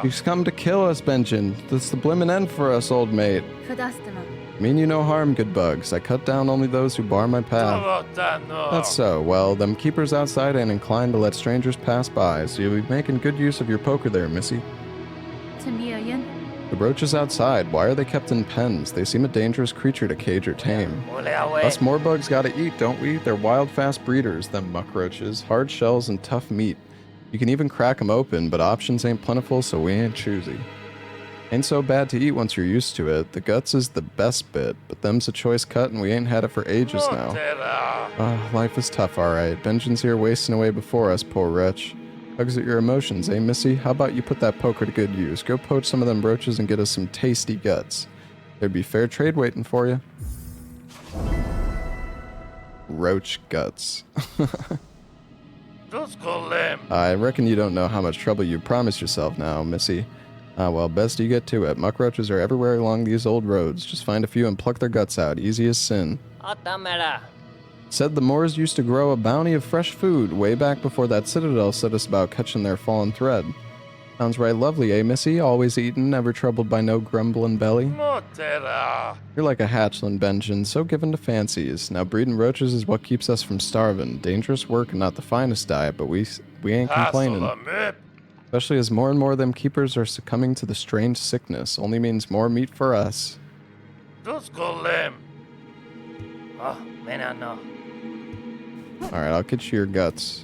You come to kill us, Benjamin. That's the blimmin' end for us, old mate. Fadastema. Mean you no harm, good bugs. I cut down only those who bar my path. That's so. Well, them keepers outside ain't inclined to let strangers pass by, so you'll be making good use of your poker there, missy. Tamirian? The roaches outside, why are they kept in pens? They seem a dangerous creature to cage or tame. Us more bugs gotta eat, don't we? They're wild, fast breeders, them muck roaches. Hard shells and tough meat. You can even crack 'em open, but options ain't plentiful, so we ain't choosy. Ain't so bad to eat once you're used to it. The guts is the best bit, but them's a choice cut and we ain't had it for ages now. Life is tough, alright. Benjamin's here wasting away before us, poor wretch. Hugs at your emotions, eh, missy? How about you put that poker to good use? Go poach some of them roaches and get us some tasty guts. There'd be fair trade waiting for you. Roach guts. I reckon you don't know how much trouble you promised yourself now, missy. Well, best you get to it. Muck roaches are everywhere along these old roads. Just find a few and pluck their guts out. Easy as sin. Said the Moors used to grow a bounty of fresh food way back before that citadel set us about catching their fallen thread. Sounds right lovely, eh, missy? Always eatin', never troubled by no grumbling belly. You're like a hatchling, Benjamin, so given to fancies. Now breeding roaches is what keeps us from starving. Dangerous work and not the finest diet, but we ain't complaining. Especially as more and more of them keepers are succumbing to the strange sickness. Only means more meat for us. Alright, I'll get you your guts.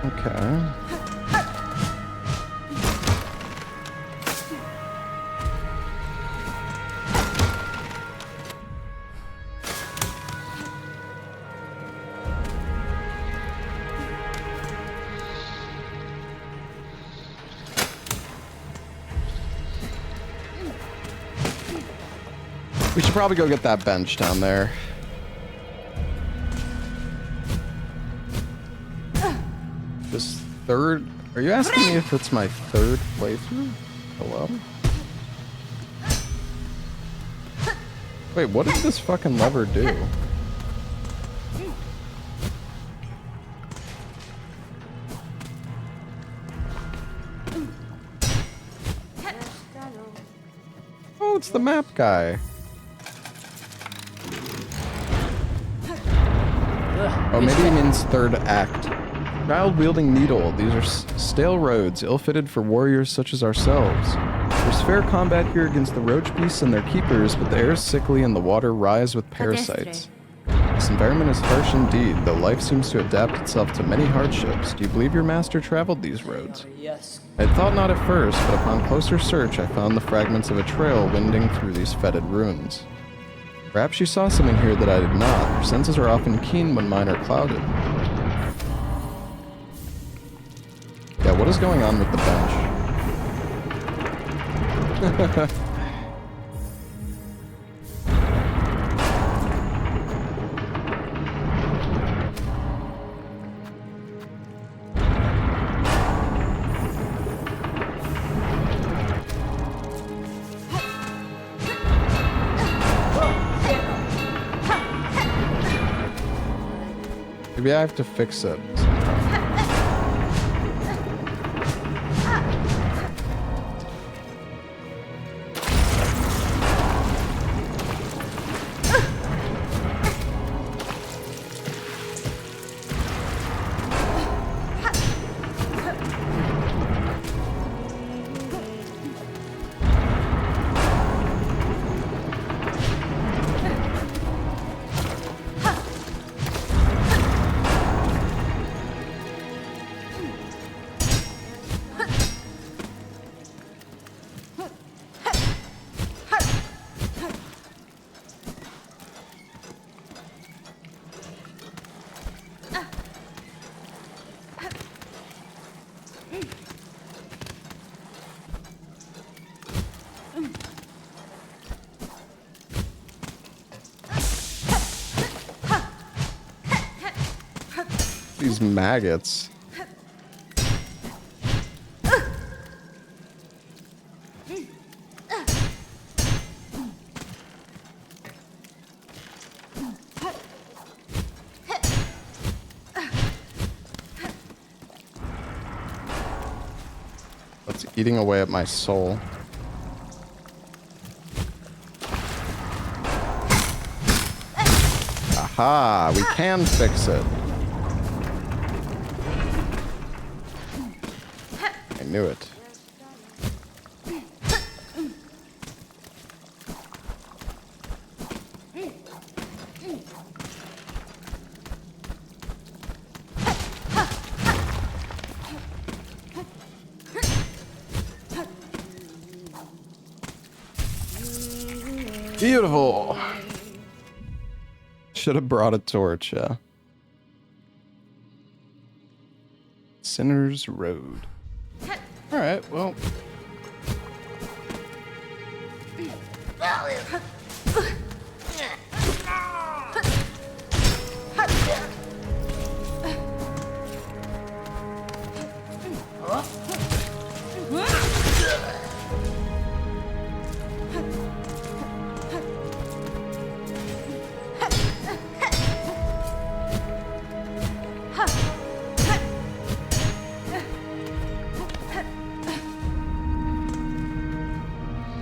Okay. We should probably go get that bench down there. This third... Are you asking me if it's my third playthrough? Hello? Wait, what did this fucking lever do? it's the map guy. Oh, maybe he means third act. Child-wielding needle. These are stale roads, ill-fitted for warriors such as ourselves. There's fair combat here against the roach beasts and their keepers, but the air is sickly and the water rise with parasites. This environment is harsh indeed, though life seems to adapt itself to many hardships. Do you believe your master traveled these roads? Yes. I had thought not at first, but upon closer search I found the fragments of a trail winding through these fetid ruins. Perhaps you saw something here that I did not. Your senses are often keen when mine are clouded. Yeah, what is going on with the bench? Maybe I have to fix it. These maggots. That's eating away at my soul. Aha, we can fix it. I knew it. Beautiful. Should have brought a torch, yeah. Sinner's Road. Alright, well.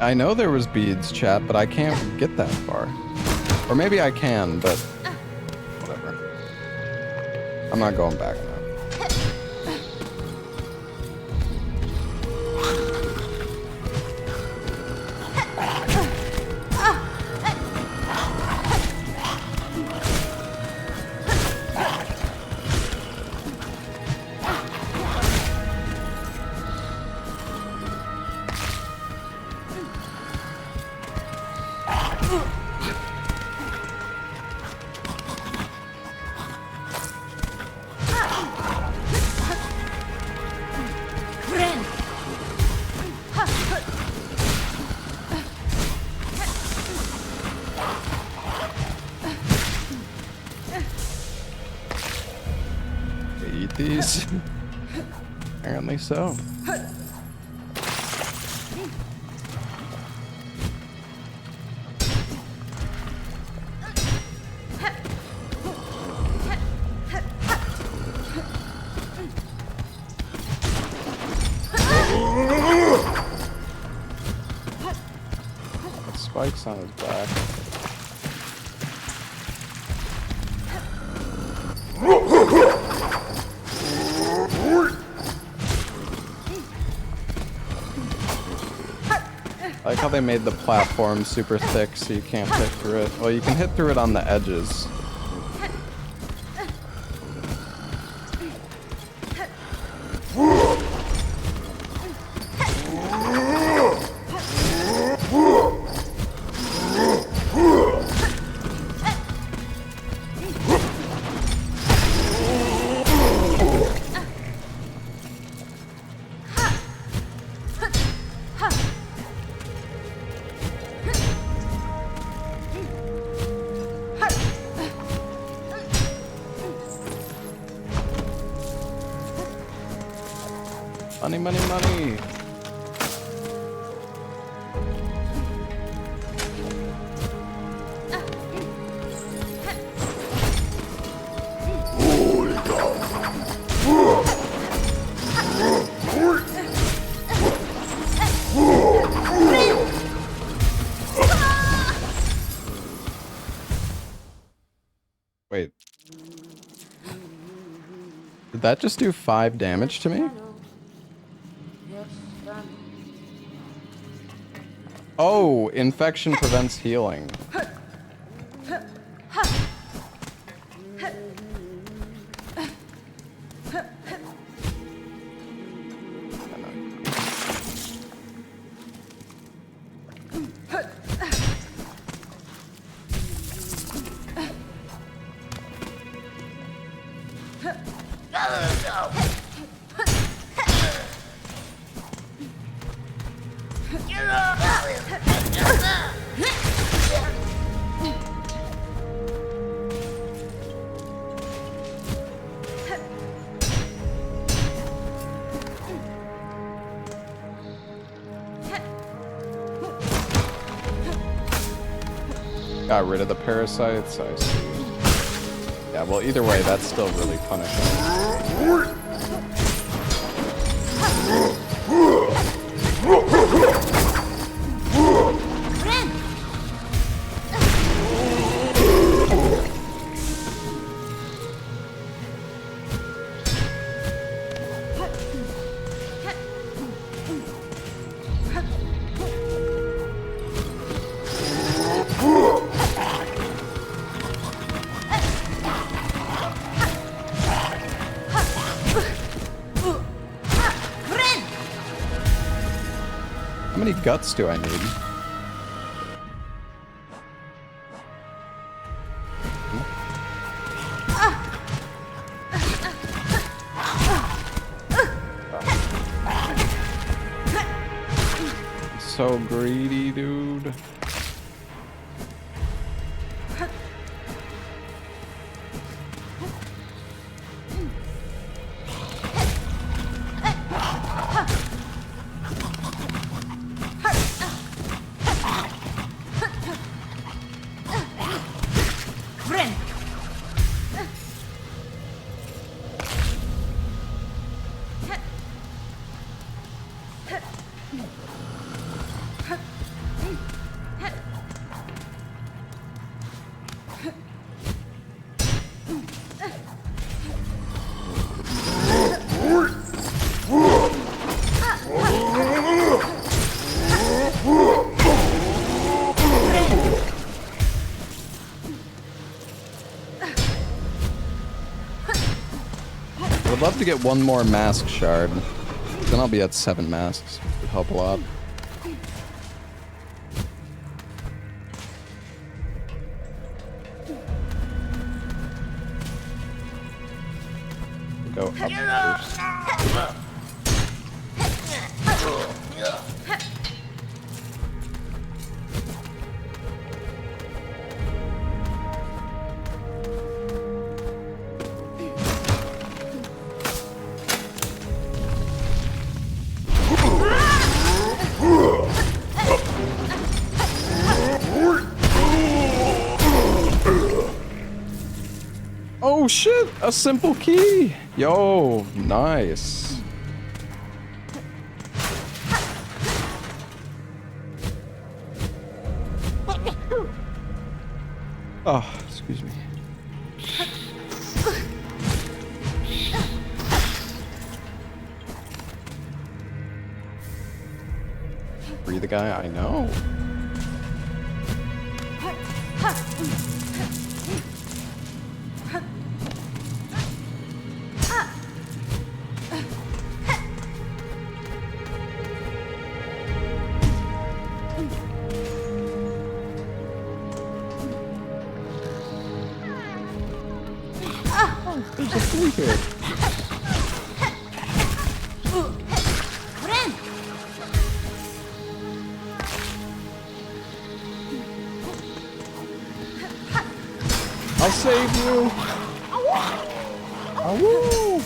I know there was beads, chat, but I can't get that far. Or maybe I can, but whatever. I'm not going back now. Eat these? Apparently so. spikes on his back. I like how they made the platform super thick so you can't hit through it. Well, you can hit through it on the edges. Money, money, money. Wait. Did that just do 5 damage to me? Oh, infection prevents healing. Got rid of the parasites, I see. Yeah, well, either way, that's still really punishing. How many guts do I need? So greedy, dude. I'd love to get one more mask shard. Then I'll be at 7 masks. Would help a lot. Go up first. Oh shit, a simple key. Yo, nice. Oh, excuse me. Free the guy? I know. There's a flea here. I'll save you. Awoo.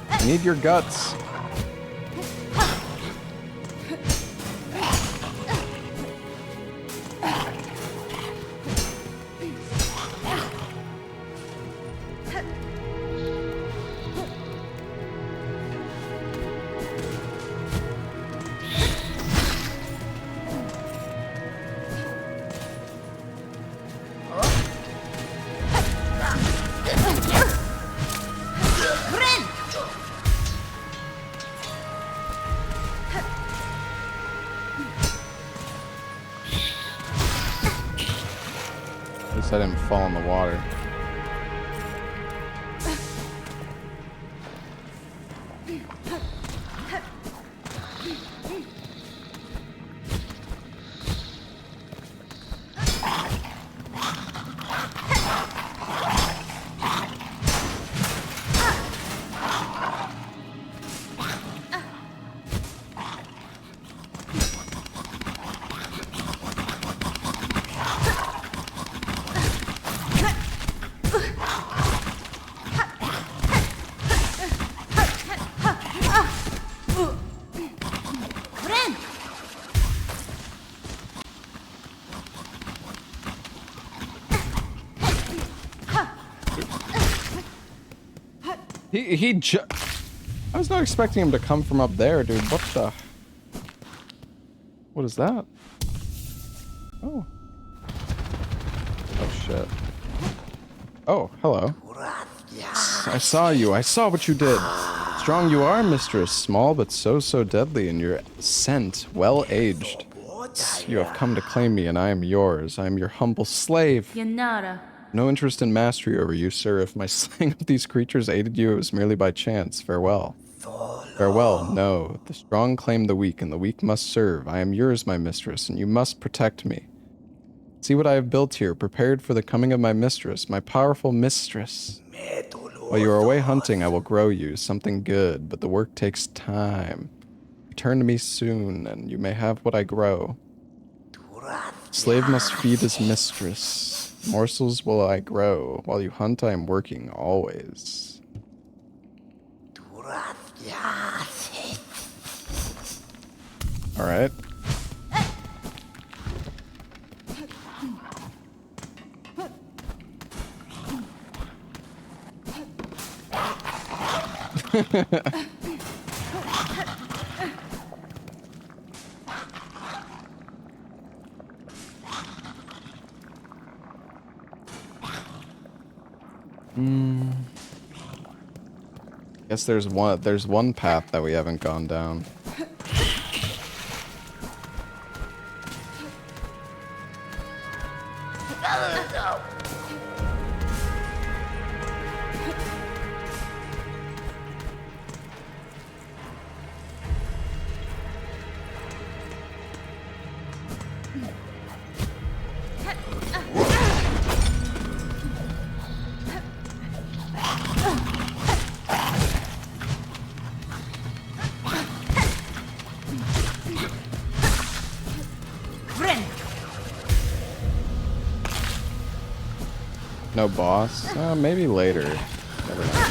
I need your guts. At least I didn't fall in the water. I was not expecting him to come from up there, dude. What the? What is that? Oh. Oh, shit. Oh, hello. I saw you. I saw what you did. Strong you are, mistress. Small, but so deadly, and your scent well-aged. You have come to claim me, and I am yours. I am your humble slave. Yanara. No interest in mastery over you, sir. If my slaying of these creatures aided you, it was merely by chance. Farewell. Farewell, no. The strong claim the weak, and the weak must serve. I am yours, my mistress, and you must protect me. See what I have built here, prepared for the coming of my mistress, my powerful mistress. While you are away hunting, I will grow you something good, but the work takes time. Return to me soon, and you may have what I grow. Slave must feed his mistress. Morsels will I grow. While you hunt, I am working always. Alright. Guess there's one path that we haven't gone down. No boss? Maybe later. Never know.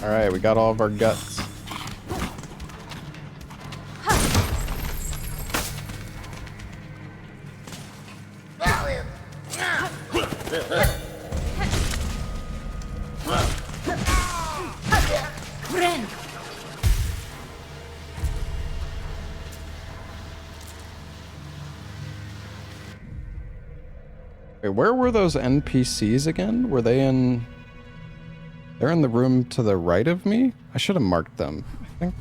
Alright, we got all of our guts. Friend. Wait, where were those NPCs again? Were they in... They're in the room to the right of me? I should have marked them, I think.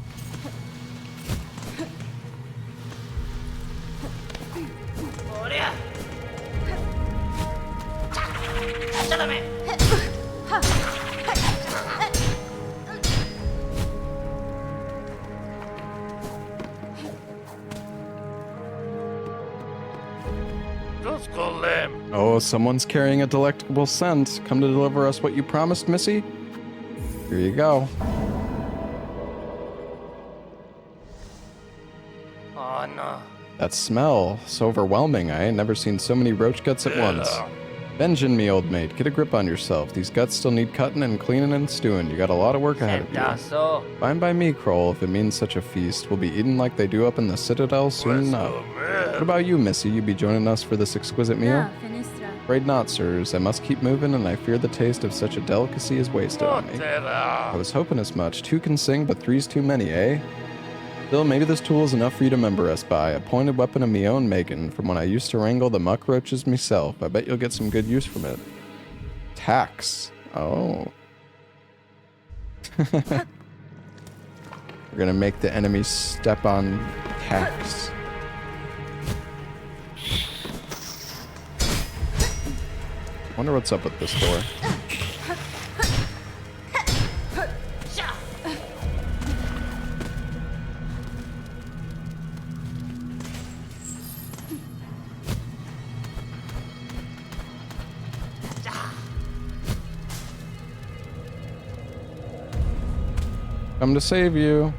Oh, someone's carrying a delectable scent. Come to deliver us what you promised, Missy? Here you go. Oh no. That smell, so overwhelming. I ain't never seen so many roach guts at once. Benjin, me old mate, get a grip on yourself. These guts still need cutting and cleaning and stewing. You got a lot of work ahead of you. Sentazo. Fine by me, Kroll. If it means such a feast, we'll be eating like they do up in the citadel soon enough. What about you, Missy? You be joining us for this exquisite meal? Ah, Finistra. Afraid not, sirs. I must keep moving, and I fear the taste of such a delicacy is wasted on me. I was hoping as much. 2 can sing, but 3's too many, eh? Still, maybe this tool is enough for you to remember us by. A pointed weapon of me own making, from when I used to wrangle the muck roaches myself. I bet you'll get some good use from it. Tax. Oh. We're gonna make the enemy step on tax. Wonder what's up with this door. Come to save you.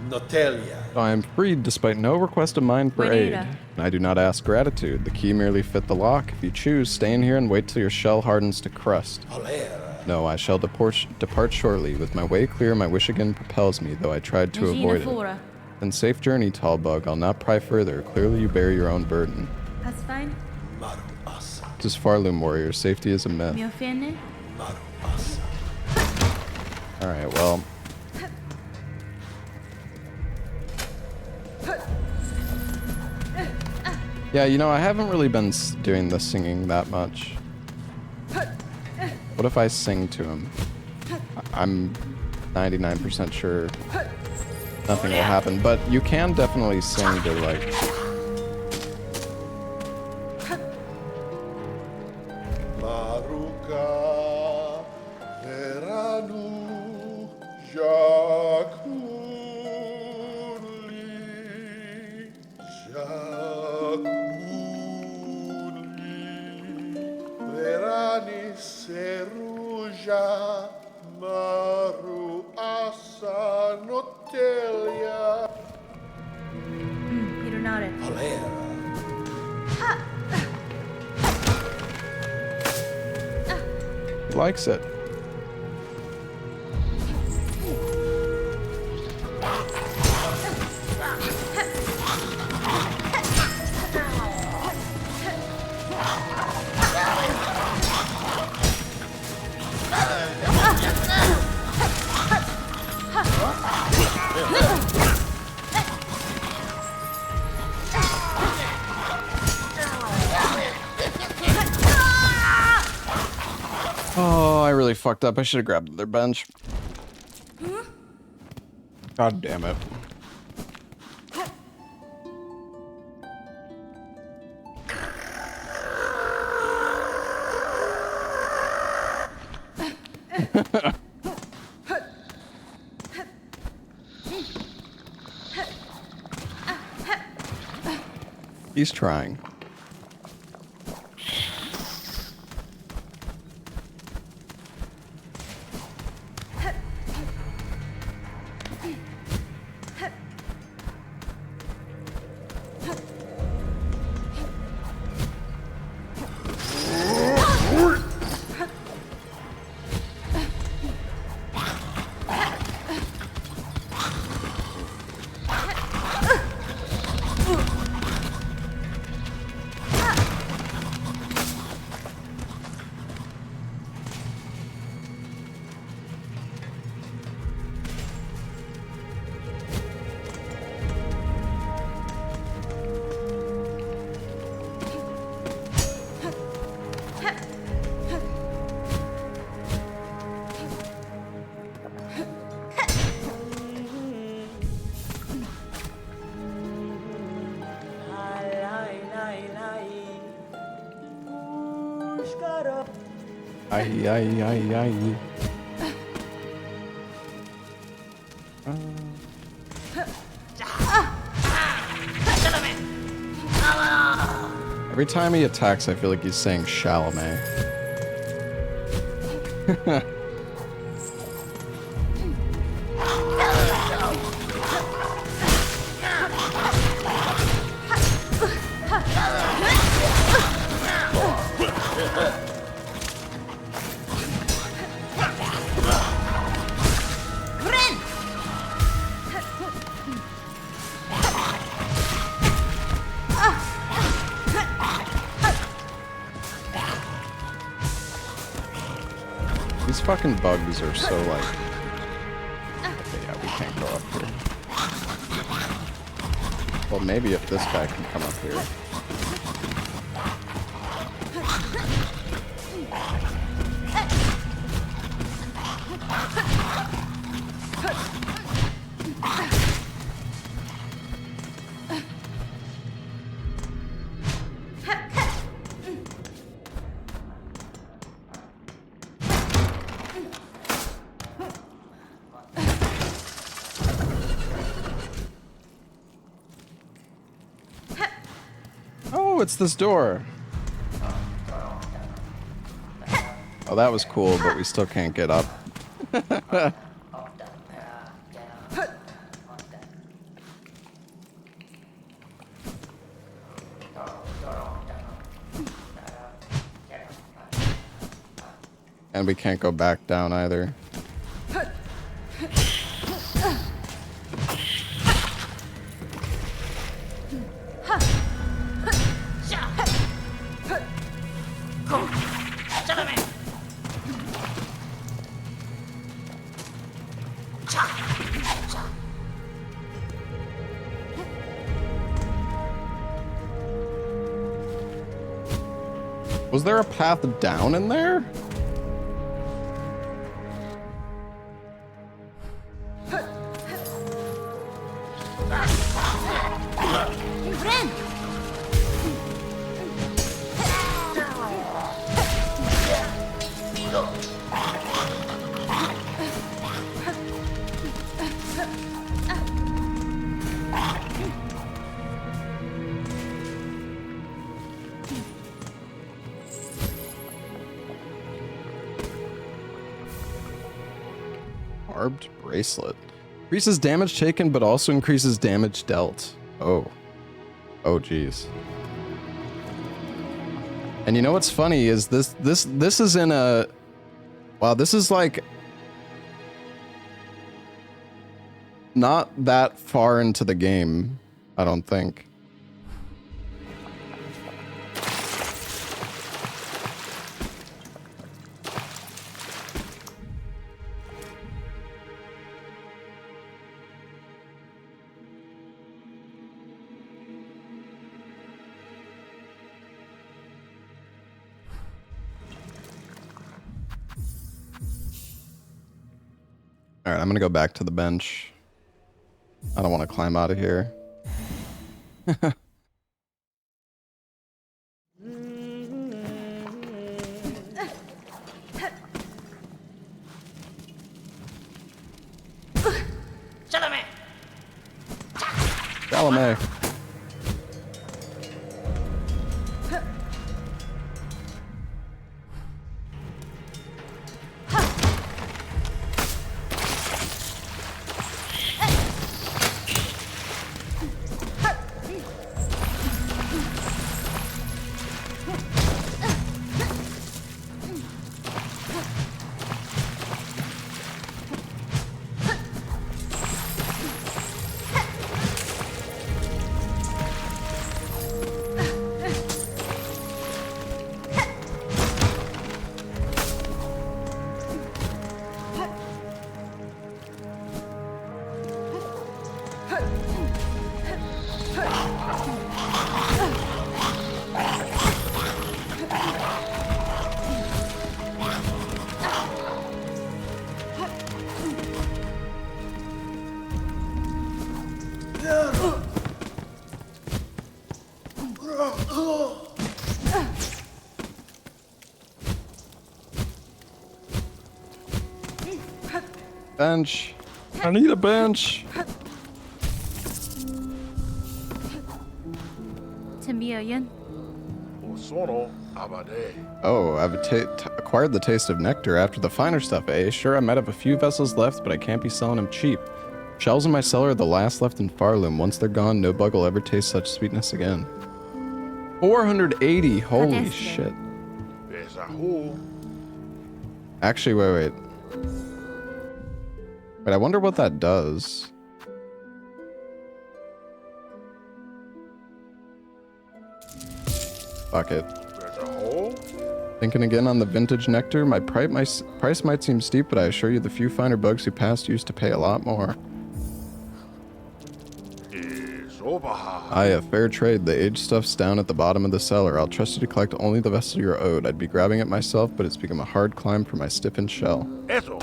Notelia. I am freed despite no request of mine for aid. Buenera. I do not ask gratitude. The key merely fit the lock. If you choose, stay in here and wait till your shell hardens to crust. Holera. No, I shall depart shortly. With my way clear, my wish again propels me, though I tried to Regina avoid it. Fora. Then safe journey, tall bug. I'll not pry further. Clearly you bear your own burden. That's fine. Maru asa. Tis Farloom warrior. Safety is a myth. Mio fene. Maru asa. Alright, well... Yeah, you know, I haven't really been doing the singing that much. What if I sing to him? I'm 99% sure nothing will happen, but you can definitely sing to, like... Maruka. Veranu. Jaculi. Jaculi. Verani seruja. Maru asa notelia. Ironare. Holera. He likes it. Oh, I really fucked up. I should have grabbed their bench. God damn it. He's trying. Ay, ay, ay, ay. Every time he attacks, I feel like he's saying Chalamet. These fucking bugs are so like... Okay, yeah, we can't go up here. Well, maybe if this guy can come up here. Oh, it's this door. Oh, that was cool, but we still can't get up. And we can't go back down either. Was there a path down in there? Barbed bracelet. Increases damage taken, but also increases damage dealt. Oh. Oh, geez. And you know what's funny is this is in a... Wow, this is like... not that far into the game, I don't think. Alright, I'm gonna go back to the bench. I don't want to climb out of here. Chalamet. Bench. I need a bench. Tamia Yin. Osono abade. Oh, I've acquired the taste of nectar after the finer stuff, eh? Sure, I might have a few vessels left, but I can't be selling them cheap. Shells in my cellar are the last left in Farloom. Once they're gone, no bug will ever taste such sweetness again. 480, holy Cadestre. shit. Besahu. Actually, wait. Wait, I wonder what that does. Fuck it. Besahu. Thinking again on the vintage nectar, my price might seem steep, but I assure you the few finer bugs who passed used to pay a lot more. Isobaha. Aye, a fair trade. The aged stuff's down at the bottom of the cellar. I'll trust you to collect only the vessel you're owed. I'd be grabbing it myself, but it's become a hard climb for my stiffened shell. Eso.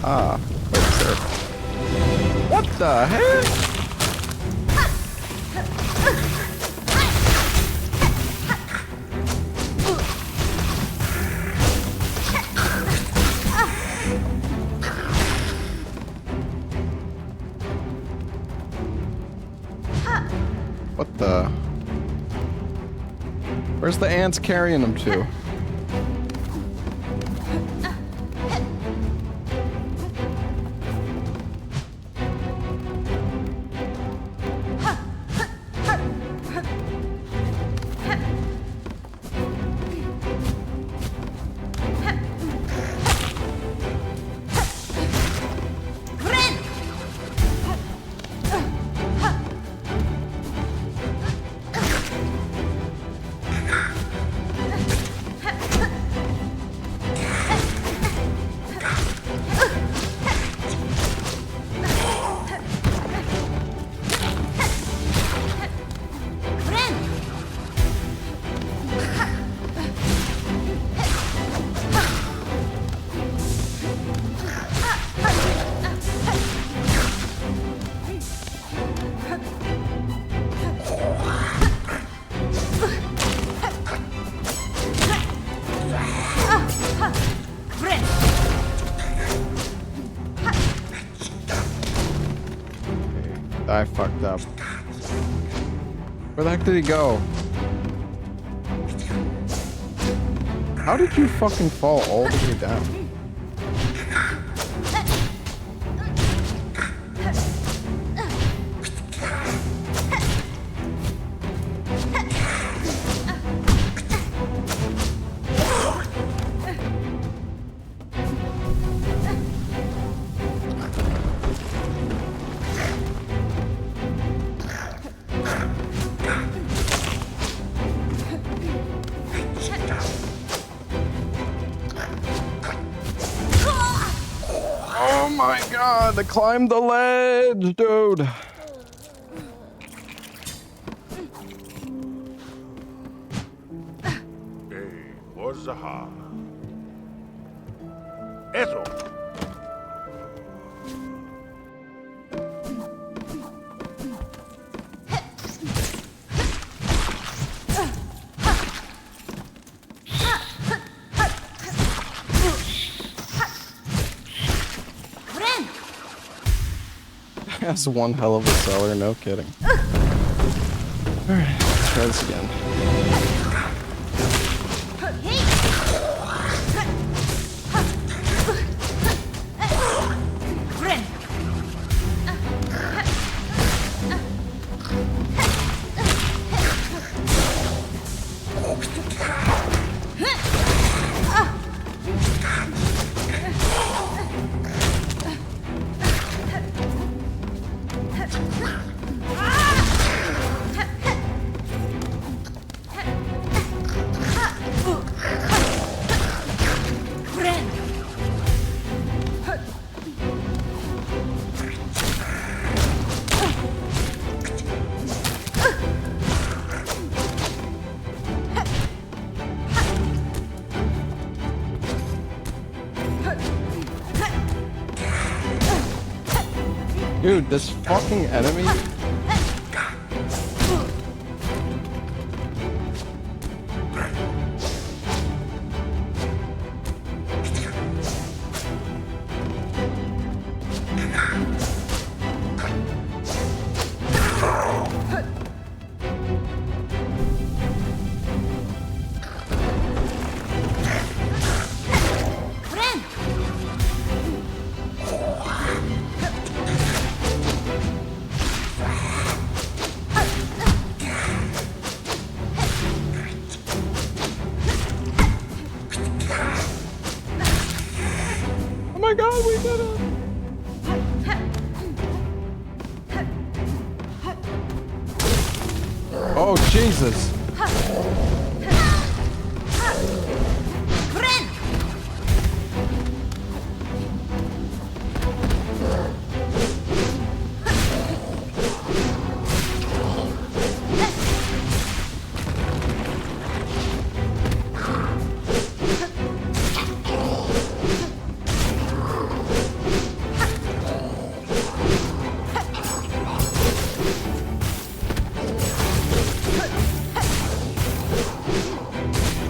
Ah, wait, sir. What the heck? What the? Where's the ants carrying them to? I fucked up. Where the heck did he go? How did you fucking fall all the way down? Oh my god, I climbed the ledge, dude. Wazaha. Eso. That's one hell of a cellar, no kidding. Alright, let's try this again. Dude, this fucking enemy. Oh my god, we did it! Oh, Jesus.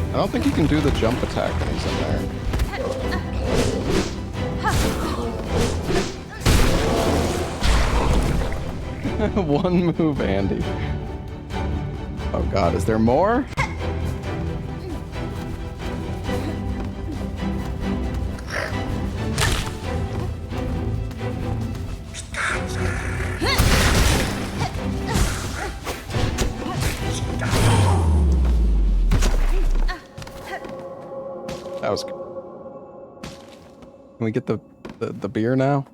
I don't think he can do the jump attack when he's in there. One move, Andy. Oh god, is there more? That was good. Can we get the beer now?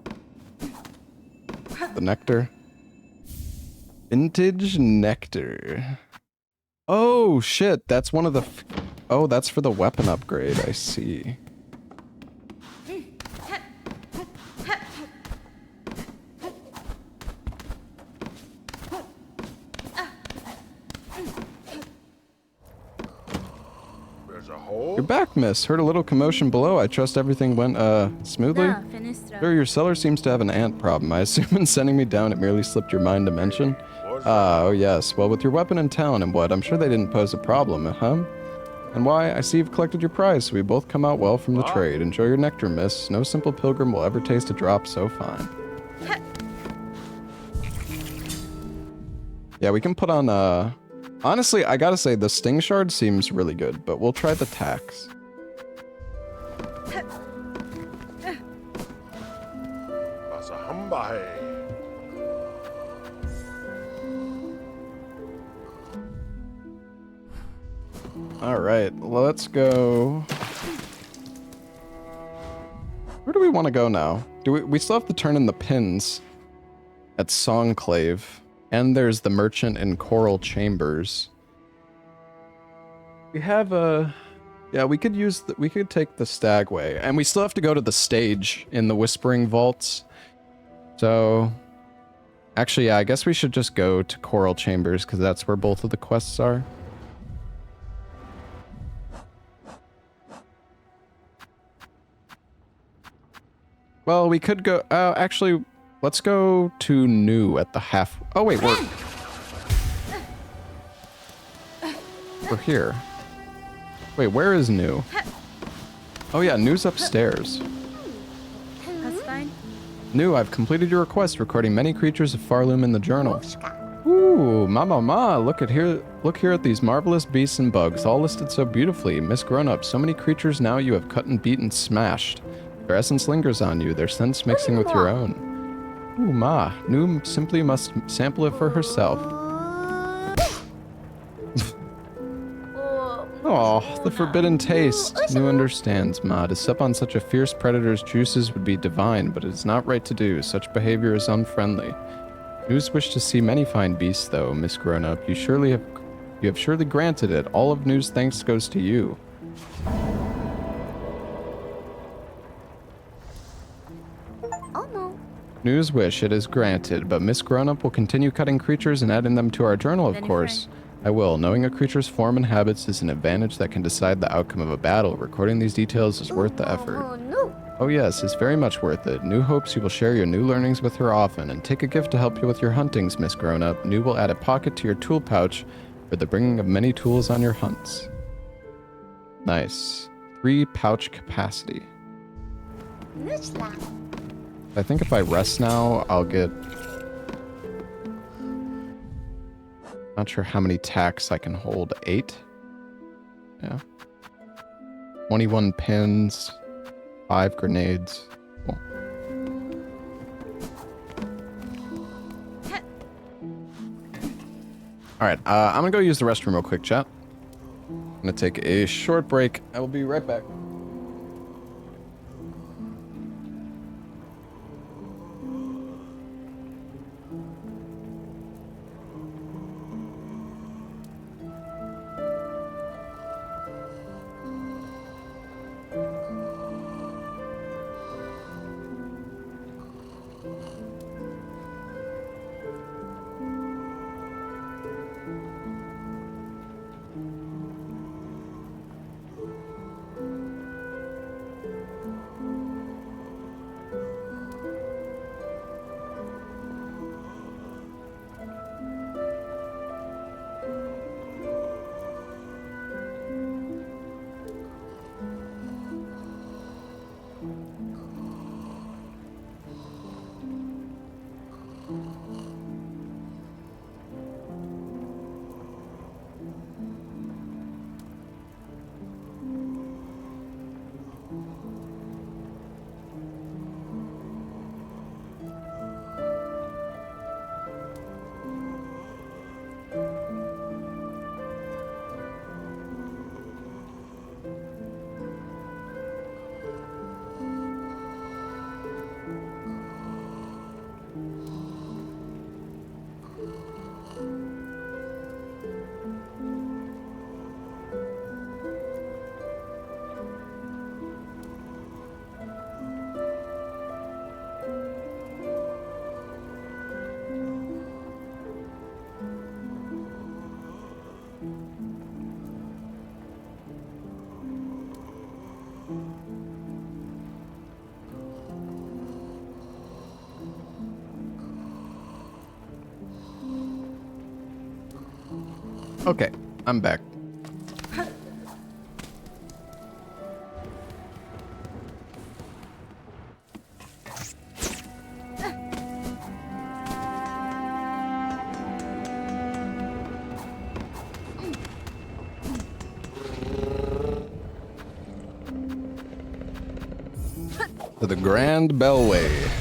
The nectar? Vintage nectar. Oh shit, that's one of the... Oh, that's for the weapon upgrade, I see. There's a hole. You're back, miss. Heard a little commotion below. I trust everything went, smoothly? Da, fenestra. Sure, your cellar seems to have an ant problem. I assume in sending me down, it merely slipped your mind to mention. Oh yes. Well, with your weapon in town and what, I'm sure they didn't pose a problem, huh? And why? I see you've collected your prize, so we both come out well from the trade. Enjoy your nectar, miss. No simple pilgrim will ever taste a drop so fine. Yeah, we can put on, honestly, I gotta say, the Sting Shard seems really good, but we'll try the tax. Masahambahe. Alright, let's go... Where do we want to go now? We still have to turn in the pins at Songclave. And there's the merchant in Coral Chambers. We have a... Yeah, we could use... We could take the Stagway. And we still have to go to the stage in the Whispering Vaults. So... Actually, yeah, I guess we should just go to Coral Chambers, because that's where both of the quests are. Well, we could go... actually, let's go to New at the half... Oh, wait, we're here. Wait, where is New? Oh, yeah, New's upstairs. That's fine. New, I've completed your request, recording many creatures of Farloom in the journal. Ooh, look here at these marvelous beasts and bugs, all listed so beautifully. Miss Grown-Up, so many creatures now you have cut and beaten, smashed. Their essence lingers on you, their scents mixing with your own. Ooh, New simply must sample it for herself. Oh, the forbidden taste. New understands, Ma. To sup on such a fierce predator's juices would be divine, but it is not right to do. Such behavior is unfriendly. New's wish to see many fine beasts, though, Miss Grown-Up. You have surely granted it. All of New's thanks goes to you. Oh no. New's wish, it is granted, but Miss Grown-Up will continue cutting creatures and adding them to our journal, of course. I will. Knowing a creature's form and habits is an advantage that can decide the outcome of a battle. Recording these details is worth the effort. Oh yes, it's very much worth it. New hopes you will share your new learnings with her often, and take a gift to help you with your huntings, Miss Grown-Up. New will add a pocket to your tool pouch for the bringing of many tools on your hunts. Nice. 3 pouch capacity. I think if I rest now, I'll get... Not sure how many tacks I can hold. 8? Yeah. 21 pins. 5 grenades. Cool. Alright, I'm gonna go use the restroom real quick, chat. I'm gonna take a short break. I will be right back. Okay, I'm back. To the Grand Bellway.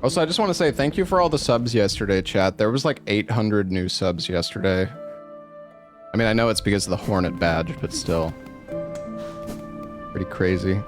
Also, I just want to say thank you for all the subs yesterday, chat. There was like 800 new subs yesterday. I mean, I know it's because of the Hornet badge, but still. Pretty crazy.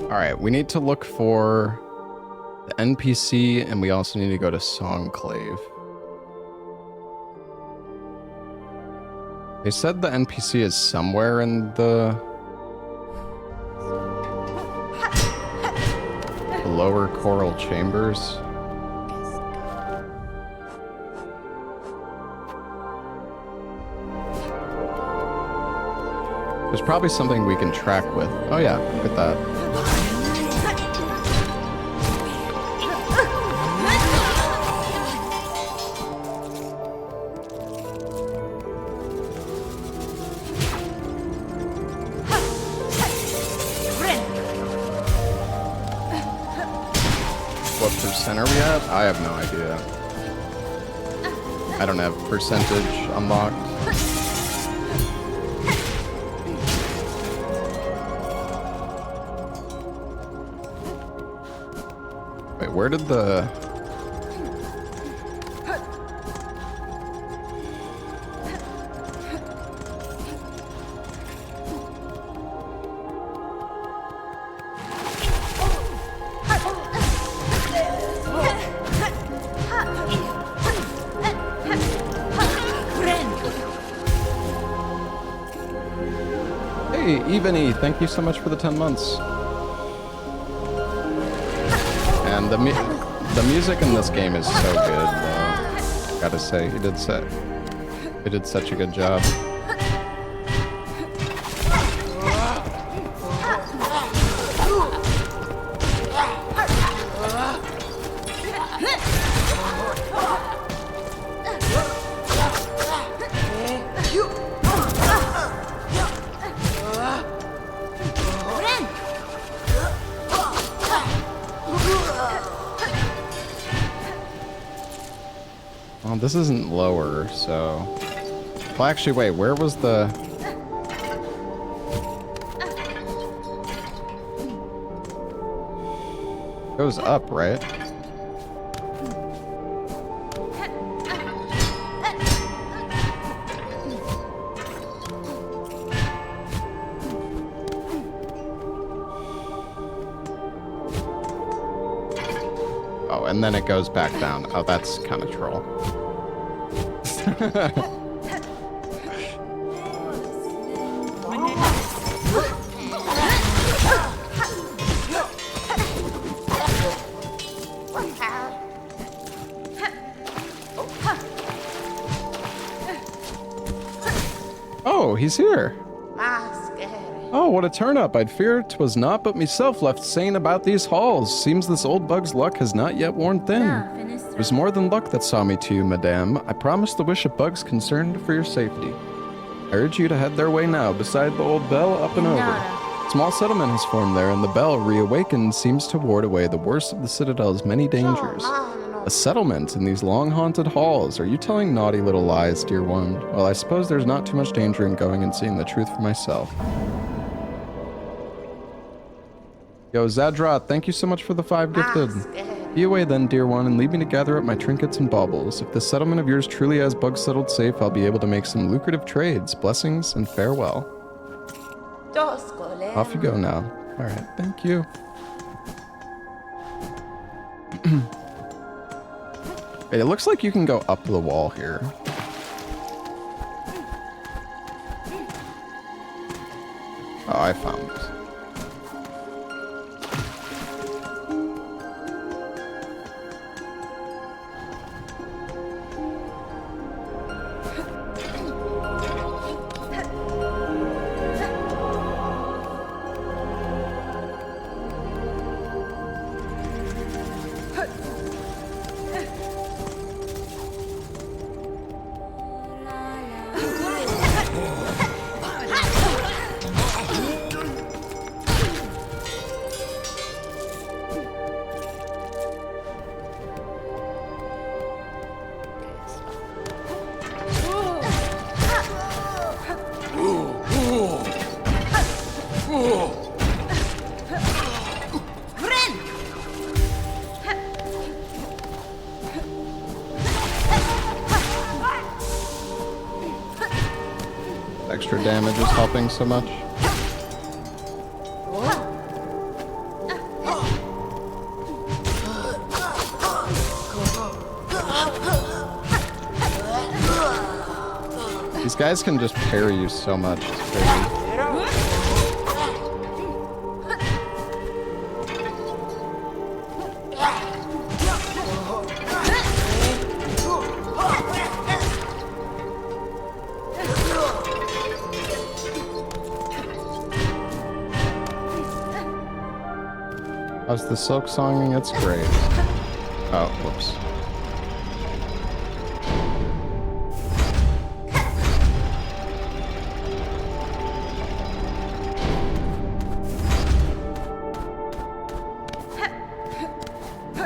Alright, we need to look for the NPC, and we also need to go to Songclave. They said the NPC is somewhere in the lower coral chambers. There's probably something we can track with. Oh yeah, look at that. What percent are we at? I have no idea. I don't have percentage unlocked. Wait, where did the Hey, Evany, thank you so much for the 10 months. And the music in this game is so good, though. Gotta say, he did such a good job. Well, this isn't lower, so... Well, actually, wait, where was the... It goes up, right? Oh, and then it goes back down. Oh, that's kind of troll. Oh, he's here. Oh, what a turn-up. I'd fear 'twas naught but myself left sane about these halls. Seems this old bug's luck has not yet worn thin. It was more than luck that saw me to you, madame. I promise the wish of bugs concerned for your safety. I urge you to head their way now, beside the old bell up and over. Small settlement has formed there, and the bell, reawakened, seems to ward away the worst of the citadel's many dangers. A settlement in these long haunted halls. Are you telling naughty little lies, dear one? Well, I suppose there's not too much danger in going and seeing the truth for myself. Yo, Zadrot, thank you so much for the 5 gifted. Be away then, dear one, and leave me to gather up my trinkets and baubles. If this settlement of yours truly has bugs settled safe, I'll be able to make some lucrative trades. Blessings and farewell. Off you go now. Alright, thank you. It looks like you can go up the wall here. Oh, I found this. Extra damage is helping so much. These guys can just parry you so much, it's crazy. How's the Silksong? It's great. Oh, whoops.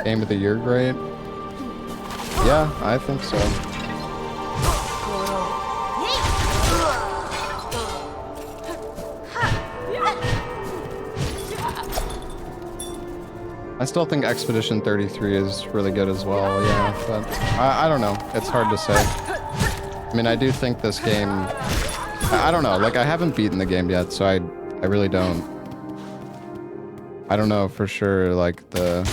Game of the year grade? Yeah, I think so. I still think Expedition 33 is really good as well, yeah, but I don't know. It's hard to say. I mean, I do think this game... I don't know, like, I haven't beaten the game yet, so I really don't... I don't know for sure, like, the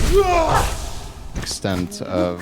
extent of...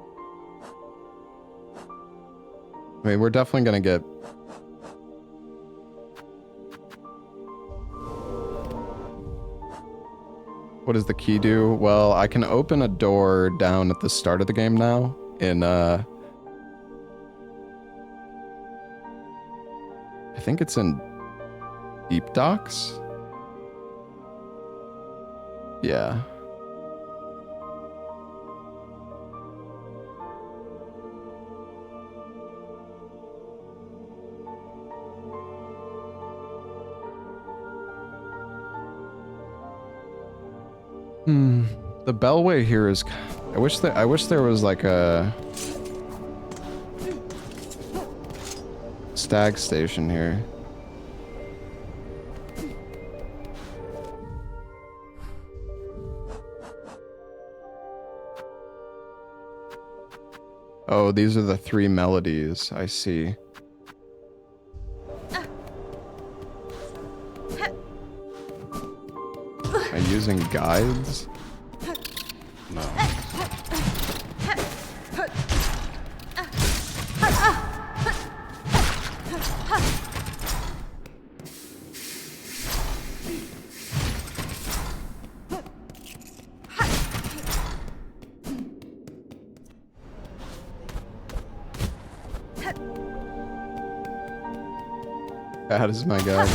I mean, we're definitely gonna get... What does the key do? Well, I can open a door down at the start of the game now in, I think it's in Deep Docks? Yeah. The bellway here is... I wish there was like a... stag station here. Oh, these are the 3 melodies. I see. Am I using guides? No. That is my god.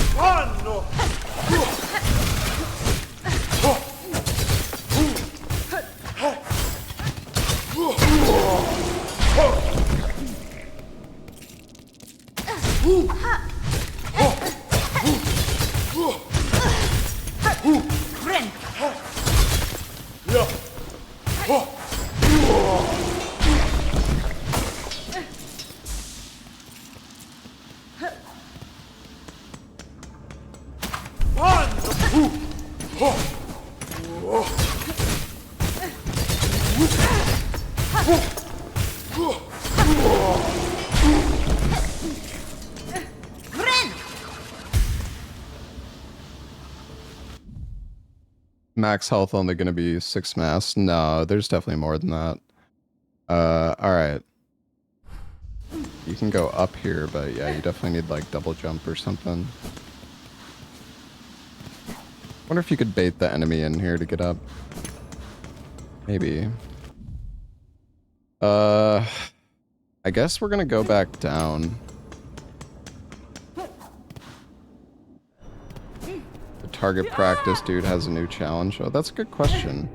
Max health only gonna be 6 mass. No, there's definitely more than that. Alright. You can go up here, but yeah, you definitely need like double jump or something. Wonder if you could bait the enemy in here to get up. Maybe. I guess we're gonna go back down. The target practice dude has a new challenge. Oh, that's a good question.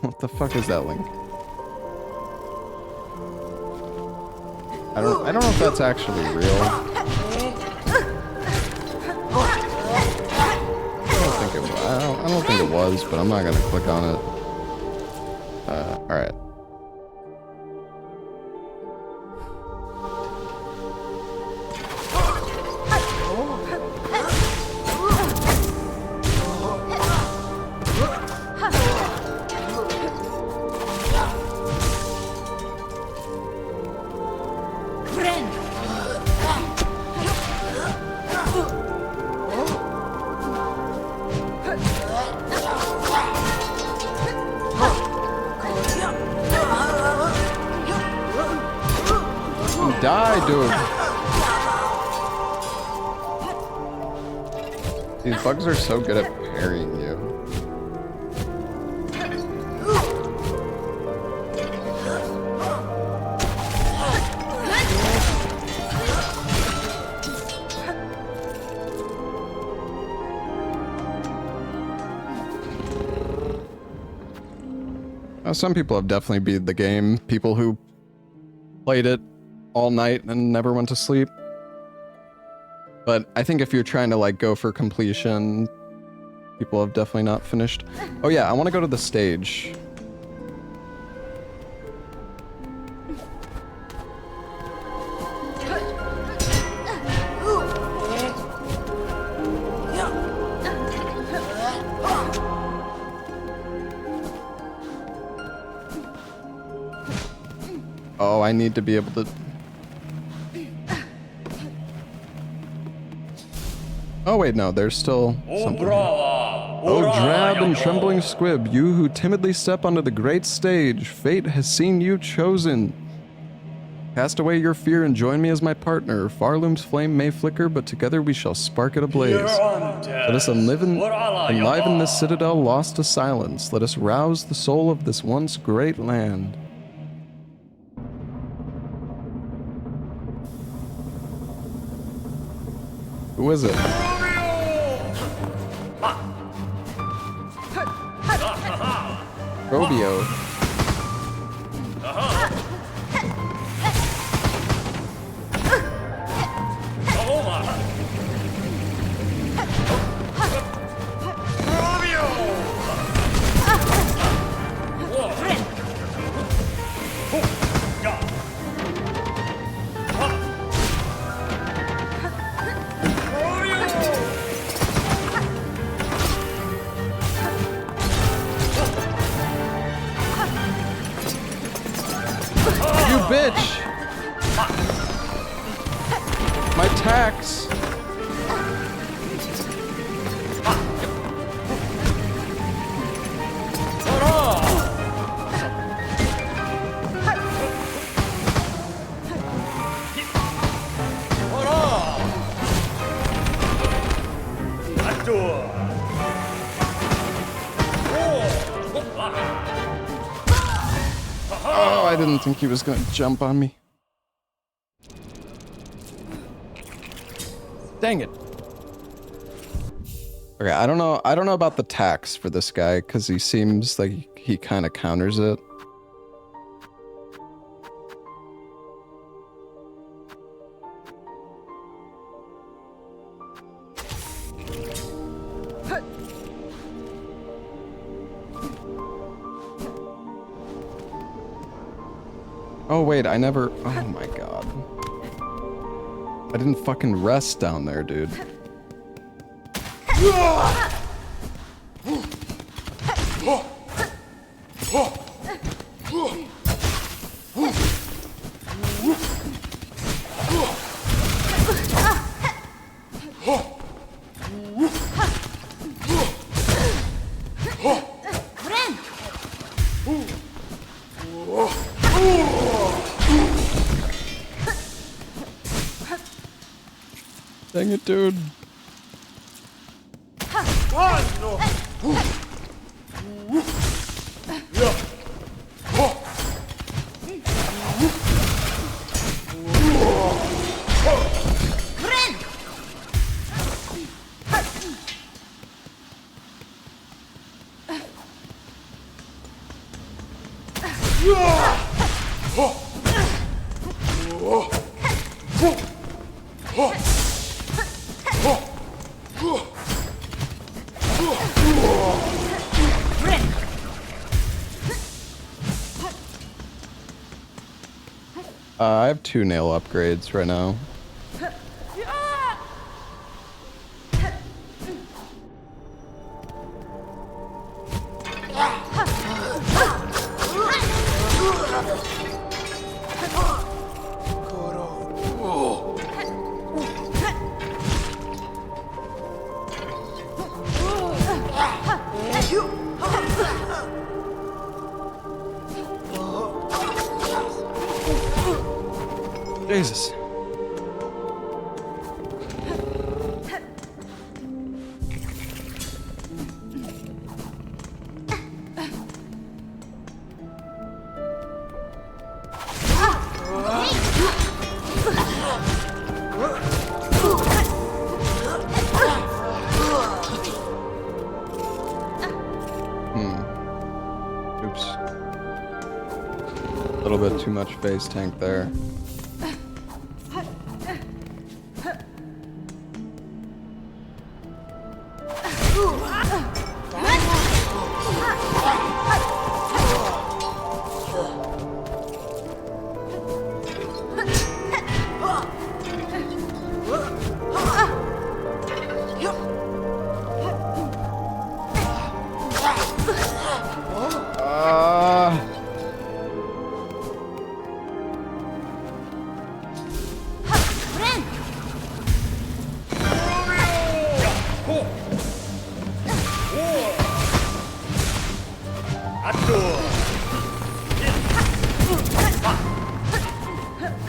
What the fuck is that link? I don't know if that's actually real. I don't think it was, but I'm not gonna click on it. Alright. Die, dude. These bugs are so good at parrying you. Some people have definitely beat the game. People who played it all night and never went to sleep. But I think if you're trying to like go for completion, people have definitely not finished. Oh yeah, I want to go to the stage. Oh, I need to be able to... Oh wait, no, there's still something. Oh, drab and trembling squib, you who timidly step onto the great stage, fate has seen you chosen. Cast away your fear and join me as my partner. Farloom's flame may flicker, but together we shall spark it ablaze. Let us enliven this citadel lost to silence. Let us rouse the soul of this once great land. Who is it? Robio. You bitch! My tax! Oh, I didn't think he was gonna jump on me. Dang it. Okay, I don't know about the tax for this guy, because he seems like he kind of counters it. Oh wait, I never... Oh my god. I didn't fucking rest down there, dude. Dang it, dude. I have 2 nail upgrades right now. Jesus. Oops. A little bit too much face tank there.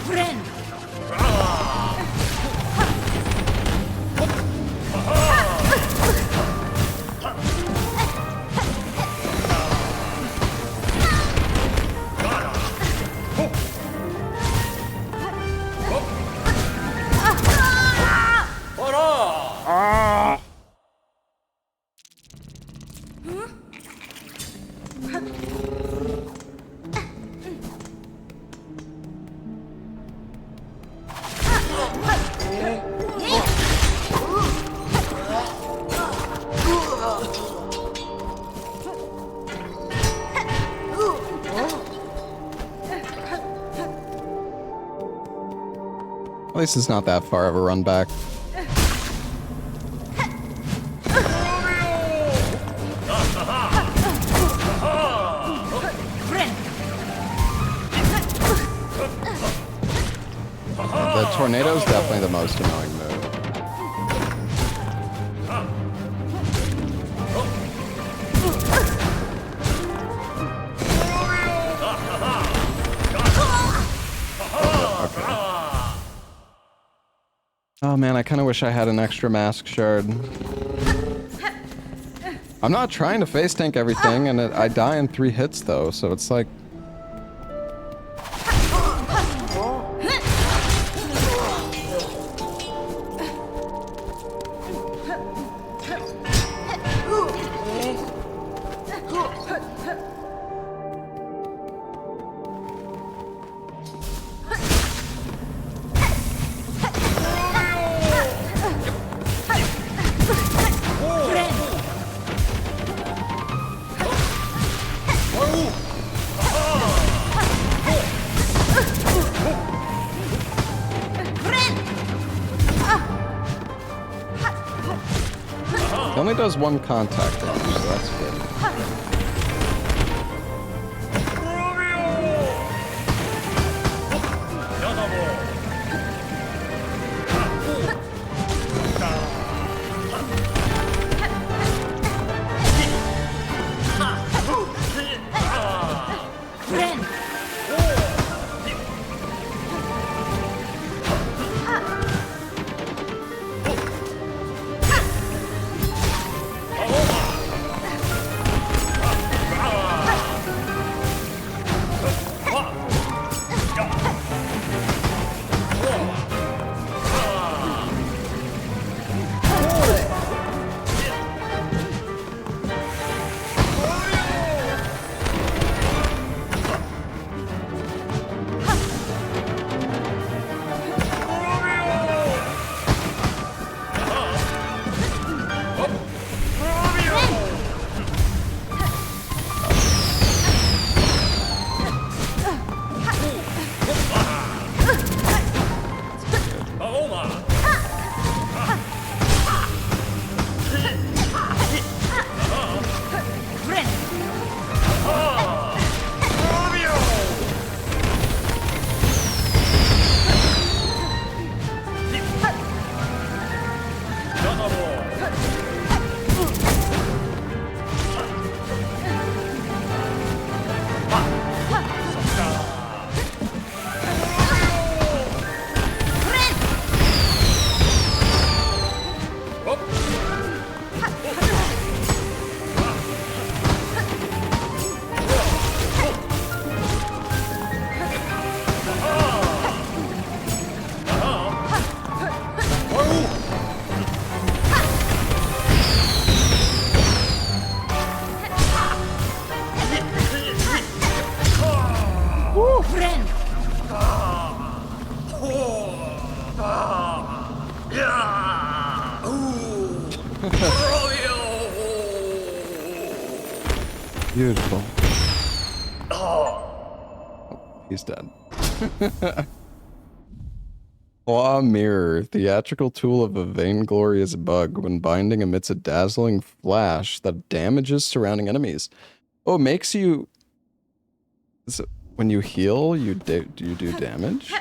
Friend. At least it's not that far of a run back. The tornado is definitely the most annoying move. Oh man, I kind of wish I had an extra mask shard. I'm not trying to face tank everything, and I die in 3 hits though, so it's like... It only does 1 contact damage, so that's good. Beautiful. Oh, he's dead. Claw mirror, theatrical tool of a vainglorious bug. When binding, emits a dazzling flash that damages surrounding enemies. Oh, it makes you... when you heal, do you do damage?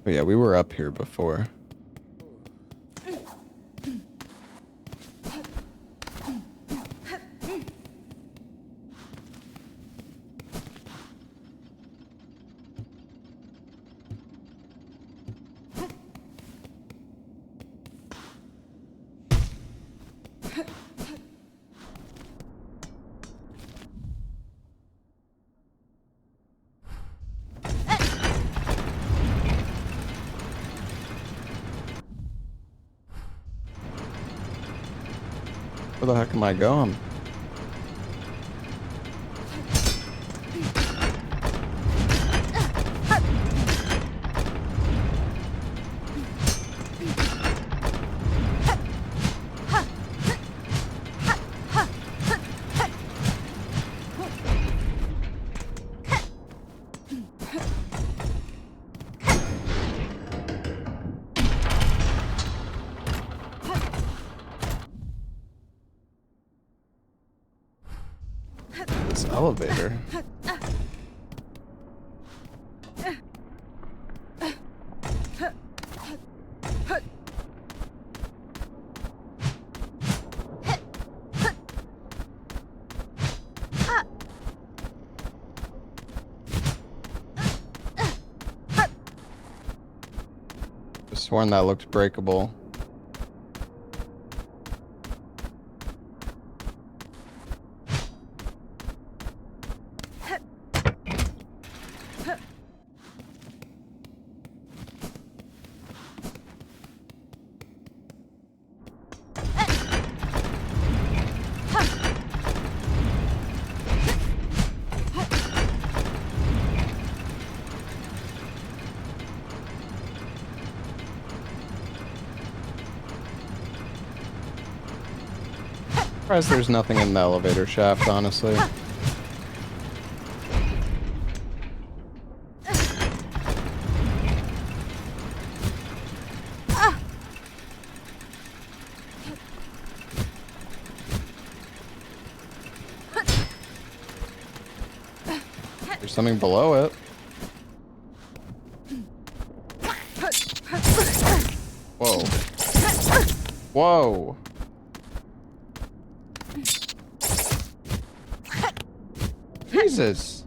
But yeah, we were up here before. Where the heck am I going? This elevator. Just sworn that looked breakable. Surprised there's nothing in the elevator shaft, honestly. There's something below it. Whoa. Whoa. Jesus.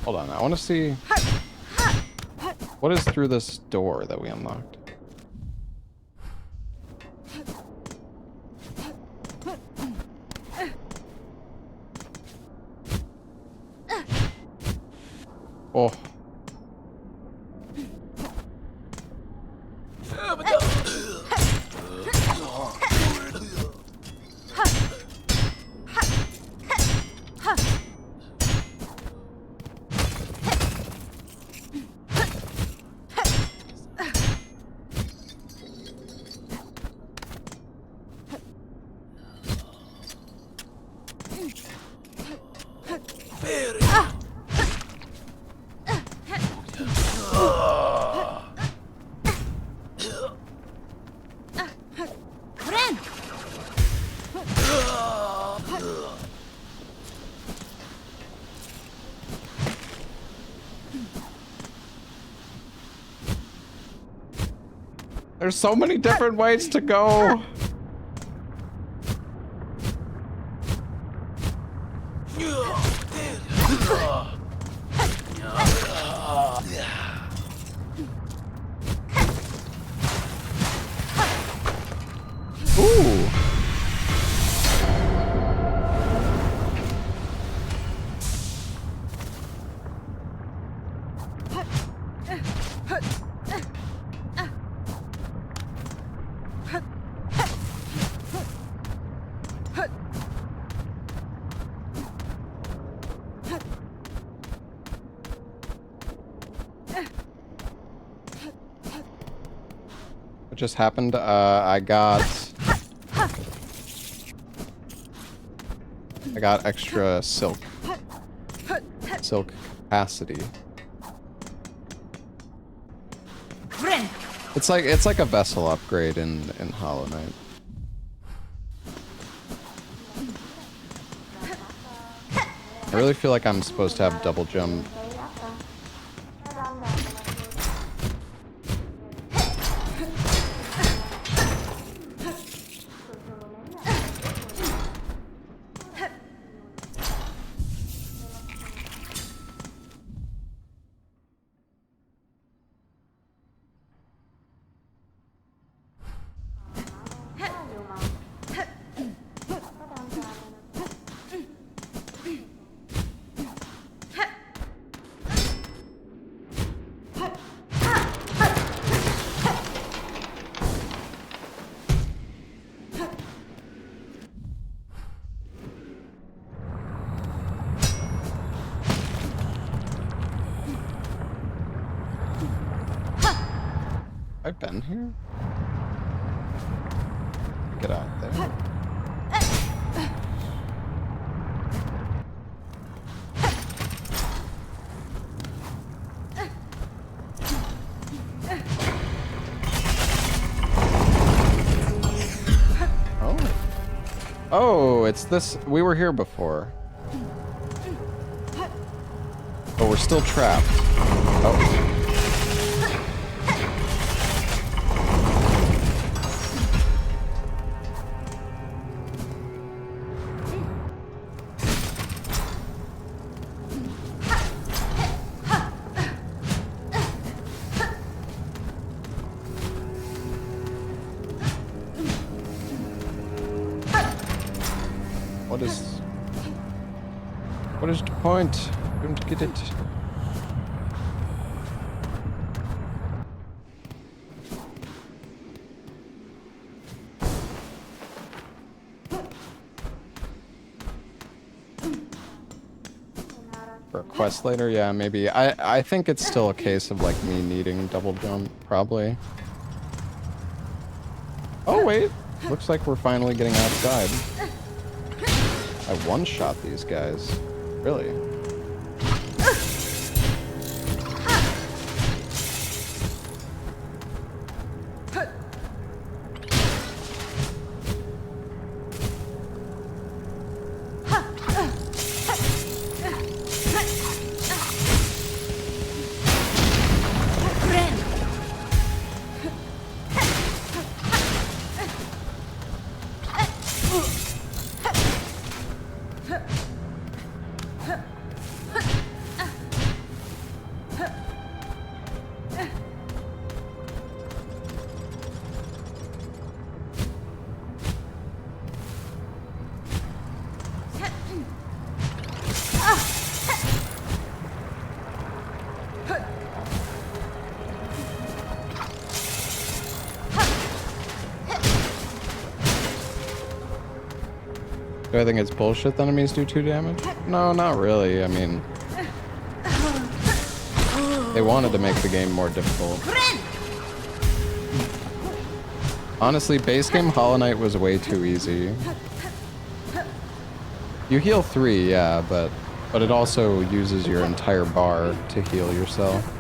Hold on, I want to see what is through this door that we unlocked. Oh. There's so many different ways to go. Ooh. What just happened? I got extra silk capacity. It's like a vessel upgrade in Hollow Knight. I really feel like I'm supposed to have double jump. I've been here? Get out there. Oh. Oh, it's this. We were here before. But we're still trapped. Oh. What is the point? Don't get it. For a quest later, yeah, maybe. I think it's still a case of like me needing double jump, probably. Oh wait, looks like we're finally getting outside. I one-shot these guys. Really? Do I think it's bullshit that enemies do 2 damage? No, not really. I mean, they wanted to make the game more difficult. Honestly, base game Hollow Knight was way too easy. You heal 3, yeah, but it also uses your entire bar to heal yourself.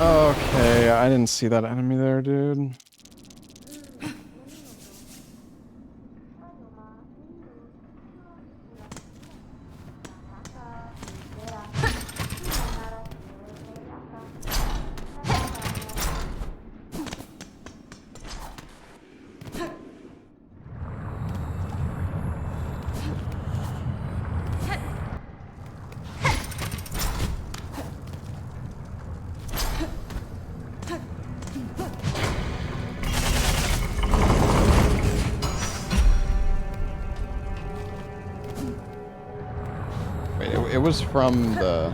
Okay, I didn't see that enemy there, dude. Wait, it was from the...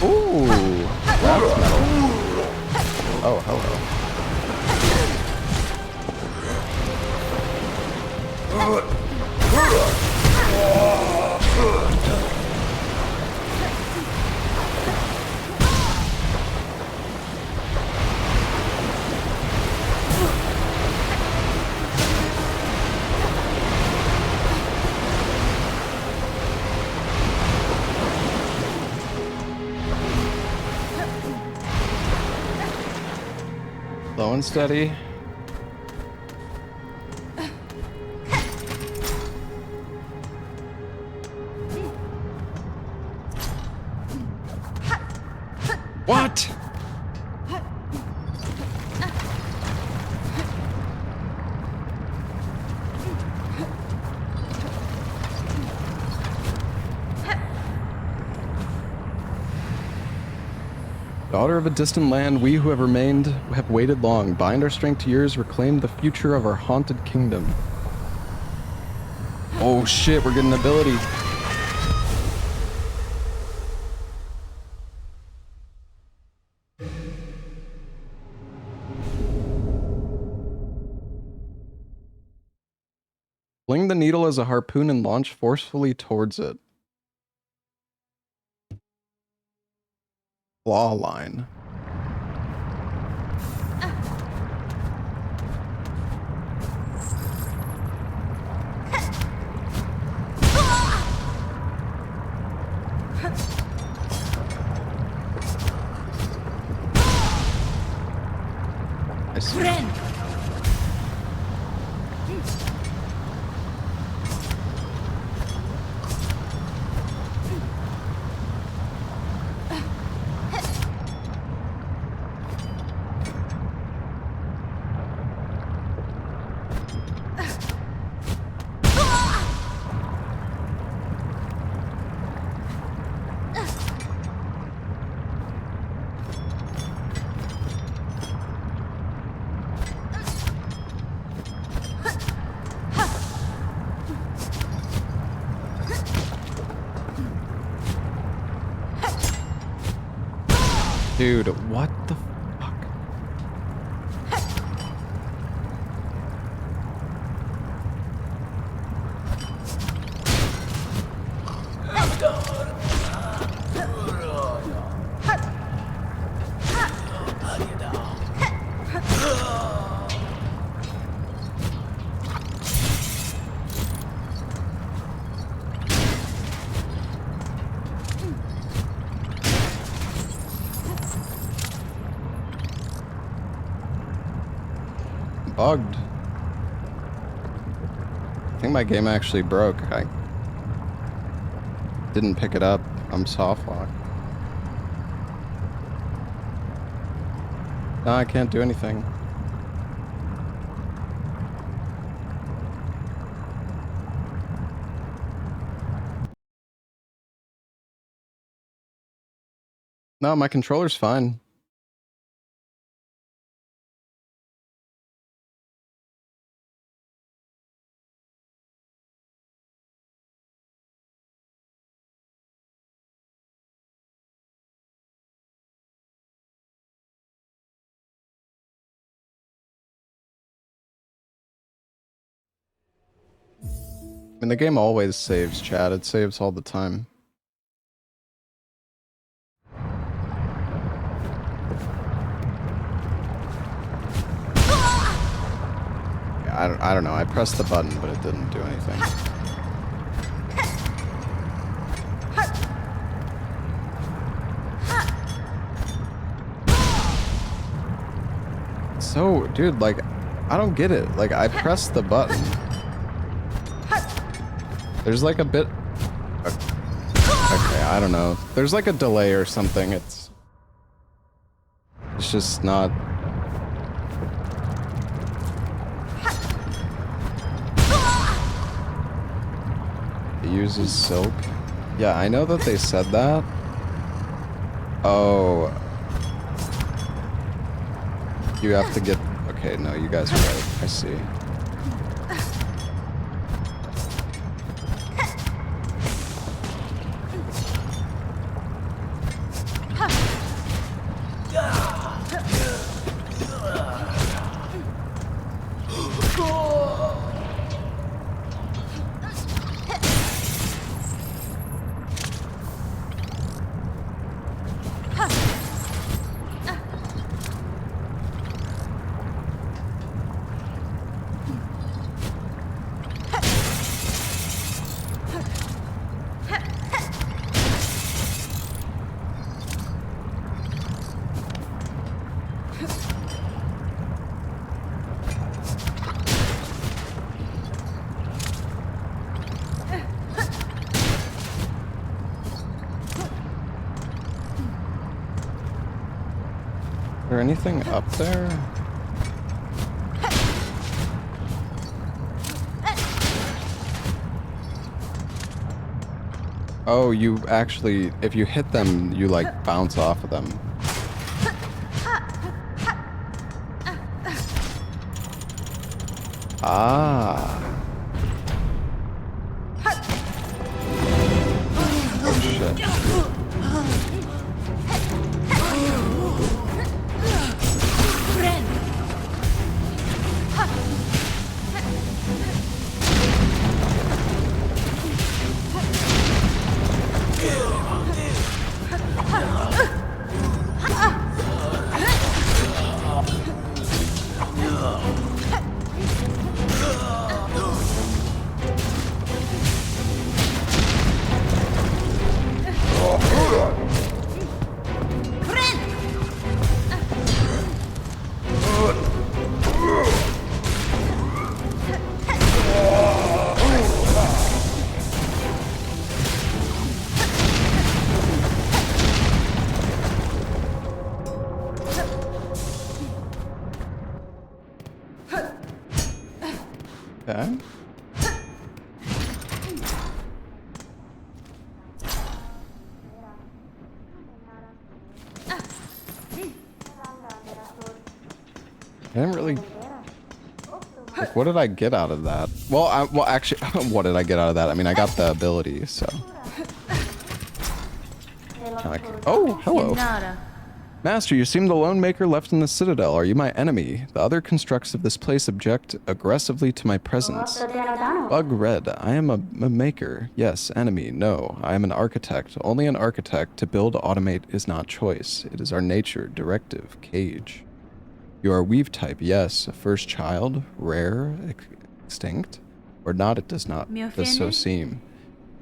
Ooh, that's metal. Oh, hello. Slow and steady. What? Daughter of a distant land, we who have remained have waited long. Bind our strength to yours, reclaim the future of our haunted kingdom. Oh shit, we're getting an ability. Fling the needle as a harpoon and launch forcefully towards it. Claw line. I see. Dude, what the fuck? bugged. I think my game actually broke. I didn't pick it up. I'm soft locked. No, I can't do anything. No, my controller's fine. I mean, the game always saves, chat. It saves all the time. Yeah, I don't know. I pressed the button, but it didn't do anything. So, dude, like, I don't get it. Like, I pressed the button. There's like a bit... Okay, I don't know. There's like a delay or something. It's just not... It uses silk. Yeah, I know that they said that. Oh. You have to get... Okay, no, you guys are right. I see. Is there anything up there? Oh, you actually, if you hit them, you like bounce off of them. Ah. Oh shit. Okay. I didn't really... Like, what did I get out of that? Well, well, actually, what did I get out of that? I mean, I got the ability, so... Like, oh, hello. Master, you seem the lone maker left in the citadel. Are you my enemy? The other constructs of this place object aggressively to my presence. Bug Red, I am a maker. Yes, enemy. No, I am an architect. Only an architect. To build, automate is not choice. It is our nature. Directive. Cage. You are weave type. Yes. First child. Rare. Extinct. Or not, it does not. Does so seem.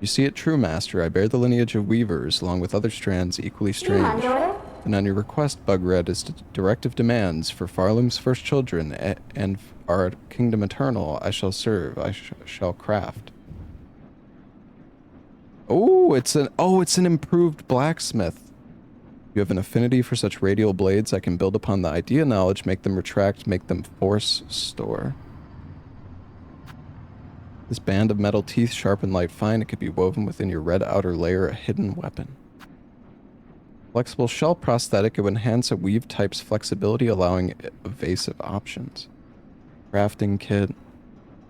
You see it true, Master. I bear the lineage of weavers, along with other strands equally strange. Then on your request, Bugred, is directive demands for Farloom's first children and our kingdom eternal, I shall serve, I shall craft. Oh, it's an improved blacksmith. You have an affinity for such radial blades. I can build upon the idea knowledge, make them retract, make them force store. This band of metal teeth, sharp and light fine, it could be woven within your red outer layer, a hidden weapon. Flexible shell prosthetic, it will enhance a weave type's flexibility, allowing evasive options. Crafting kit.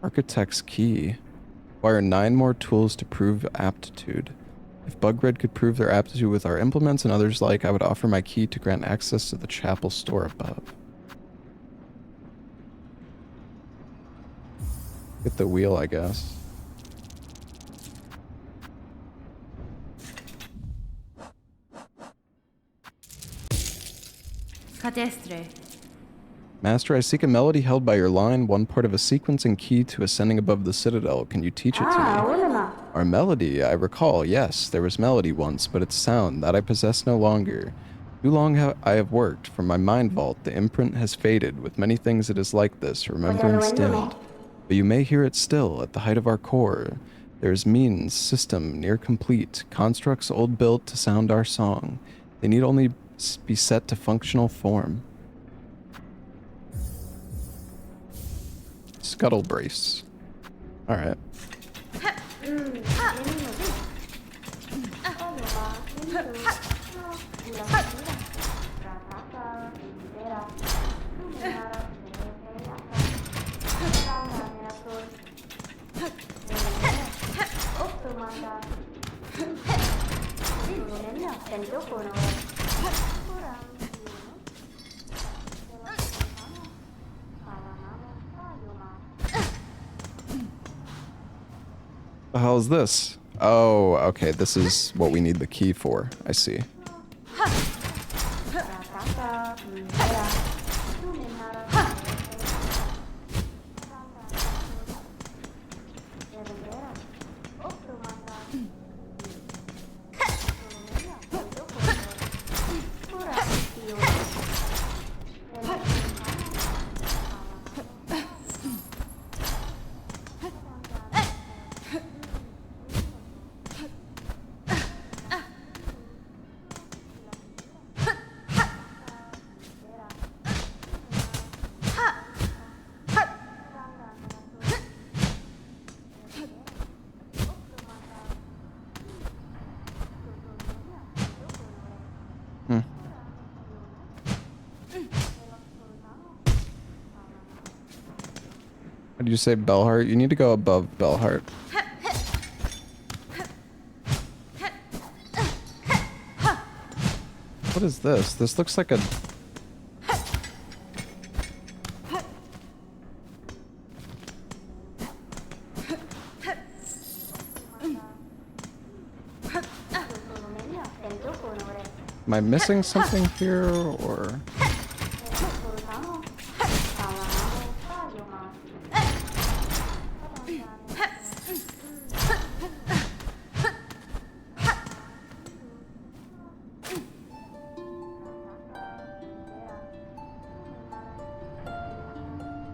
Architect's key. Acquire 9 more tools to prove aptitude. If Bugred could prove their aptitude with our implements and others like, I would offer my key to grant access to the chapel store above. Get the wheel, I guess. Cadestre. Master, I seek a melody held by your line, one part of a sequencing key to ascending above the citadel. Can you teach it to me? Our melody, I recall, yes, there was melody once, but its sound, that I possess no longer. Too long I have worked. From my mind vault, the imprint has faded. With many things it is like this, remembrance dimmed. But you may hear it still, at the height of our core. There is means, system, near complete, constructs old built to sound our song. They need only be set to functional form. Scuttle brace. Alright. The hell is this? Oh, okay, this is what we need the key for. I see. What did you say, Bellheart? You need to go above Bellheart. What is this? This looks like a... Am I missing something here, or...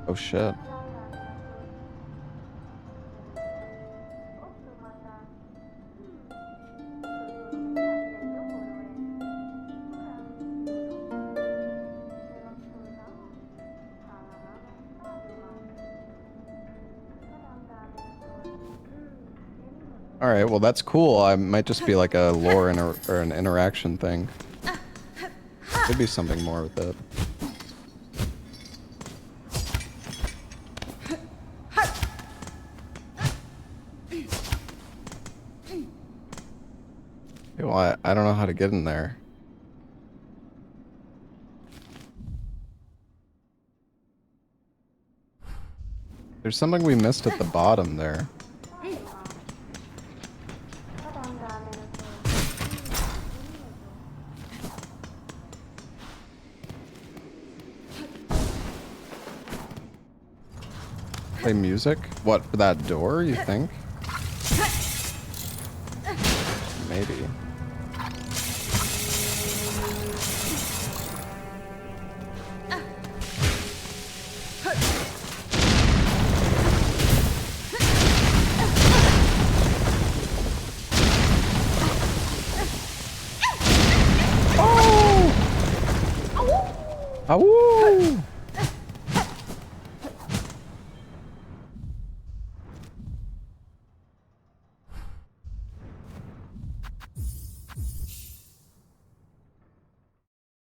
Oh shit. Alright, well that's cool. I might just be like a lore or an interaction thing. Could be something more with it. Well, I don't know how to get in there. There's something we missed at the bottom there. Play music? What, for that door, you think? Maybe. Awoo!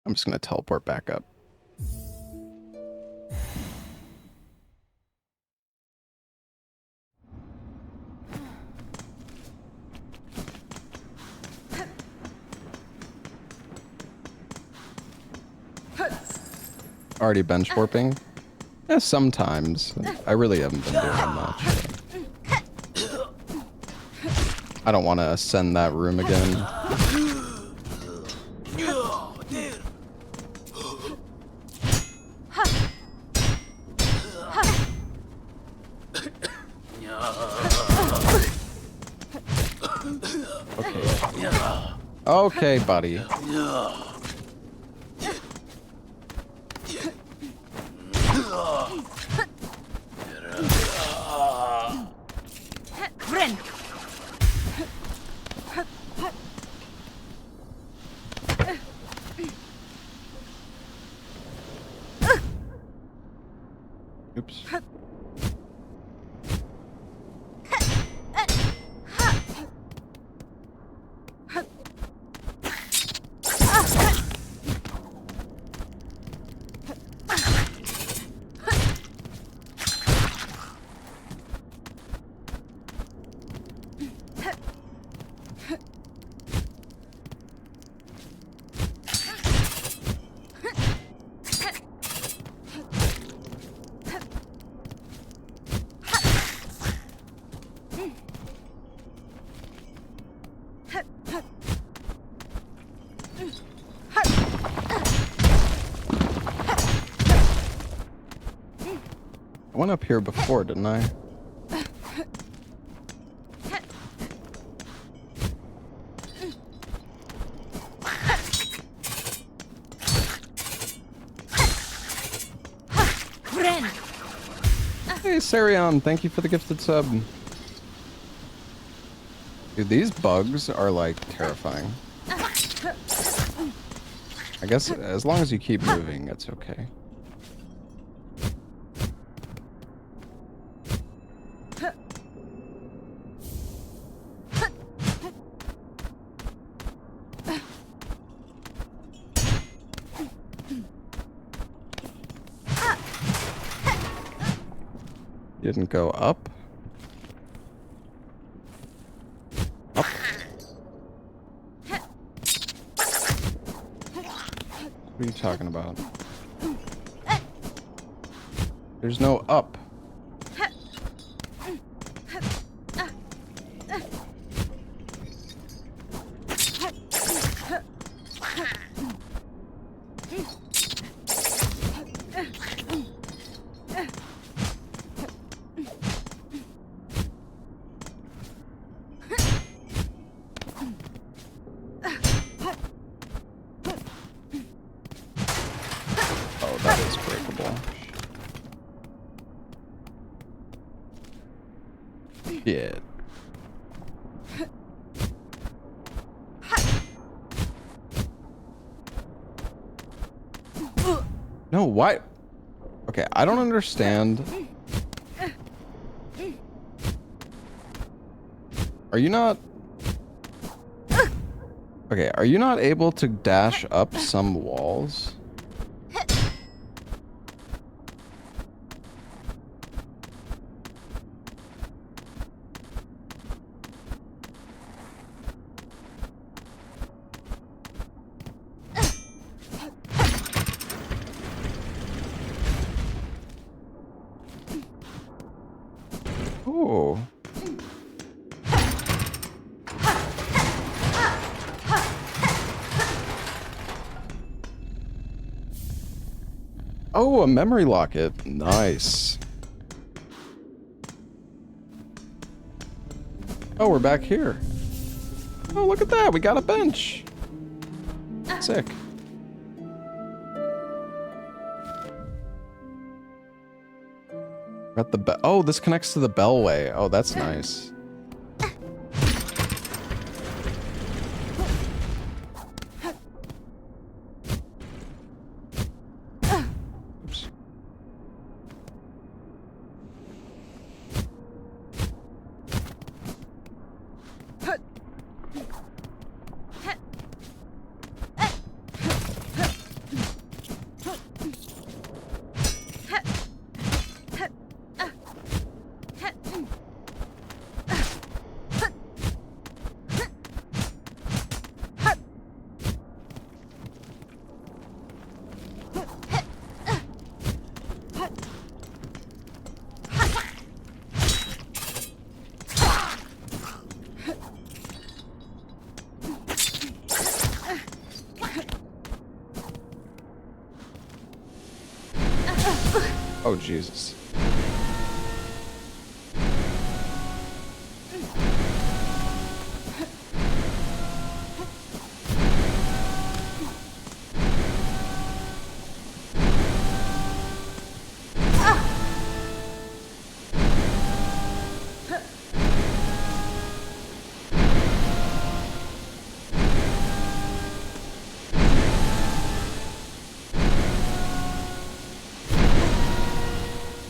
I'm just gonna teleport back up. Already bench warping? Yeah, sometimes. I really haven't been doing much. I don't want to ascend that room again. Okay, buddy. Friend. Oops. I went up here before, didn't I? Hey, Sarion, thank you for the gifted sub. Dude, these bugs are, like, terrifying. I guess as long as you keep moving, it's okay. Didn't go up. Up. What are you talking about? There's no up. Oh, that is breakable. Shit. No, why? Okay, I don't understand. Are you not... Okay, are you not able to dash up some walls? Oh. Oh, a memory locket. Nice. Oh, we're back here. Oh, look at that. We got a bench. Sick. Got the oh, this connects to the bellway. Oh, that's nice. Oh, Jesus.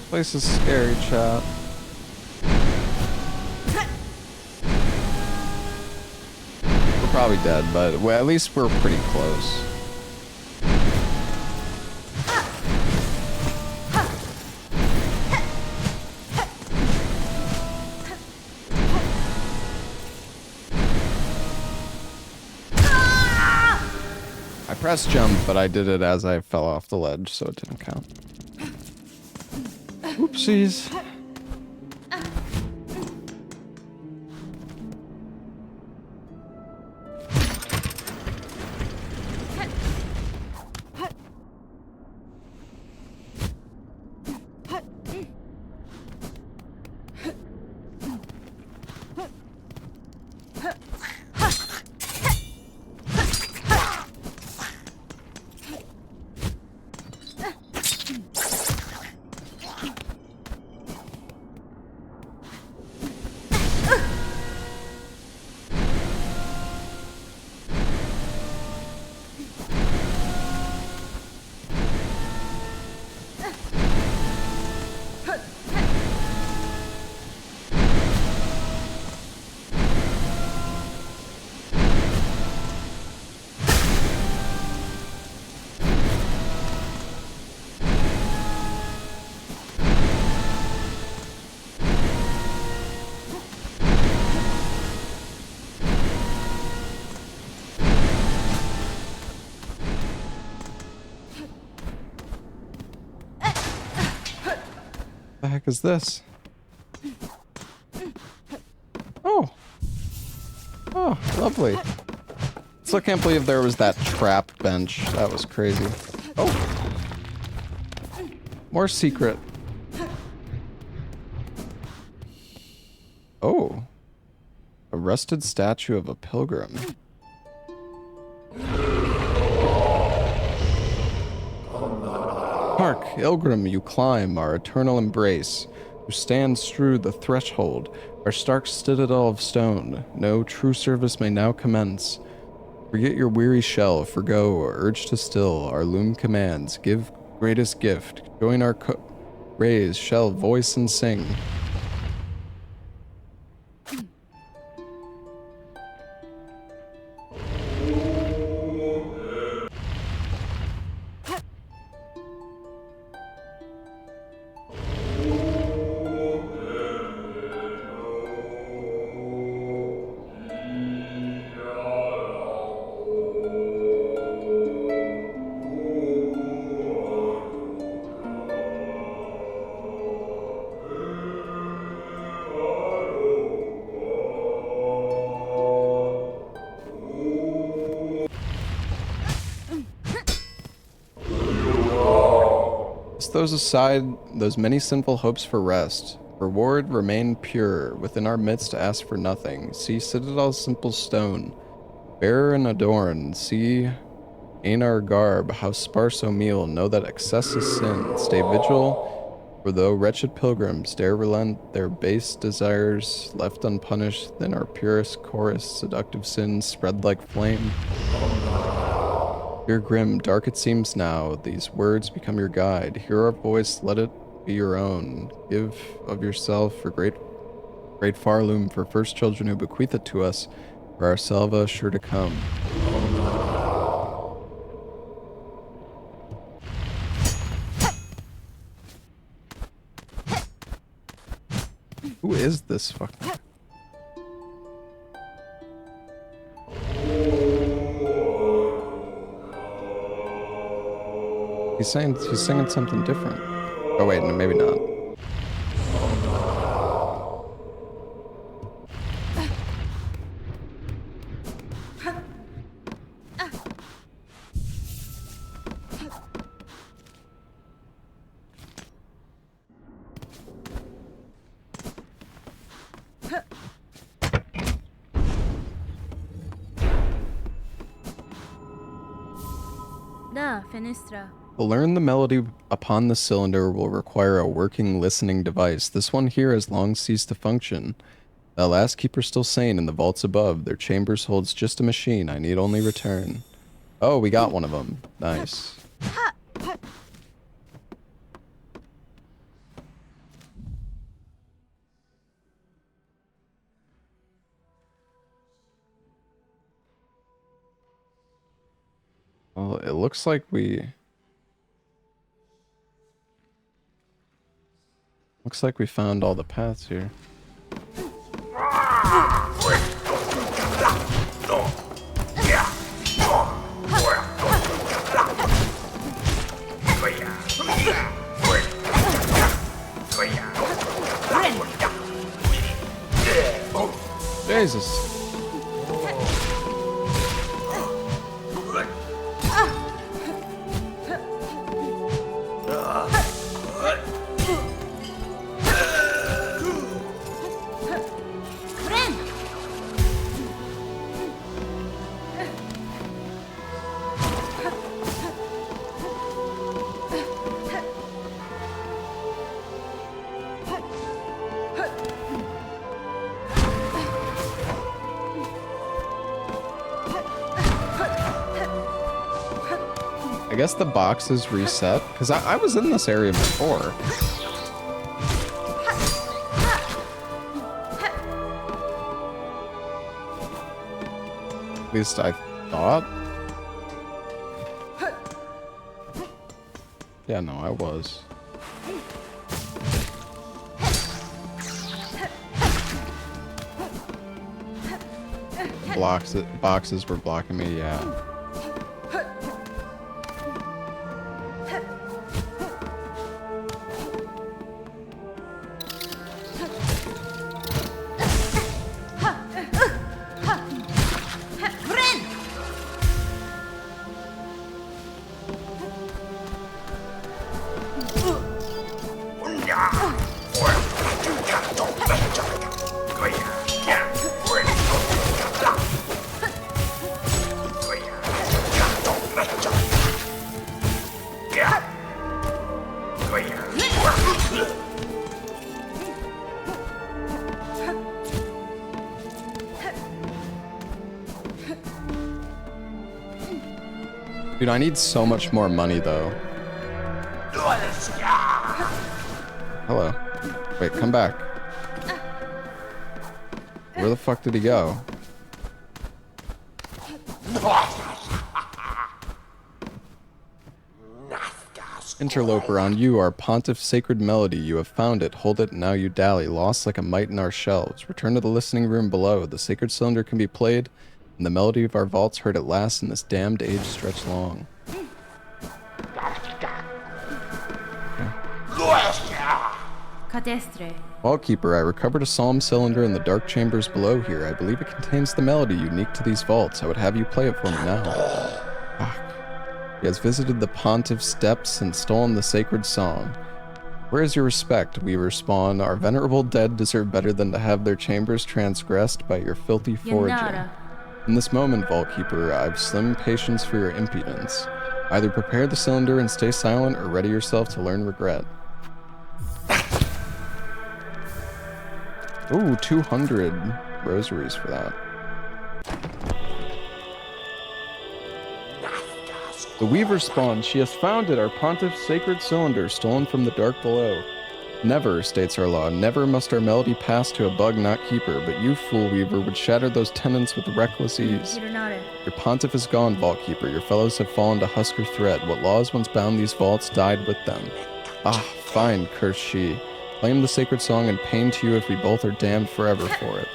Place is scary, chat. We're probably dead, but well, at least we're pretty close. I pressed jump, but I did it as I fell off the ledge, so it didn't count. Oopsies. The heck is this? Oh. Oh, lovely. Still can't believe there was that trap bench. That was crazy. Oh. More secret. Oh. A rusted statue of a pilgrim. Hark, Ilgrim, you climb our eternal embrace, who stands through the threshold, our stark citadel of stone. No true service may now commence. Forget your weary shell, forgo, or urge to still. Our loom commands, give greatest gift. Join our raise, shall voice and sing. Throws aside those many sinful hopes for rest. Reward remain pure. Within our midst ask for nothing. See citadel's simple stone. Bear and adorn. See in our garb how sparse o meal. Know that excess is sin. Stay vigil. For though wretched pilgrims dare relent their base desires left unpunished, then our purest chorus seductive sins spread like flame. You're grim, dark it seems now, these words become your guide. Hear our voice, let it be your own. Give of yourself for great Farloom, for first children who bequeath it to us, for our selva sure to come. Who is this fucking... He's singing something different. Oh wait, no, maybe not. fenestra. To learn the melody upon the cylinder will require a working listening device. This one here has long ceased to function. The last keeper still sane in the vaults above. Their chambers holds just a machine. I need only return. Oh, we got one of them. Nice. Well, it looks like we... Looks like we found all the paths here. Jesus. I guess the boxes reset, because I was in this area before. At least I thought. Yeah, no, I was. Boxes were blocking me, yeah. Dude, I need so much more money, though. Hello. Wait, come back. Where the fuck did he go? Interloper, on you, our pontiff's sacred melody. You have found it. Hold it, now you dally. Lost like a mite in our shelves. Return to the listening room below. The sacred cylinder can be played, and the melody of our vaults heard at last in this damned age stretched long. Cadestre. Vaultkeeper, I recovered a psalm cylinder in the dark chambers below here. I believe it contains the melody unique to these vaults. I would have you play it for me now. Fuck. He has visited the pontiff's steps and stolen the sacred song. Where is your respect? We respawn. Our venerable dead deserve better than to have their chambers transgressed by your filthy foraging. Yanara. In this moment, Vaultkeeper, I've slim patience for your impudence. Either prepare the cylinder and stay silent, or ready yourself to learn regret. Ooh, 200 rosaries for that. The Weaver spawned. She has found it, our pontiff's sacred cylinder, stolen from the dark below. Never, states our law, never must our melody pass to a bug not keeper, but you, fool Weaver, would shatter those tenets with reckless ease. Your pontiff is gone, Vaultkeeper. Your fellows have fallen to husker thread. What laws once bound these vaults died with them. Ah, fine, cursed she. Claim the sacred song and pain to you if we both are damned forever for it.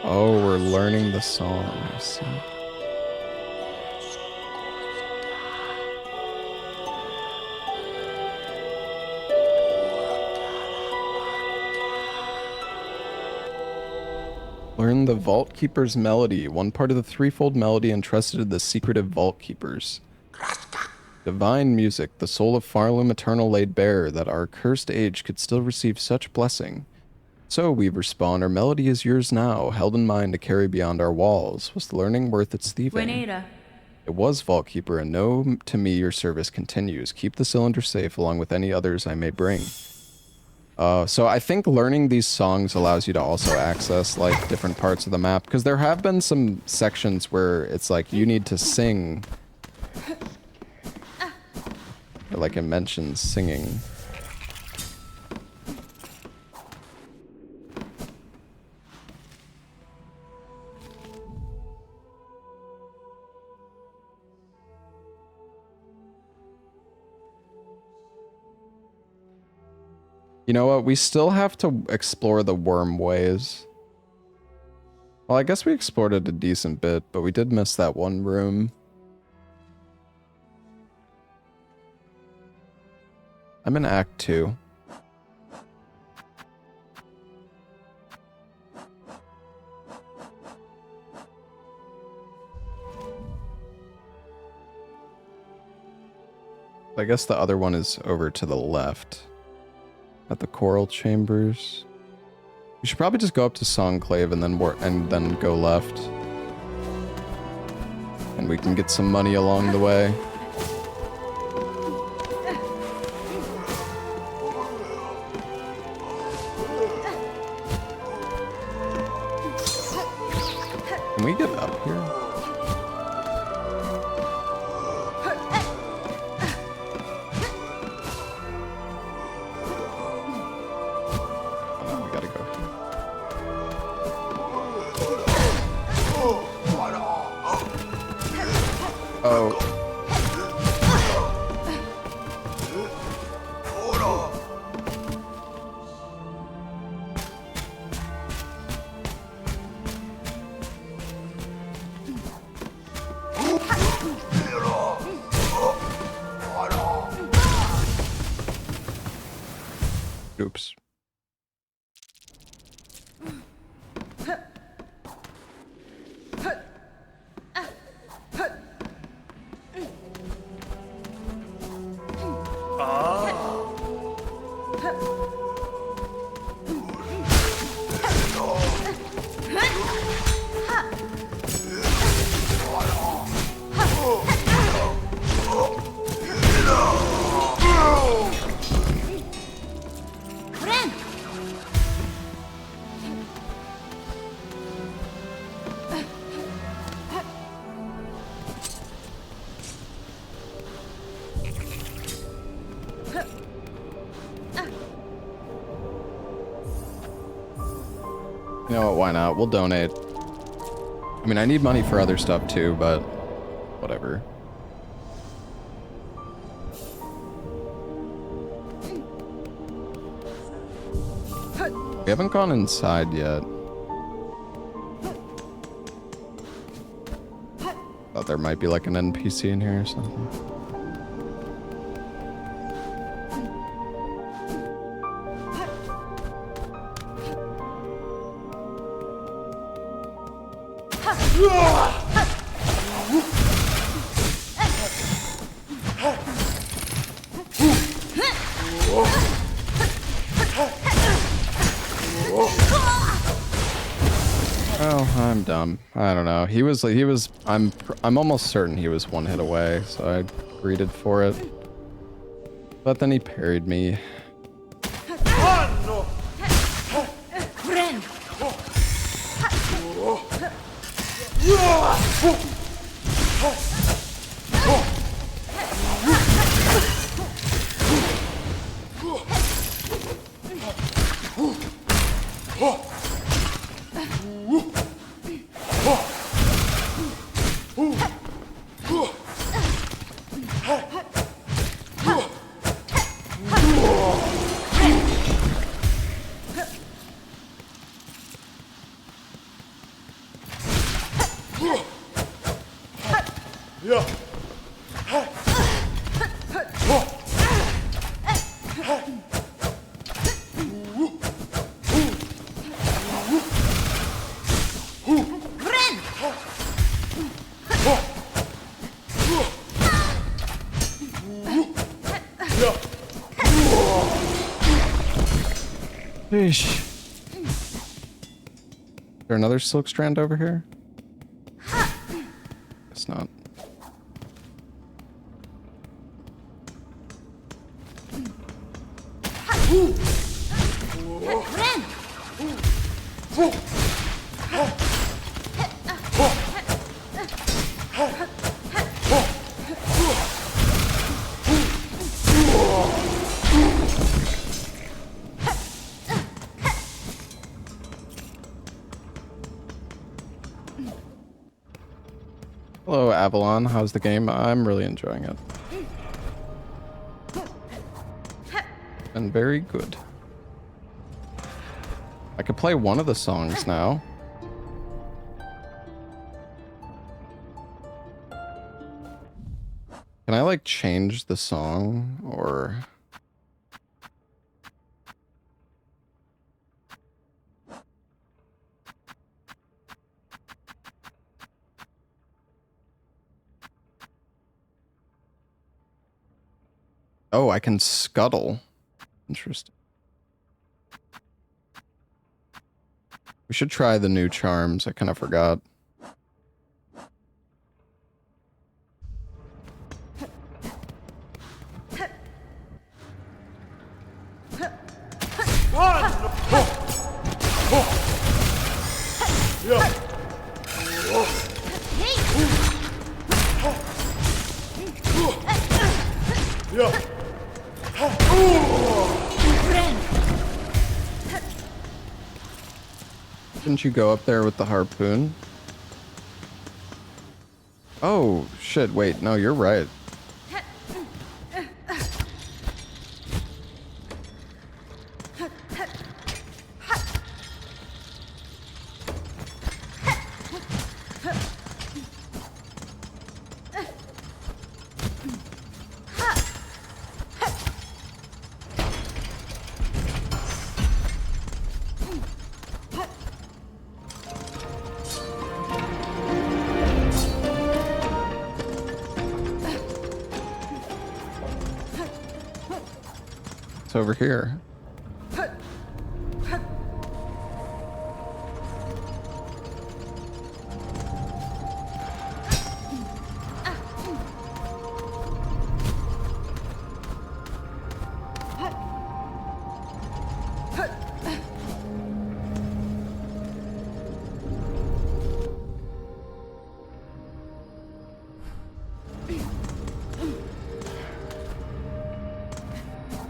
Oh, we're learning the song, I see. Learn the Vaultkeeper's melody, one part of the threefold melody entrusted to the secretive Vaultkeepers. Divine music, the soul of Farlum eternal laid bare, that our cursed age could still receive such blessing. So we respond, our melody is yours now, held in mind to carry beyond our walls. Was the learning worth its thieving? Buenita. It was, Vault Keeper, and know to me your service continues. Keep the cylinder safe along with any others I may bring. So I think learning these songs allows you to also access like different parts of the map, because there have been some sections where it's like you need to sing. Like it mentions singing. You know what? We still have to explore the worm ways. Well, I guess we explored it a decent bit, but we did miss that one room. I'm in Act 2. I guess the other one is over to the left. At the Coral Chambers. We should probably just go up to Songclave and then go left. And we can get some money along the way. Can we get up here? Oops. You know what, why not? We'll donate. I mean, I need money for other stuff too, but whatever. We haven't gone inside yet. Thought there might be like an NPC in here or something. Oh, I'm dumb. I don't know. I'm almost certain he was one hit away, so I greeted for it. But then he parried me. Sheesh. there another silk strand over here? Guess not. Hello, Avalon. How's the game? I'm really enjoying it. And very good. I could play one of the songs now. Can I, like, change the song, or... Oh, I can scuttle. Interesting. We should try the new charms. I kind of forgot. Didn't you go up there with the harpoon? Oh, shit, wait, no, you're right. Over here.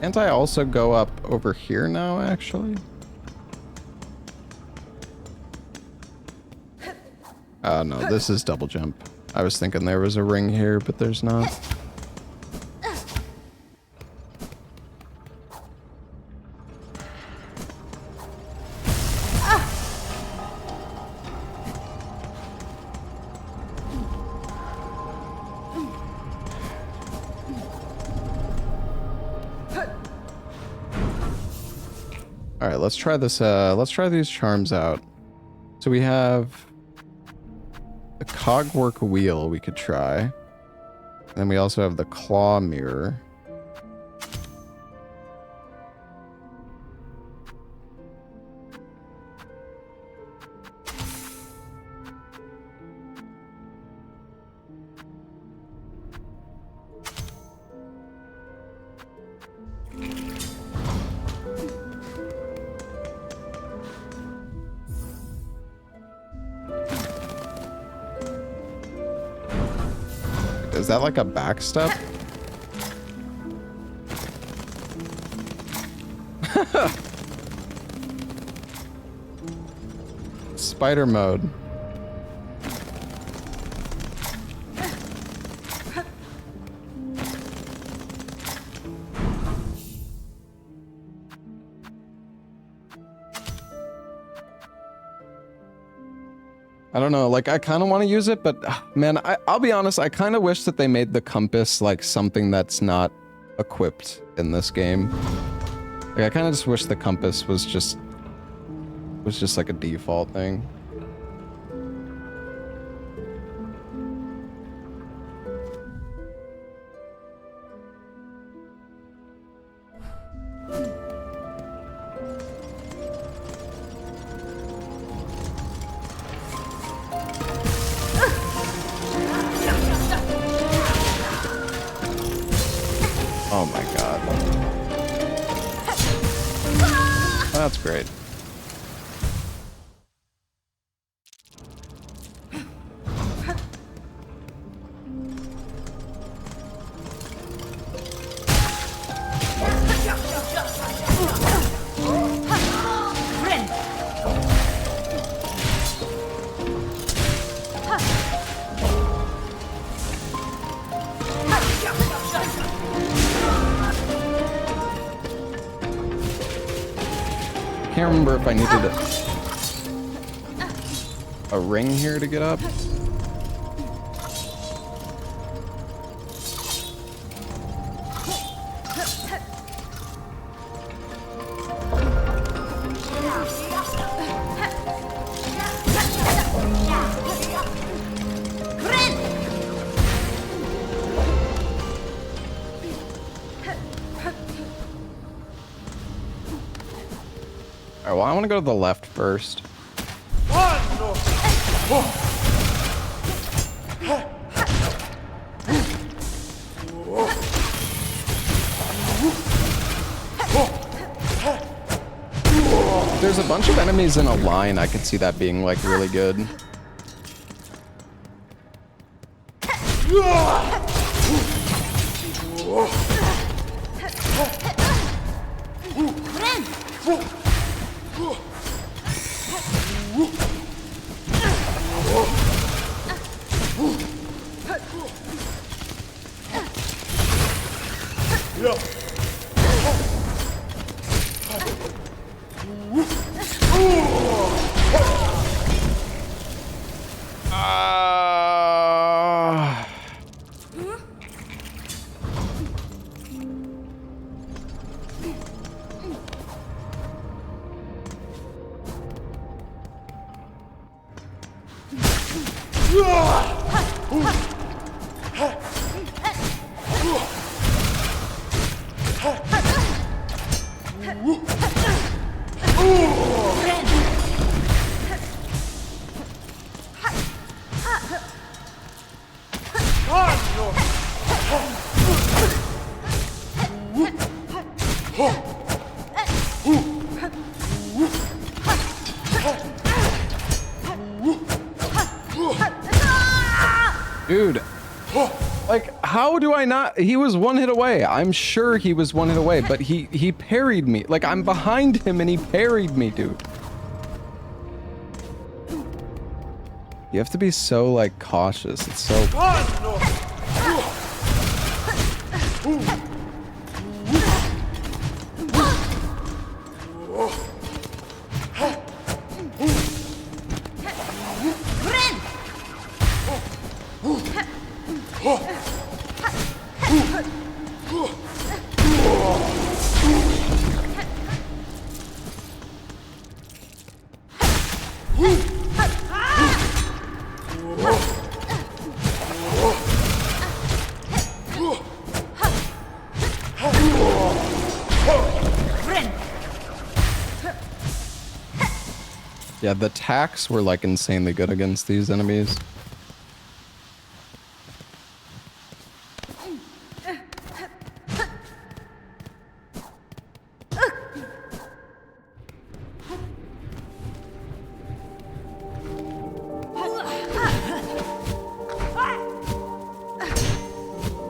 Can't I also go up over here now, actually? No, this is double jump. I was thinking there was a ring here, but there's not. Alright, let's try this, let's try these charms out. So we have the cogwork wheel we could try. And then we also have the claw mirror. Is that like a back step? Spider mode. I don't know, like, I kind of want to use it, but man, I'll be honest, I kind of wish that they made the compass like something that's not equipped in this game. Like, I kind of just wish the compass was just like a default thing. Oh my god. That's great. Can't remember if I needed a ring here to get up. Alright, well, I want to go to the left first. If there's a bunch of enemies in a line, I could see that being, like, really good. Dude, like, how do I not? He was one hit away. I'm sure he was one hit away, but he parried me. Like, I'm behind him and he parried me, dude. You have to be so, like, cautious. It's so... Yeah, the attacks were, like, insanely good against these enemies.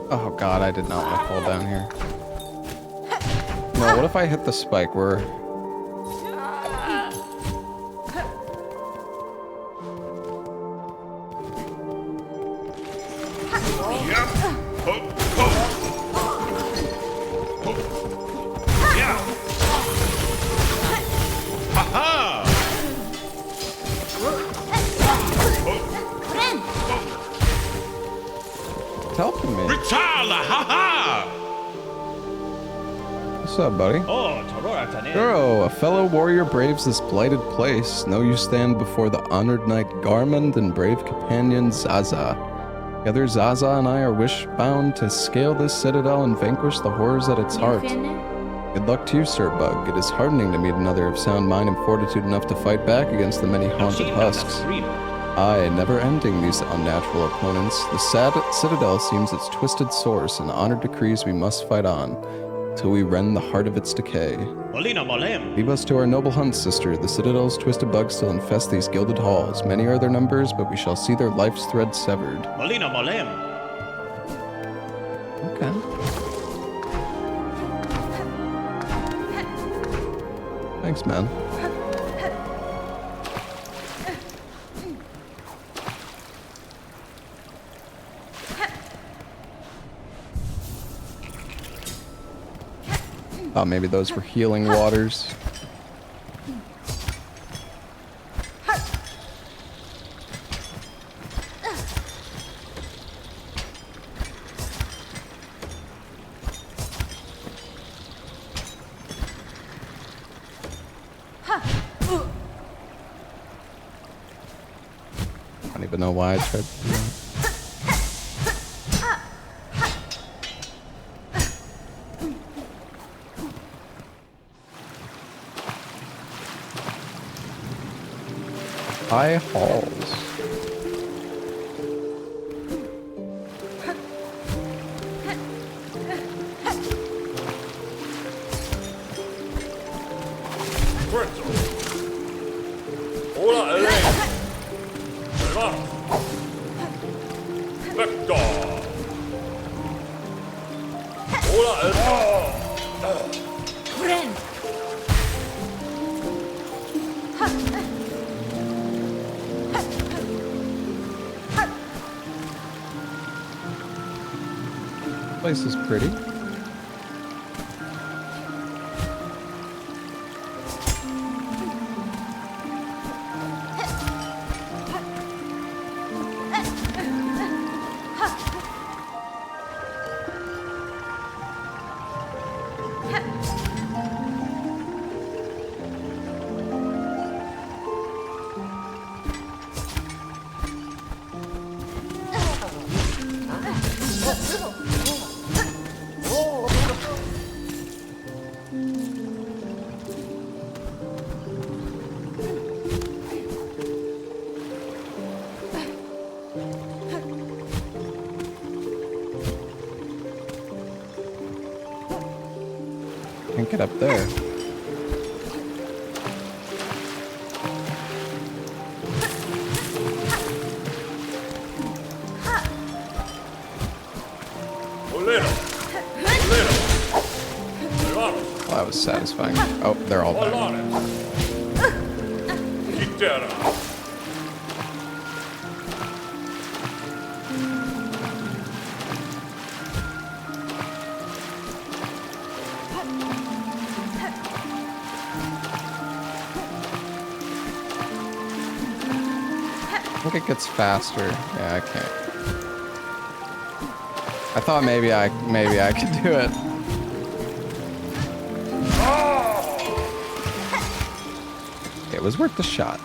Oh god, I did not want to fall down here. No, what if I hit the spike? We're... helping me. What's up, buddy? Girl, a fellow warrior braves this blighted place. Know you stand before the honored knight Garmund and brave companion Zaza. Together, Zaza and I are wish-bound to scale this citadel and vanquish the horrors at its heart. Good luck to you, Sir Bug. It is heartening to meet another of sound mind and fortitude enough to fight back against the many haunted husks. Aye, never ending these unnatural opponents. The citadel seems its twisted source, and honor decrees we must fight on, till we rend the heart of its decay. Leave us to our noble hunt, sister. The citadel's twisted bugs still infest these gilded halls. Many are their numbers, but we shall see their life's thread severed. Okay. Thanks, man. Thought maybe those were healing waters. I don't even know why I tried to do that. High halls. Place is pretty. Can't get up there. Well, that was satisfying. Oh, they're all back. I think it gets faster. Yeah, I can't. I thought maybe I could do it. It was worth the shot.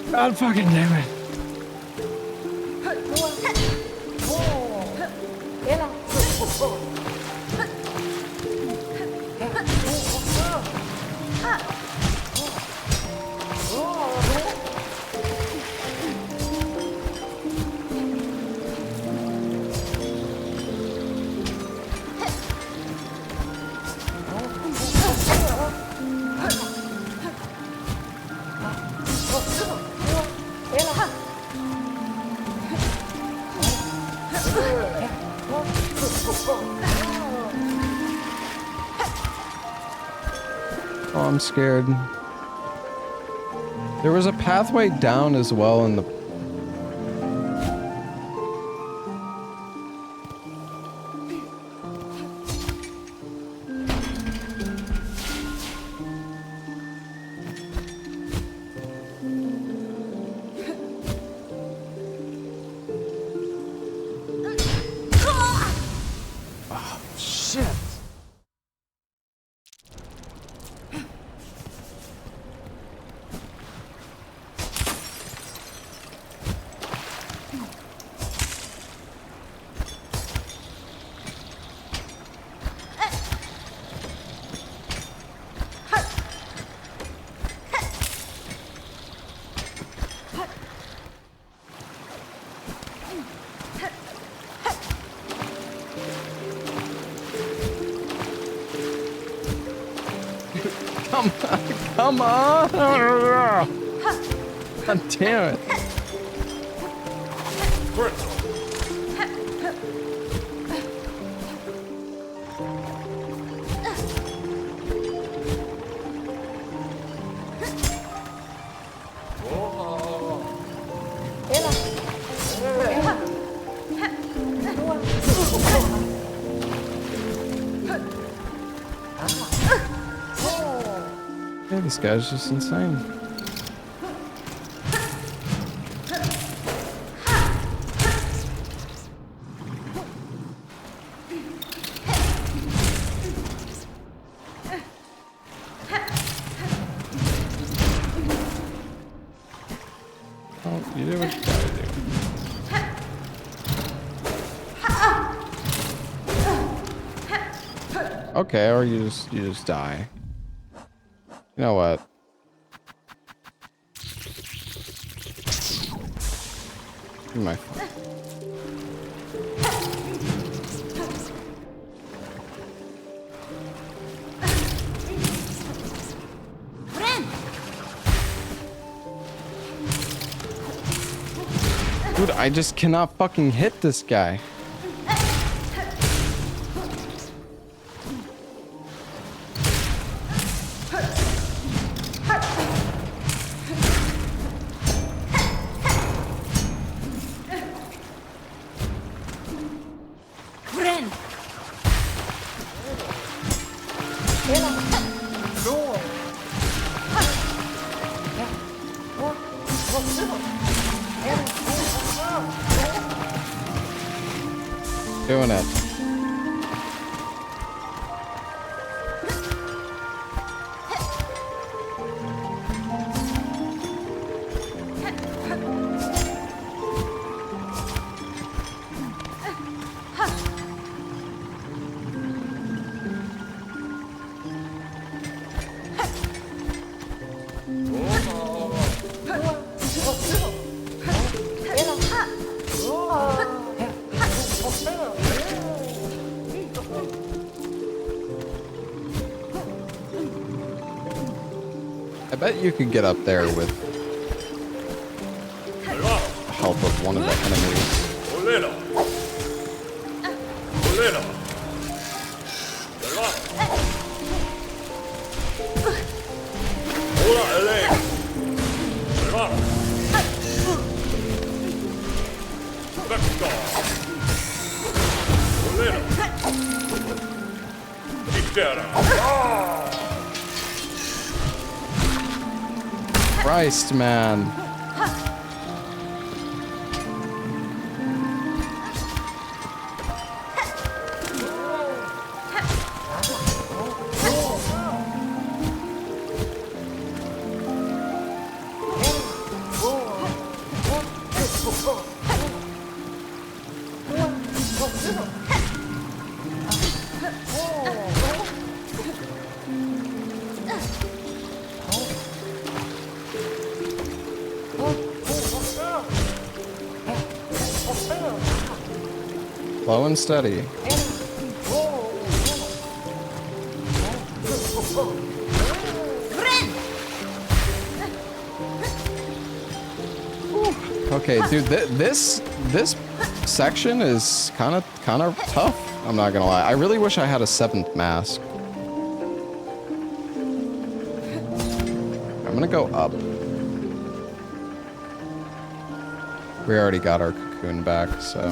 God fucking damn it. Oh, I'm scared. There was a pathway down as well in the... Come on. Come on. God damn it. Yeah, this guy's just insane. Oh, you do what you gotta do. Okay, or you just die. You know what? Give me my phone. Dude, I just cannot fucking hit this guy. Doing it. I bet you could get up there with help of one of the enemies. Christ, man. Slow and steady. Okay, dude, this section is kind of tough. I'm not gonna lie. I really wish I had a 7th mask. I'm gonna go up. We already got our cocoon back, so.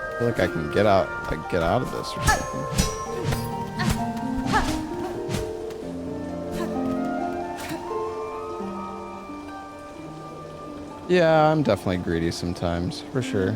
I feel like I can get out of this or something. Yeah, I'm definitely greedy sometimes, for sure.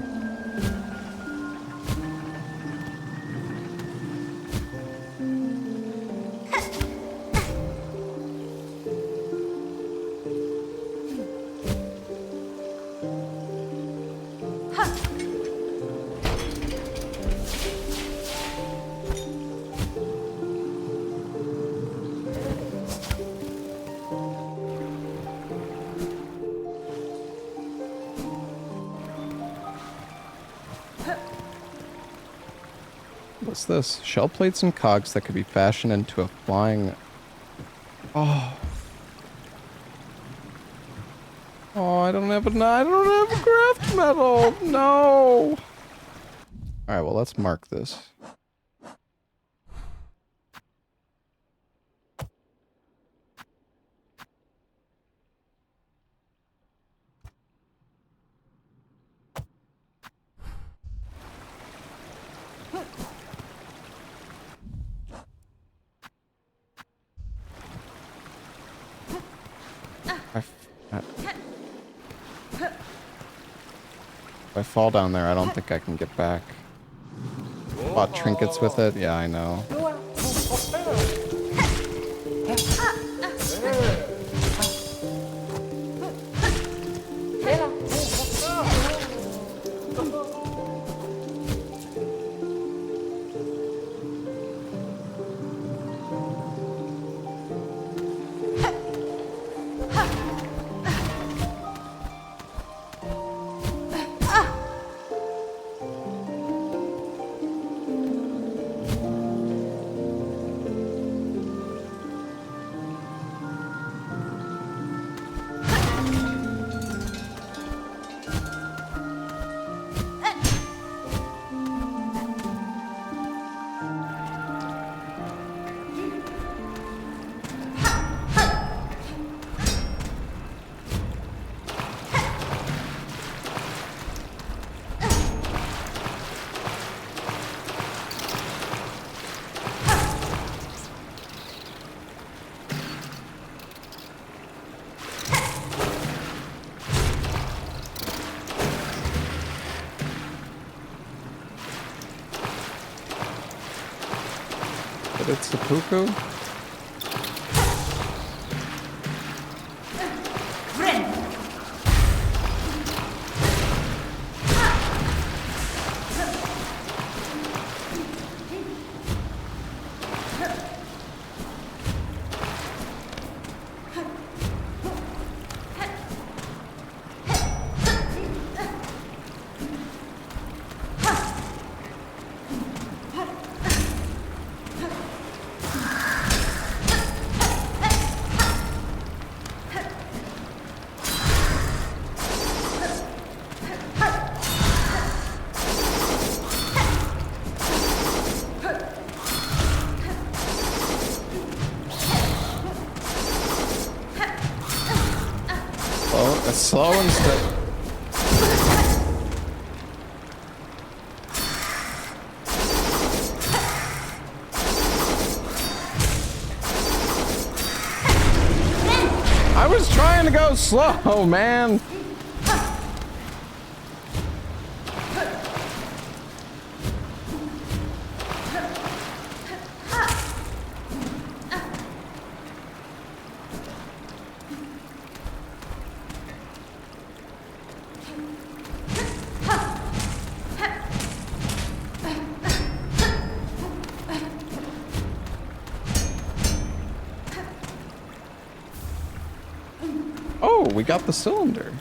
What's this? Shell plates and cogs that could be fashioned into a flying... Oh. Oh, I don't have a craft metal. No. Alright, well, let's mark this. If I fall down there, I don't think I can get back. Bought trinkets with it? Yeah, I know. But it's seppuku? Slow and steady. I was trying to go slow, man. We got the cylinder.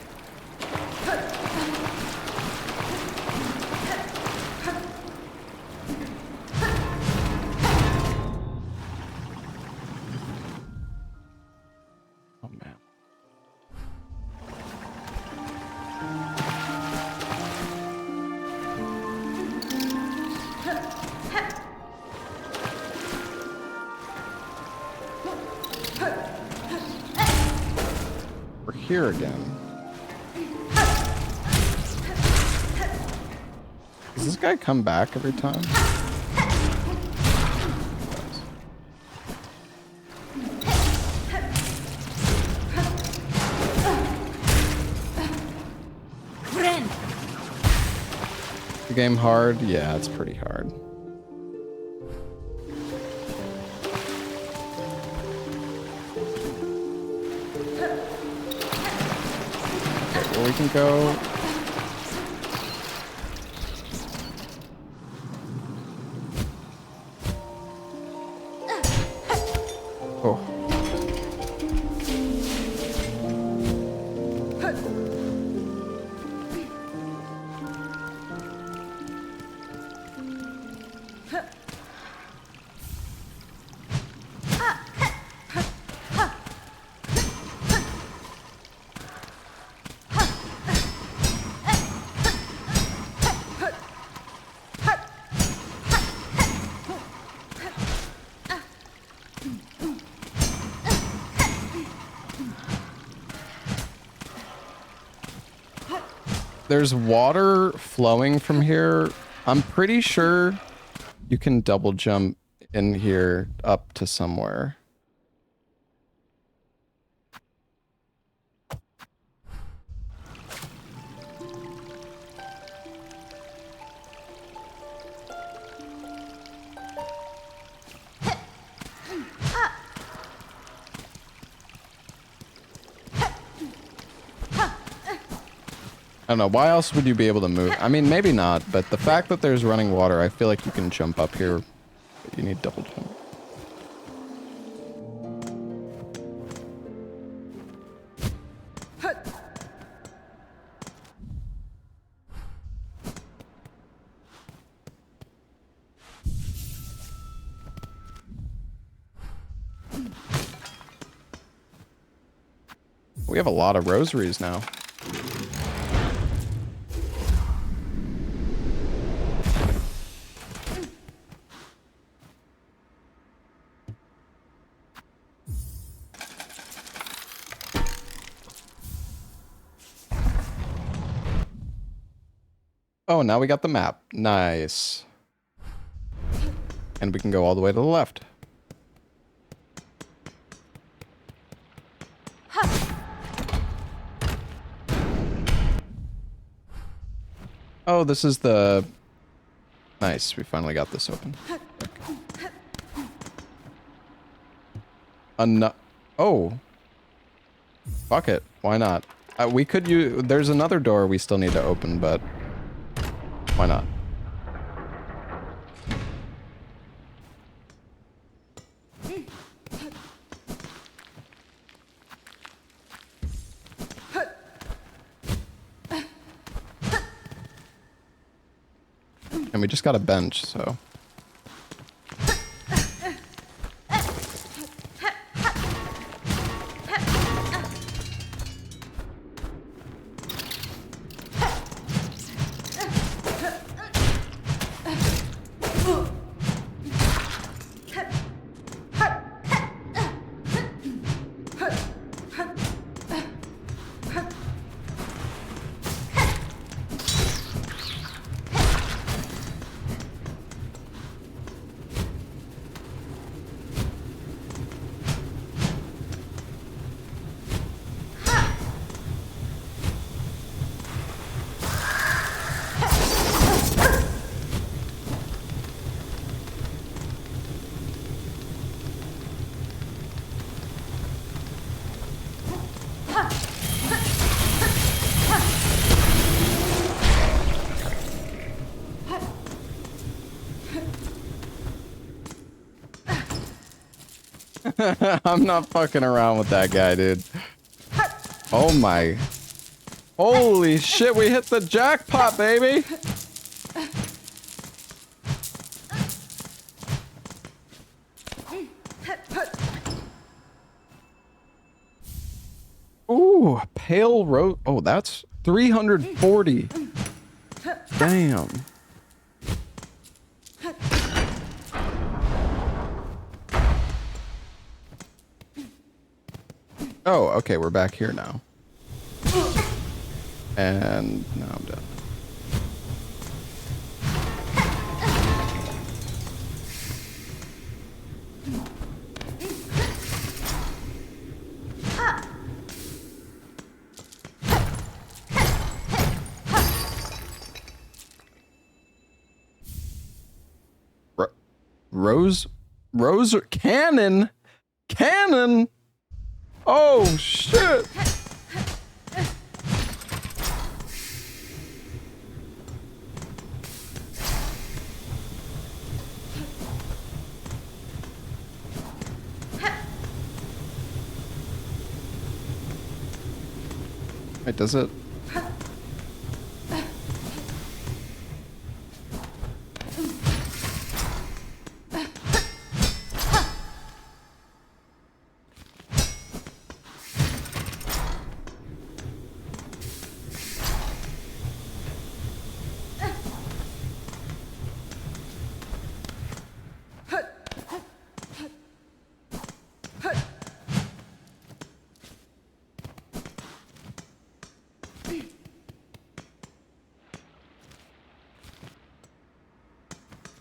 Oh man. We're here again. Does this guy come back every time? The game hard? Yeah, it's pretty hard. Okay, well, we can go. Oh. There's water flowing from here. I'm pretty sure you can double jump in here up to somewhere. I don't know, why else would you be able to move? I mean, maybe not, but the fact that there's running water, I feel like you can jump up here, but you need double jump. We have a lot of rosaries now. Oh, now we got the map. Nice. And we can go all the way to the left. Oh, this is the... Nice, we finally got this open. Oh. Fuck it, why not? We could use... There's another door we still need to open, but... Why not? And we just got a bench, so... I'm not fucking around with that guy, dude. Oh my. Holy shit, we hit the jackpot, baby! Ooh, pale rose. Oh, that's 340. Damn. Oh, okay, we're back here now. And now I'm done. Rose cannon? Cannon? Oh shit! Wait, does it?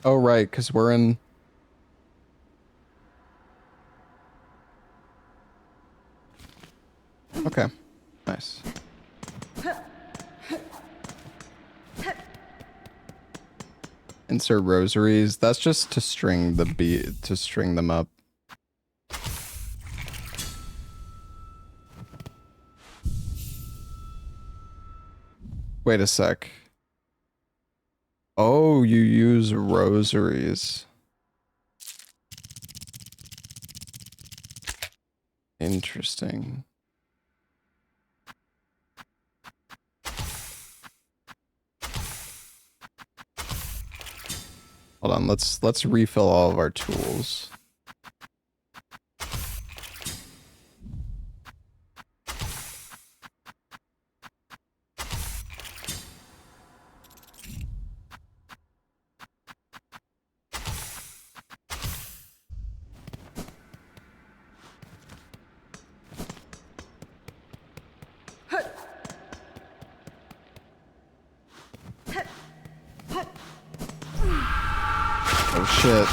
Oh, right, because we're in... Okay, nice. Insert rosaries. That's just to string the beat, to string them up. Wait a sec. Oh, you use rosaries. Interesting. Hold on, let's refill all of our tools. Oh shit.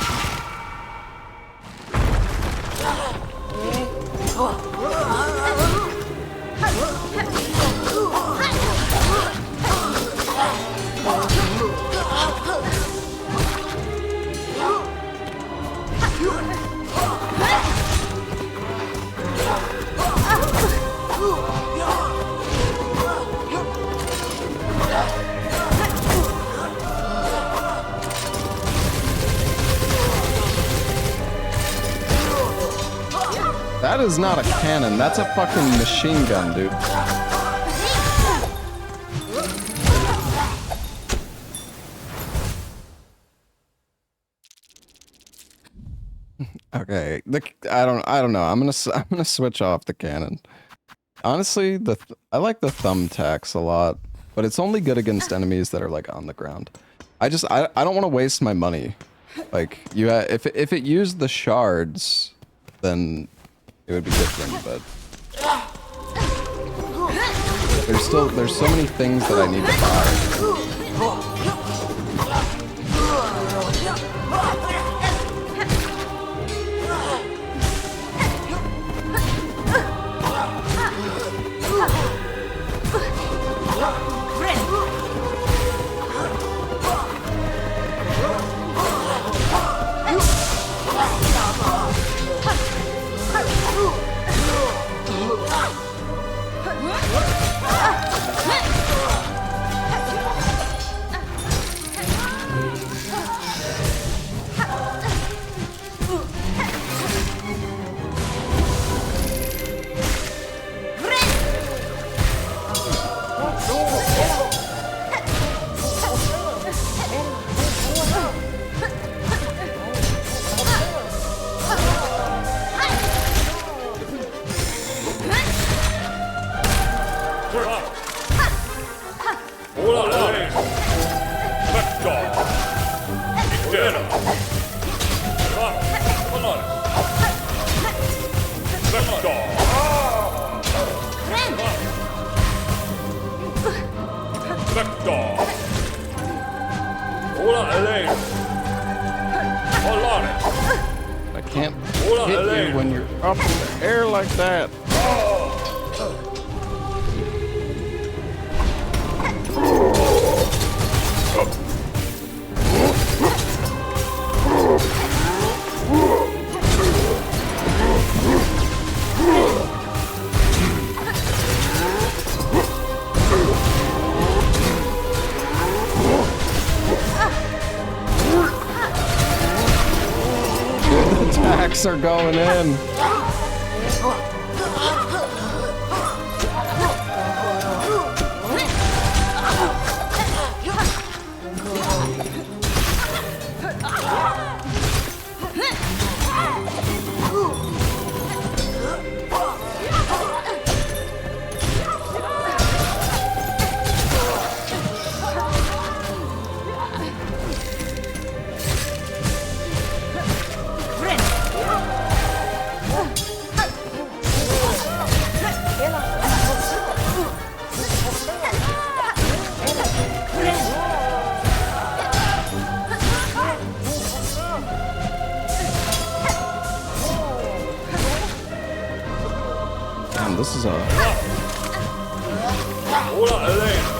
That is not a cannon, that's a fucking machine gun, dude. Okay, I don't know. I'm gonna switch off the cannon. Honestly, I like the thumbtacks a lot, but it's only good against enemies that are like on the ground. I don't want to waste my money. Like if it used the shards, then it would be different, but there's so many things that I need to buy. I can't hit you when you're up in the air like that. Attacks are going in. man, this is a... Hola, Elena.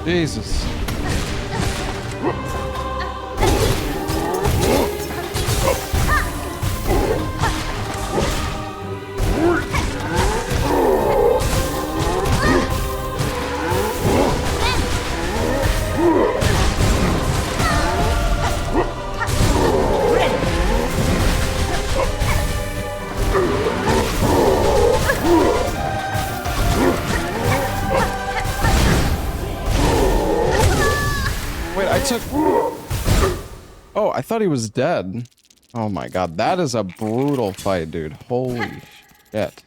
Jesus. Wait, I took... Oh, I thought he was dead. Oh my god, that is a brutal fight, dude. Holy shit.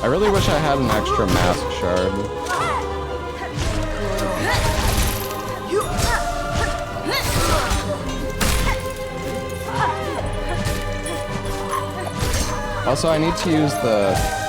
I really wish I had an extra mask shard. Also, I need to use the...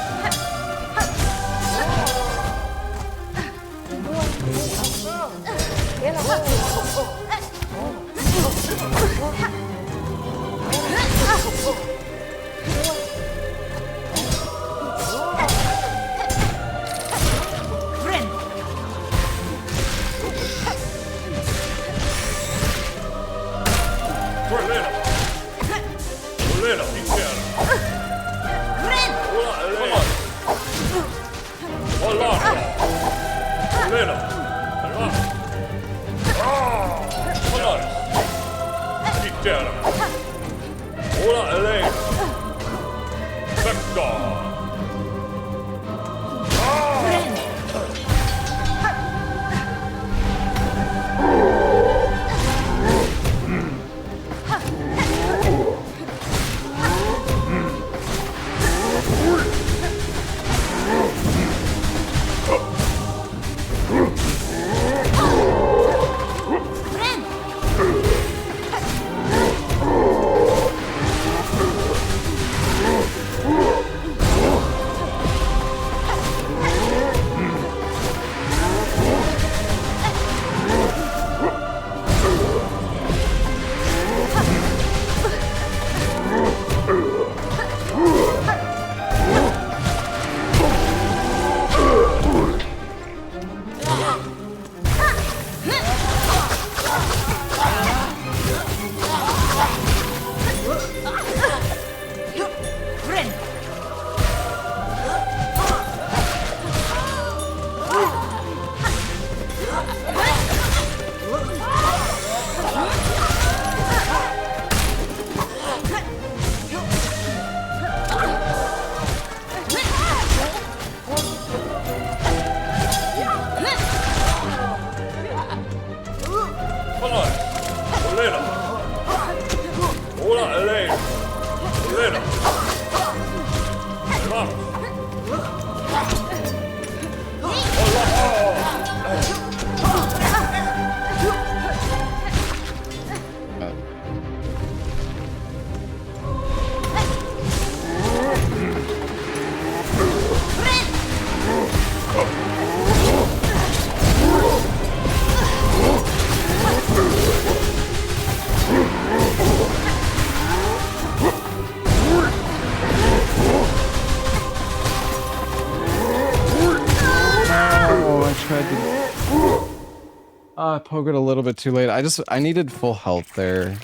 I poked it a little bit too late. I needed full health there.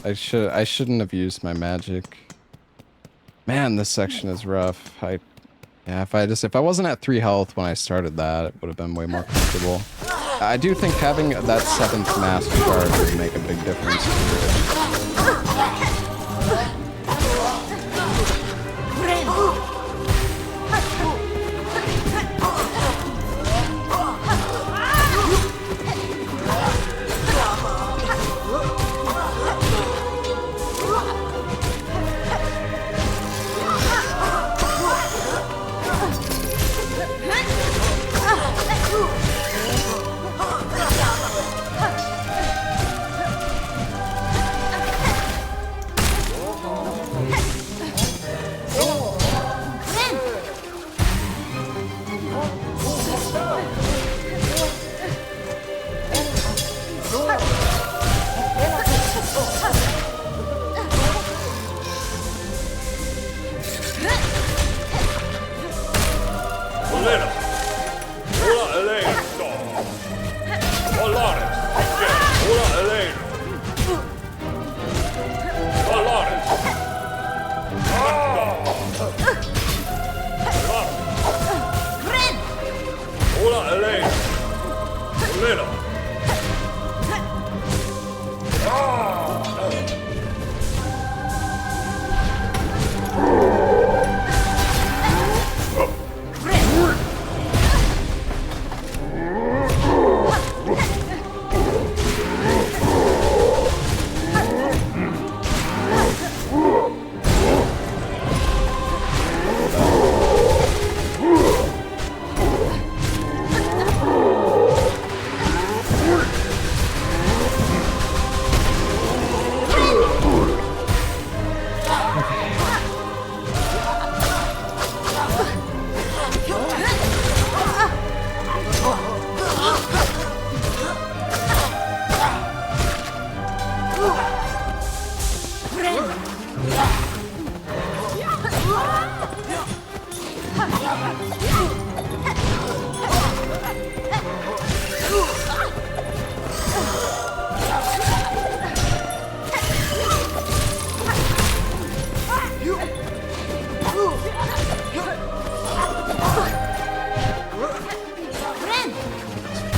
I shouldn't have used my magic. Man, this section is rough. Yeah, if I wasn't at 3 health when I started that, it would have been way more comfortable. I do think having that 7th mask shard would make a big difference.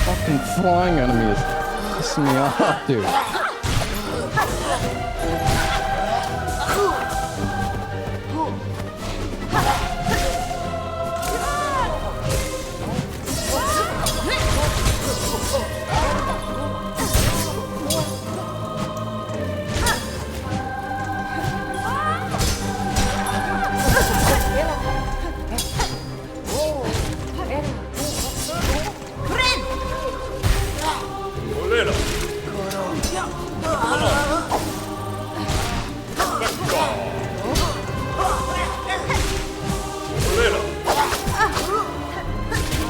Fucking flying enemy is pissing me off, dude. Olena. Olena.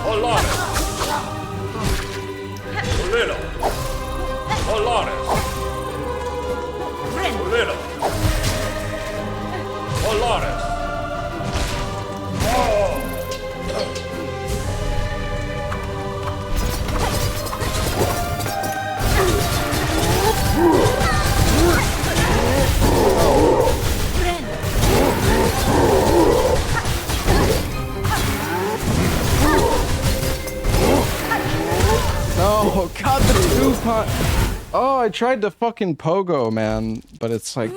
Olanes. Olena. Olanes. Olena. Olanes. No, God, the 2 punch. Oh, I tried to fucking pogo, man, but it's like